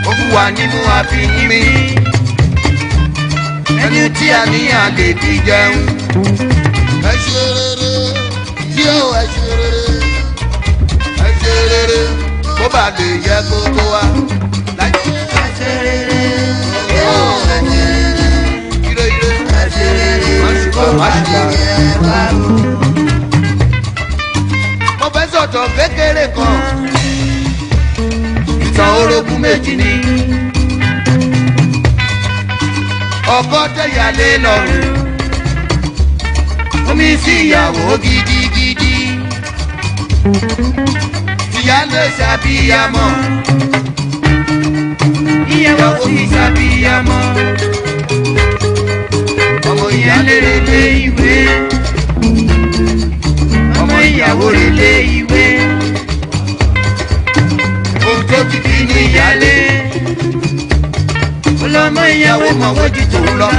ó fún wa nínú a fi ń mí ẹni tí a ní a lè fi jẹun ẹ ṣe rere. Ẹ ṣe rere, la lè yẹ gbogbo wa. Ẹsẹ̀ rere, ire ire, ẹsẹ̀ rere, má ṣe bá o. Mo fẹ́ sọ̀tọ̀ kékeré kan, ìtàn orogún méjì ni. Ọkọ tẹ̀yàlé lọ́rùn, omi sí ìyàwó gidigidi. Ìyálé ṣàbíyamọ, ìyàwó sì ṣàbíyamọ. Ọmọ ìyálé relé ìwé, ọmọ ìyàwó relé ìwé. Ohun tó ti di ní ìyálé, ọlọ́mọ ìyàwó mọ̀wé ju tòun lọ.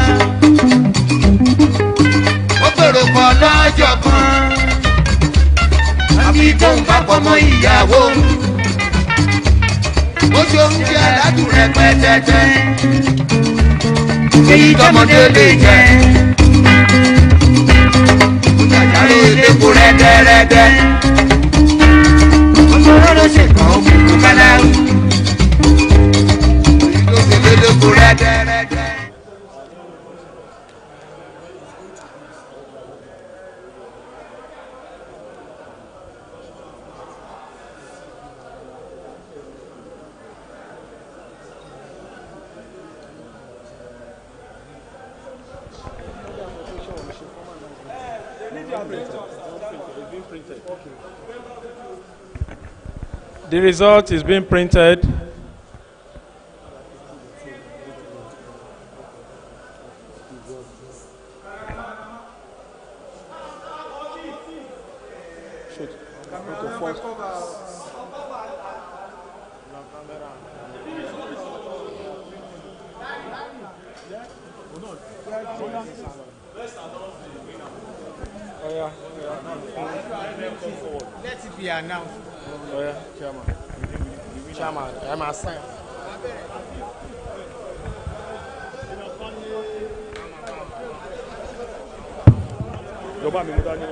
Ó gbèrò kan lọ́jọ́ kan, àbí tóun bá pọmọ ìyàwó. Ó ṣe oúnjẹ aládùn rẹpẹtẹtẹ, èyí tọmọdé lè jẹ. Ó jàjàre elépo rẹ́dẹ́rẹ́dẹ́, ọmọ rọ́rọ́ ṣèkàn ó mú káláwù. Elépo rẹ́dẹ́rẹ́dẹ́. The result is being printed. Let it be announced. Oh yeah, Chairman. Chairman, I'm a sign. Ìjọba mi mú dání.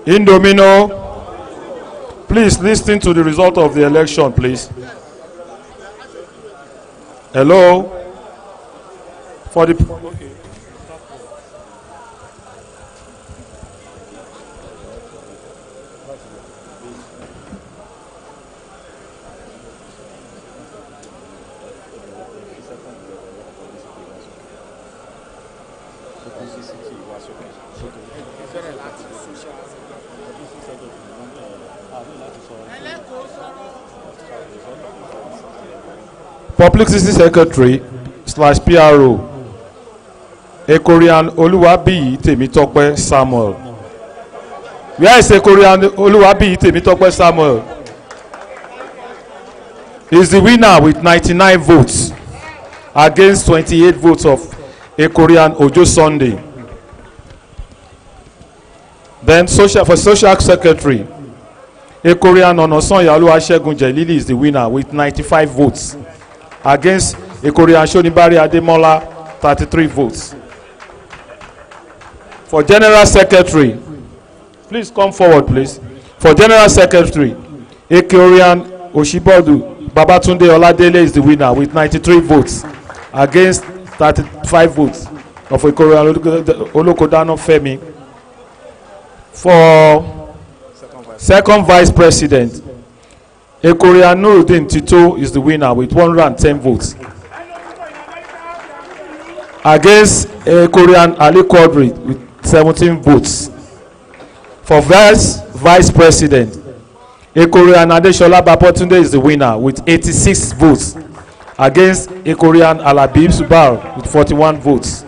Indomino, please listen to the result of the election, please. Hello? For the... Okay. Publicity Secretary / PRO Ekorian Oluwabiyi Temitope Samuel. Where is Ekorian Oluwabiyi Temitope Samuel? He is the winner with 99 votes against 28 votes of Ekorian Ojo Sunday. Then for Social Secretary, Ekorian Onosanya Oluwasegun Jelili is the winner with 95 votes against Ekorian Shonibari Ademola 33 votes. For General Secretary, please come forward, please. For General Secretary, Ekorian Oshibodu Babatunde Oladele is the winner with 93 votes against 35 votes of Ekorian Olokodano Femi. For Second Vice President, Ekorian Nuruddin Tito is the winner with 110 votes against Ekorian Ali Quadri with 17 votes. For Vice President, Ekorian Adeshola Bapotunde is the winner with 86 votes against Ekorian Alabib Subar with 41 votes.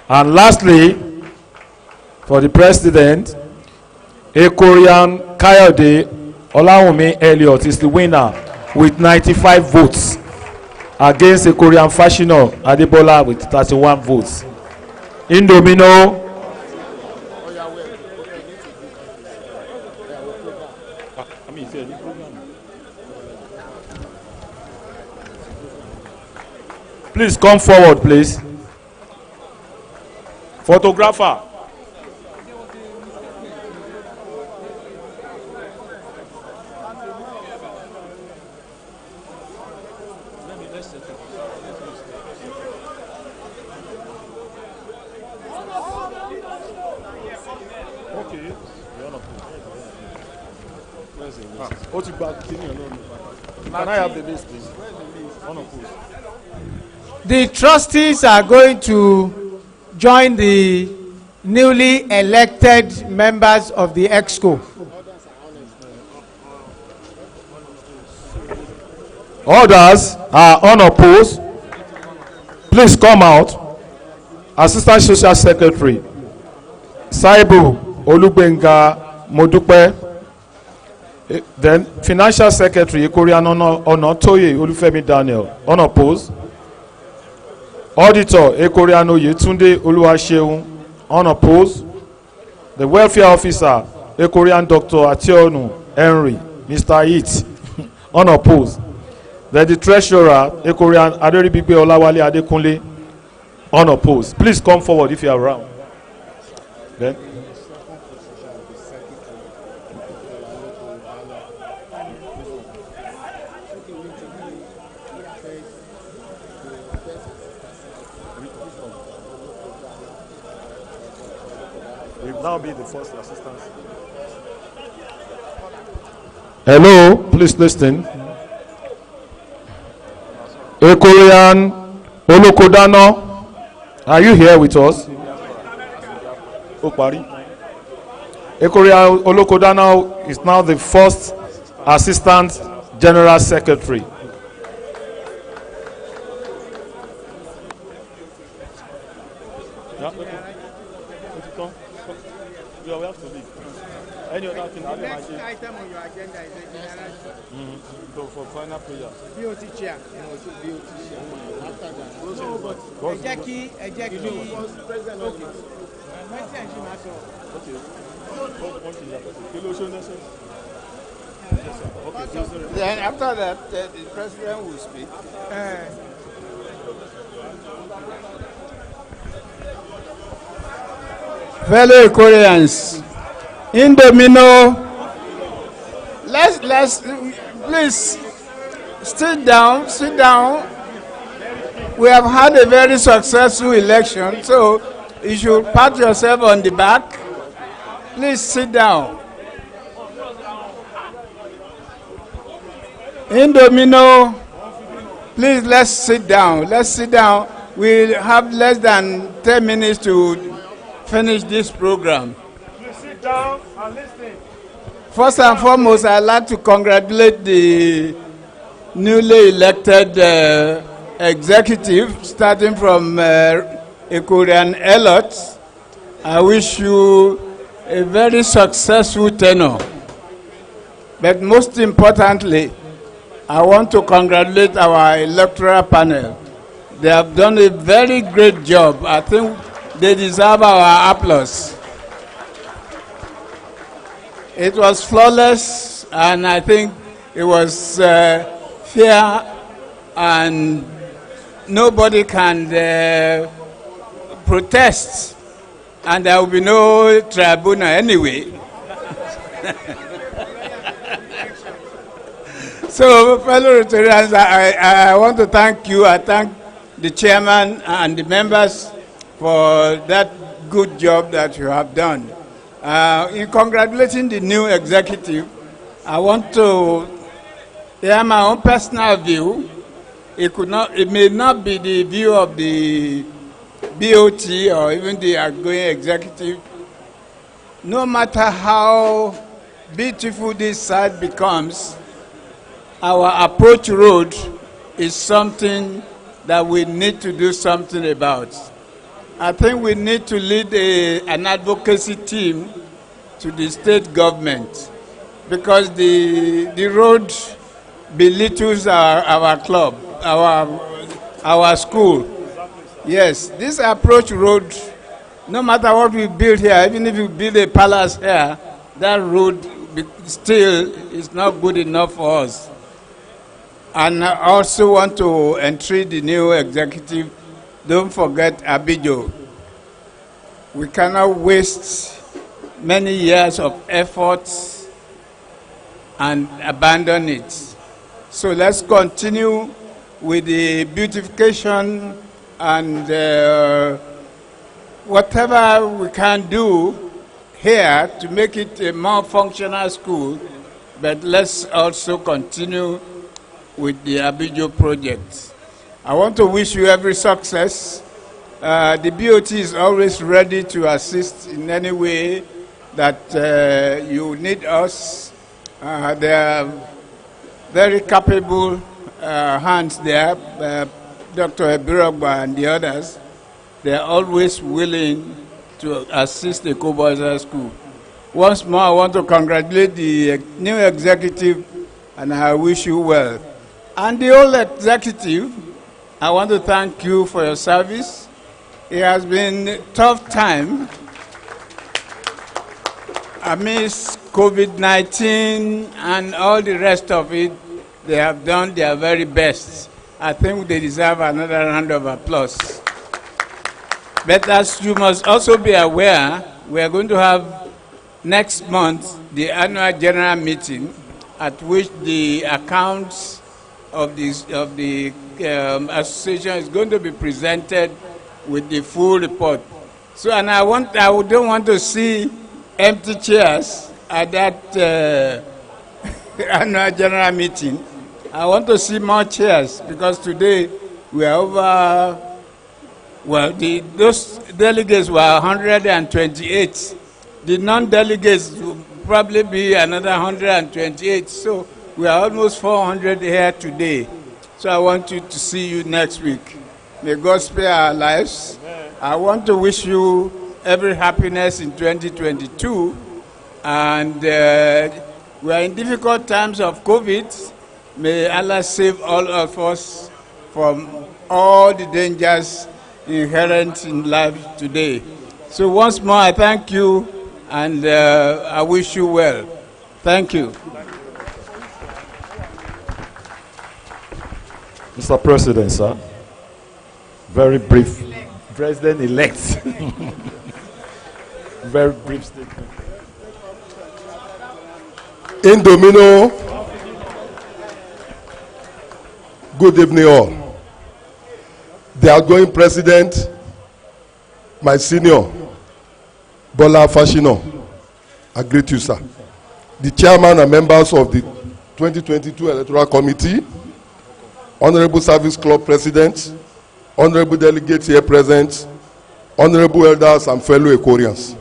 And lastly, for the President, Ekorian Kayode Olawumi Elliott is the winner with 95 votes against Ekorian Fashino Adebola with 31 votes. Indomino. Please come forward, please. Photographer. Can I have the list, please? The trustees are going to join the newly elected members of the EXCO. Others are unopposed. Please come out. Assistant Social Secretary Saibu Olugbenga Modupe. Then Financial Secretary Ikorian Onotoye Olufemi Daniel, unopposed. Auditor Ekoriano Yetunde Oluwaseun, unopposed. The Welfare Officer Ekorian Dr. Ationu Henry, Mr. Eat, unopposed. Then the Treasurer Ekorian Aderibigbe Olawale Adekunle, unopposed. Please come forward if you are around. Then. Now be the first assistant. Hello, please listen. Ekorian Olokodano, are you here with us? Okpari. Ekorian Olokodano is now the first Assistant General Secretary. Yeah, we have to leave. Any other thing? The next item on your agenda is the general. So for final prayer. BOT chair. No, it's BOT chair. After that. No, but Ejeki. President. Okay. President Shimaso. Okay. What is that? Kilo show nation. Okay. Then after that, the president will speak. Fellow Koreans, in Domino, let's please sit down. We have had a very successful election, so you should pat yourself on the back. Please sit down. In Domino, please let's sit down. We'll have less than 10 minutes to finish this program. Please sit down and listen. First and foremost, I'd like to congratulate the newly elected executive, starting from Ekorian Elliott. I wish you a very successful tenure. But most importantly, I want to congratulate our electoral panel. They have done a very great job. I think they deserve our applause. It was flawless, and I think it was fair, and nobody can protest, and there will be no tribunal anyway. So, fellow Rotarians, I want to thank you. I thank the chairman and the members for that good job that you have done. In congratulating the new executive, I want to share my own personal view. It may not be the view of the BOT or even the outgoing executive. No matter how beautiful this site becomes, our approach road is something that we need to do something about. I think we need to lead an advocacy team to the state government, because the road belittles our club, our school. Yes, this approach road, no matter what we build here, even if we build a palace here, that road still is not good enough for us. And I also want to entreat the new executive, don't forget Abijo. We cannot waste many years of effort and abandon it. So let's continue with the beautification and whatever we can do here to make it a more functional school, but let's also continue with the Abijo project. I want to wish you every success. The BOT is always ready to assist in any way that you need us. They are very capable hands there, Dr. Ebirogba and the others. They are always willing to assist the EKOBA High School. Once more, I want to congratulate the new executive, and I wish you well. And the old executive, I want to thank you for your service. It has been a tough time amidst COVID-19 and all the rest of it. They have done their very best. I think they deserve another round of applause. But as you must also be aware, we are going to have next month the annual general meeting at which the accounts of the association is going to be presented with the full report. So, and I don't want to see empty chairs at that annual general meeting. I want to see more chairs because today we are over. Well, those delegates were 128. The non-delegates will probably be another 128. So we are almost 400 here today. So I want you to see you next week. May God spare our lives. I want to wish you every happiness in 2022. And we are in difficult times of COVID. May Allah save all of us from all the dangers inherent in life today. So once more, I thank you and I wish you well. Thank you. Mr. President, sir, very brief. President-elect. Very brief statement. In domino, good evening all. The outgoing president, my senior, Bola Fashino, I greet you, sir. The chairman and members of the 2022 Electoral Committee, Honorable Service Club President, Honorable Delegates here present, Honorable Elders and fellow Ekorians.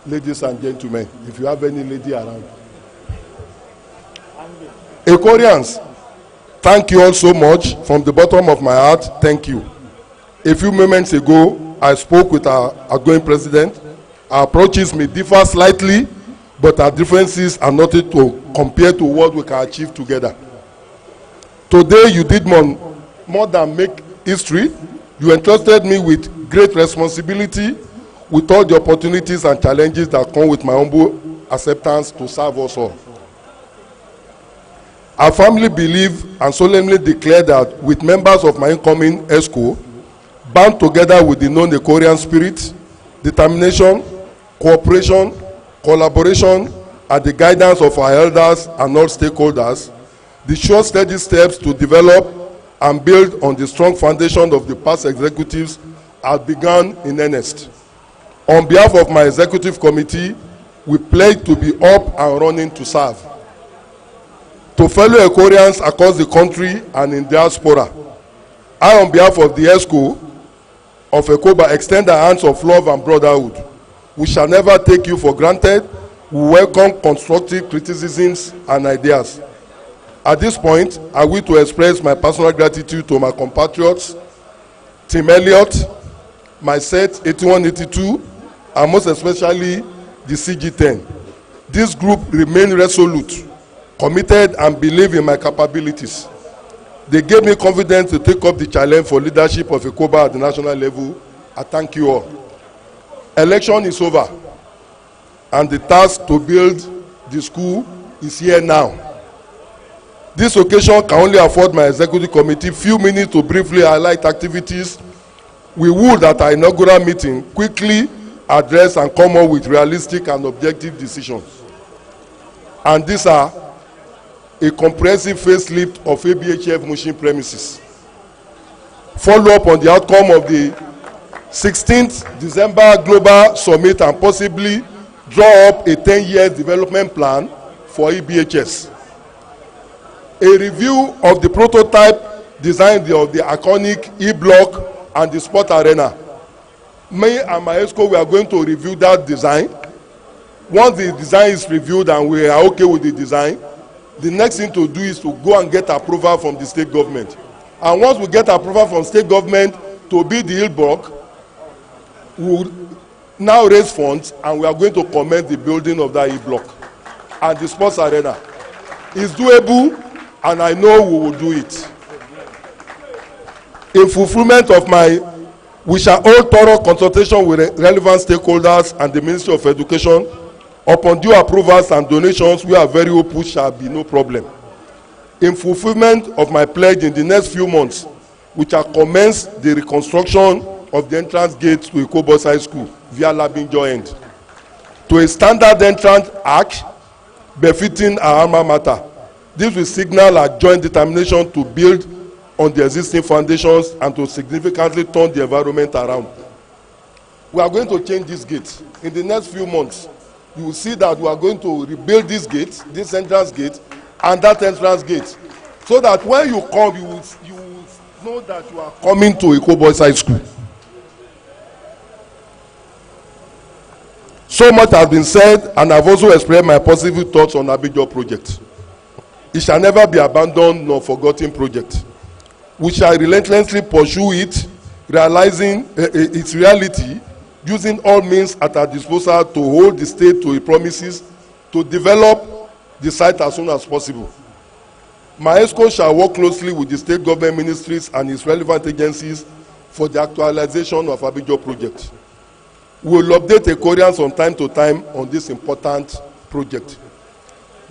Ladies and gentlemen, if you have any lady around. Ekorians, thank you all so much from the bottom of my heart. Thank you. A few moments ago, I spoke with our outgoing president. Our approaches may differ slightly, but our differences are nothing to compare to what we can achieve together. Today, you did more than make history. You entrusted me with great responsibility, with all the opportunities and challenges that come with my humble acceptance to serve us all. I firmly believe and solemnly declare that with members of my incoming ESCO, bound together with the known Ekorian spirit, determination, cooperation, collaboration, and the guidance of our elders and all stakeholders, the sure steady steps to develop and build on the strong foundation of the past executives have begun in earnest. On behalf of my executive committee, we pledge to be up and running to serve. To fellow Ekorians across the country and in diaspora, I, on behalf of the ESCO of EKOBA, extend our hands of love and brotherhood. We shall never take you for granted. We welcome constructive criticisms and ideas. At this point, I wish to express my personal gratitude to my compatriots, Tim Elliott, my set 8182, and most especially the CG10. This group remained resolute, committed, and believe in my capabilities. They gave me confidence to take up the challenge for leadership of EKOBA at the national level. I thank you all. Election is over, and the task to build the school is here now. This occasion can only afford my executive committee few minutes to briefly highlight activities we would at our inaugural meeting quickly address and come up with realistic and objective decisions. And these are a comprehensive facelift of ABHF Mushin premises, follow up on the outcome of the 16th December Global Summit, and possibly draw up a 10-year development plan for EBHS. A review of the prototype design of the iconic E-block and the sport arena. Me and my ESCO, we are going to review that design. Once the design is reviewed and we are okay with the design, the next thing to do is to go and get approval from the state government. And once we get approval from state government to build the E-block, we will now raise funds and we are going to commence the building of that E-block and the sports arena. It's doable, and I know we will do it. In fulfillment of we shall hold thorough consultation with relevant stakeholders and the Ministry of Education. Upon due approvals and donations, we are very open, shall be no problem. In fulfillment of my pledge, in the next few months, we shall commence the reconstruction of the entrance gate to EKOBA High School via Labinjo End to a standard entrance arch befitting our alma mater. This will signal our joint determination to build on the existing foundations and to significantly turn the environment around. We are going to change this gate. In the next few months, you will see that we are going to rebuild this gate, this entrance gate, and that entrance gate, so that when you come, you will know that you are coming to EKOBA High School. So much has been said, and I've also expressed my positive thoughts on Abidjan project. It shall never be abandoned nor forgotten project. We shall relentlessly pursue it, realizing its reality, using all means at our disposal to hold the state to its promises to develop the site as soon as possible. My ESCO shall work closely with the state government ministries and its relevant agencies for the actualization of Abidjan project. We will update Ekorians from time to time on this important project.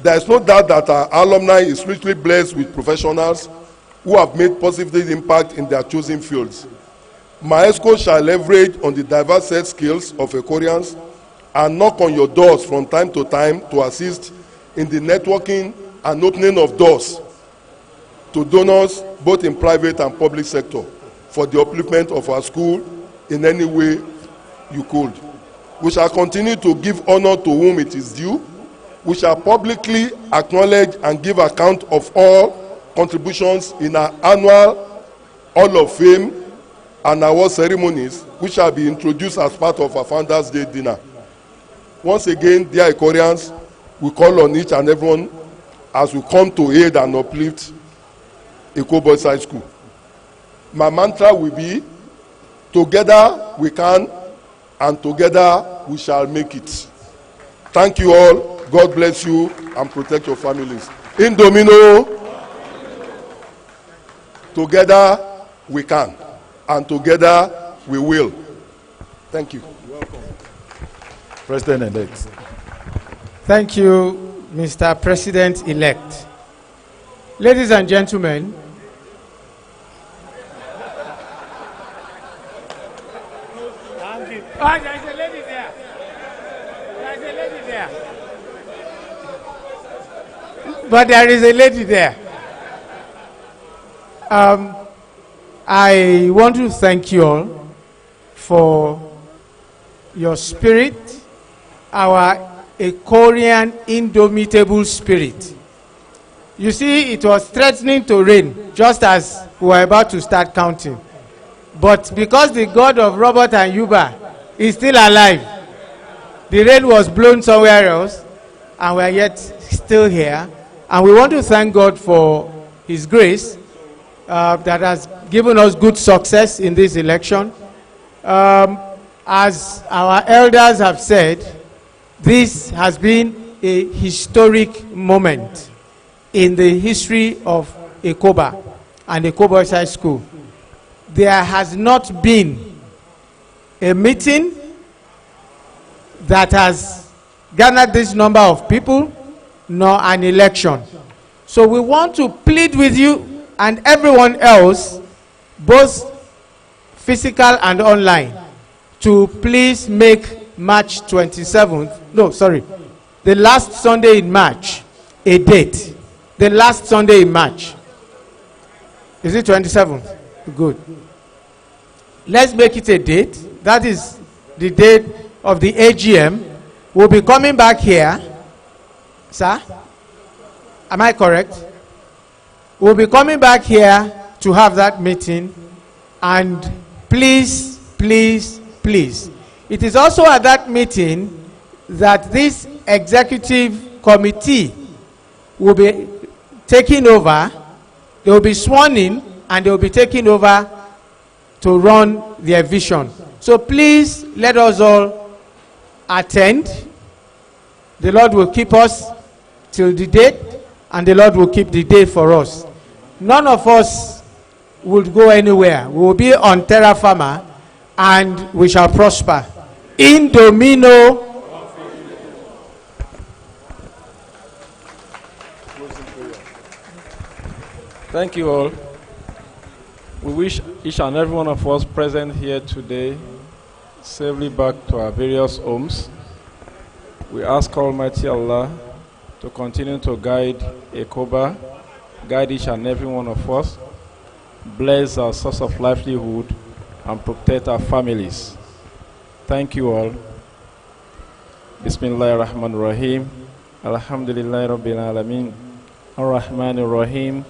There is no doubt that our alumni is richly blessed with professionals who have made positive impact in their chosen fields. My ESCO shall leverage on the diverse set skills of Ekorians and knock on your doors from time to time to assist in the networking and opening of doors to donors both in private and public sector for the upliftment of our school in any way you could. We shall continue to give honor to whom it is due. We shall publicly acknowledge and give account of all contributions in our annual Hall of Fame and award ceremonies, which shall be introduced as part of our Founders' Day dinner. Once again, dear Ekorians, we call on each and everyone as we come to aid and uplift EKOBA High School. My mantra will be, together we can, and together we shall make it. Thank you all. God bless you and protect your families. In Domino, together we can, and together we will. Thank you. Welcome. President-elect. Thank you, Mr. President-elect. Ladies and gentlemen, oh, there's a lady there. There's a lady there. But there is a lady there. I want to thank you all for your spirit, our Ekorian indomitable spirit. You see, it was threatening to rain just as we were about to start counting. But because the God of Robert and Yuba is still alive, the rain was blown somewhere else, and we are yet still here. And we want to thank God for His grace that has given us good success in this election. As our elders have said, this has been a historic moment in the history of EKOBA and EKOBA High School. There has not been a meeting that has garnered this number of people, nor an election. So we want to plead with you and everyone else, both physical and online, to please make March 27th, no, sorry, the last Sunday in March, a date. The last Sunday in March. Is it 27th? Good. Let's make it a date. That is the date of the AGM. We'll be coming back here. Sir? Am I correct? We'll be coming back here to have that meeting. And please, please, please. It is also at that meeting that this executive committee will be taking over. They will be sworn in and they will be taking over to run their vision. So please let us all attend. The Lord will keep us till the date, and the Lord will keep the day for us. None of us will go anywhere. We will be on terra firma and we shall prosper. In domino. Thank you all. We wish each and every one of us present here today safely back to our various homes. We ask Almighty Allah to continue to guide EKOBA, guide each and every one of us, bless our source of livelihood, and protect our families. Thank you all. Bismillahirrahmanirrahim. Alhamdulillahi Rabbil Alameen. Ar-Rahmanir-Rahim.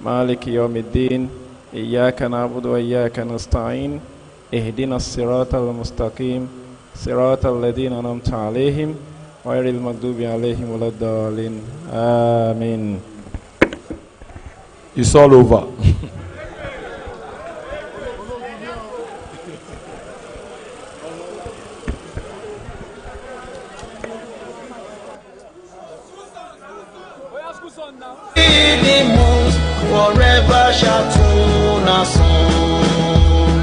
Maliki Yawmiddin. Iyyaka na'budu wa iyyaka nasta'in. Ihdina as-siratal mustaqim. Siratal ladina an'amta 'alayhim ghayril maghdubi 'alayhim waladdallin. Amen. It's all over. Forever shall tune our song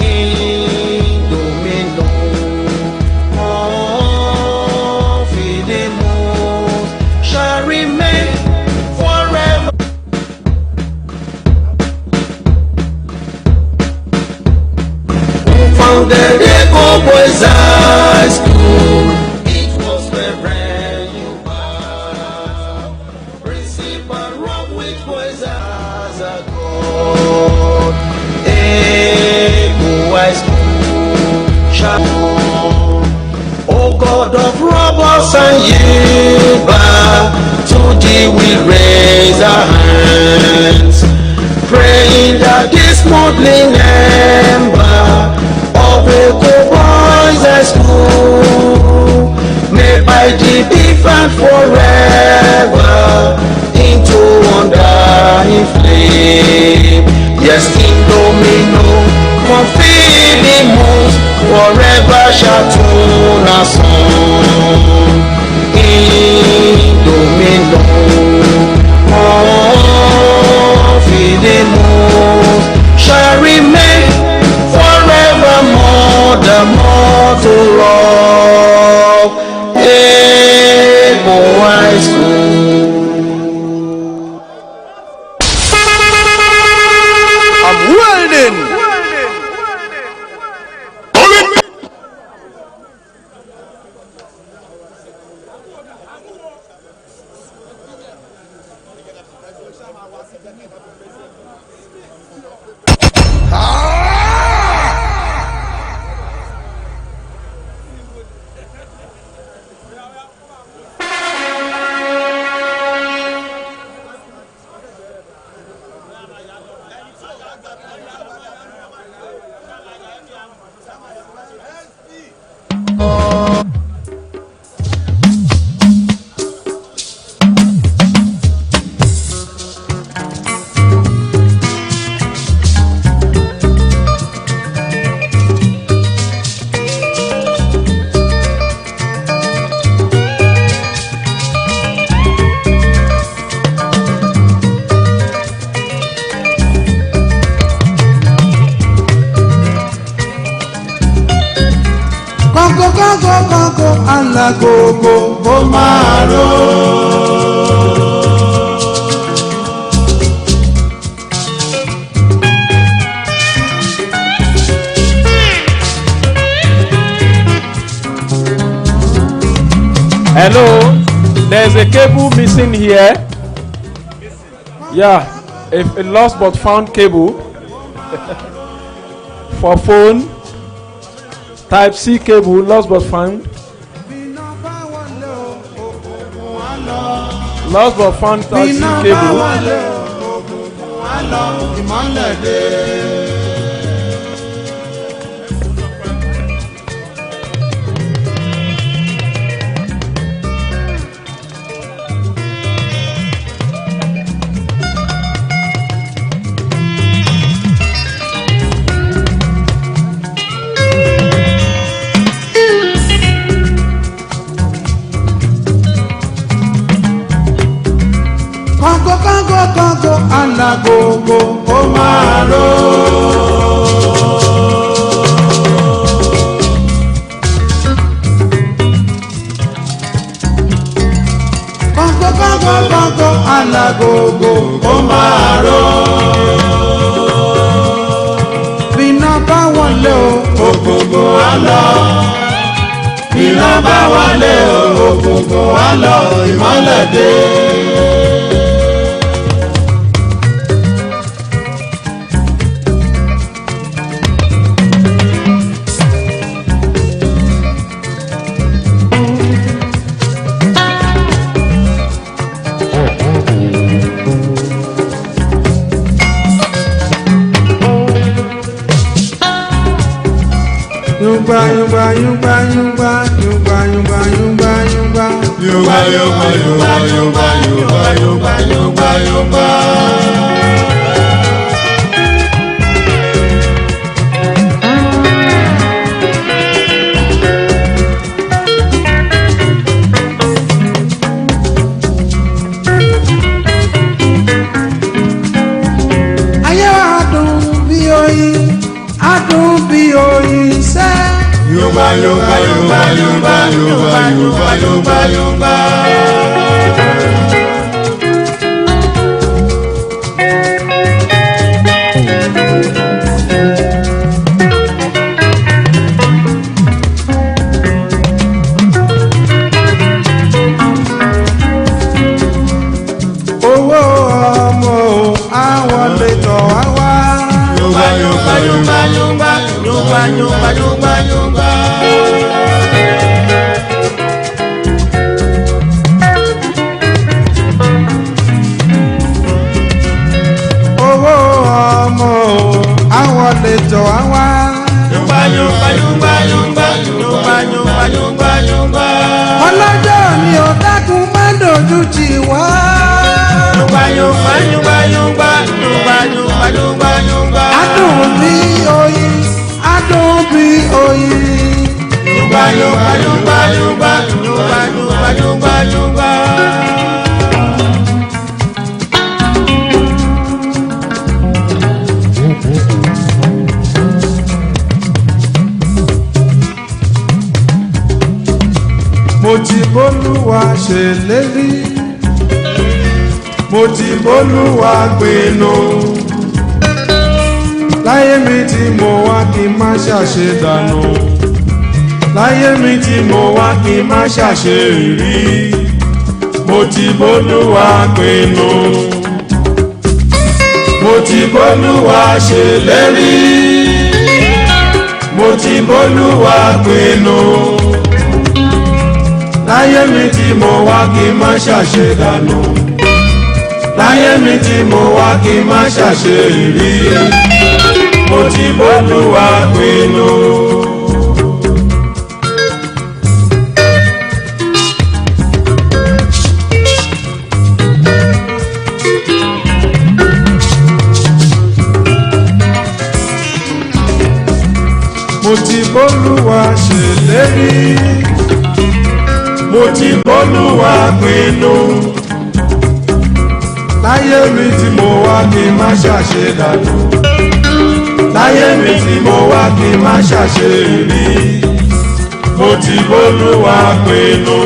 in domino. Oh, Fidemus shall remain forever. Who founded EKOBA High School? It was Reverend Yuba, principal rock with boys as a god. EKOBA shall, O God of robbers and Yuba, to thee we raise our hands, praying that this modeling ember of EKOBA High School may by thee be found forever into undying flame. Yes, in domino, confidimus, forever shall tune our song. In domino, confidimus shall remain forevermore. The mortal of EKOBA High School. I'm welding. Kọ́kọ́ alágogo ó máa ró. Hello, there's a cable missing here. Yeah, a lost but found cable for phone. Type C cable, lost but found. Lost but found Type C cable. Kọ́ńkọ́ alágogo kó máa ró. Kọ́ńkọ́ alágogo kó máa ró. Bíná bá wọlé o, ògùngùn á lọ. Bíná bá wọlé o, ògùngùn á lọ, ìmọ́lẹ̀ dé. Yungba yungba yungba yungba yungba yungba yungba yungba yungba yungba yungba yungba yungba yungba yungba yungba. Ayé adùn bí oyin, adùn bí oyin sẹ́. Yungba yungba yungba yungba yungba yungba yungba yungba. Owó ọmọ àwọn lè tọ̀ wá wá. Yungba yungba yungba yungba yungba yungba yungba yungba. Owó ọmọ àwọn lè tọ̀ wá wá. Yungba yungba yungba yungba yungba yungba yungba yungba. Ọlọ́jọ́ mi ò dákun má dojú tì wá. Yungba yungba yungba yungba yungba yungba yungba yungba. Adùn bí oyin, adùn bí oyin. Yungba yungba yungba yungba yungba yungba yungba yungba. Mo ti bólúwa ṣèlérí, mo ti bólúwa pinnu. Láyé mi tí mo wá kí n má ṣàṣe dànù. Láyé mi tí mo wá kí n má ṣàṣe rí. Mo ti bólúwa pinnu. Mo ti bólúwa ṣèlérí. Mo ti bólúwa pinnu. Láyé mi tí mo wá kí n má ṣàṣe dànù. Láyé mi tí mo wá kí n má ṣàṣe rí. Mo ti bólúwa pinnu. Mo ti bólúwa ṣèlérí. Mo ti bólúwa pinnu. Láyé mi tí mo wá kí n má ṣàṣe dànù. Láyé mi tí mo wá kí n má ṣàṣe rí. Mo ti bólúwa pinnu.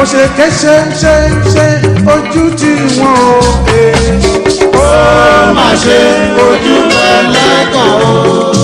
Ó ṣe ké ṣe ojú tí wọ́n ò má ṣe ojú ẹlẹ́gàn o.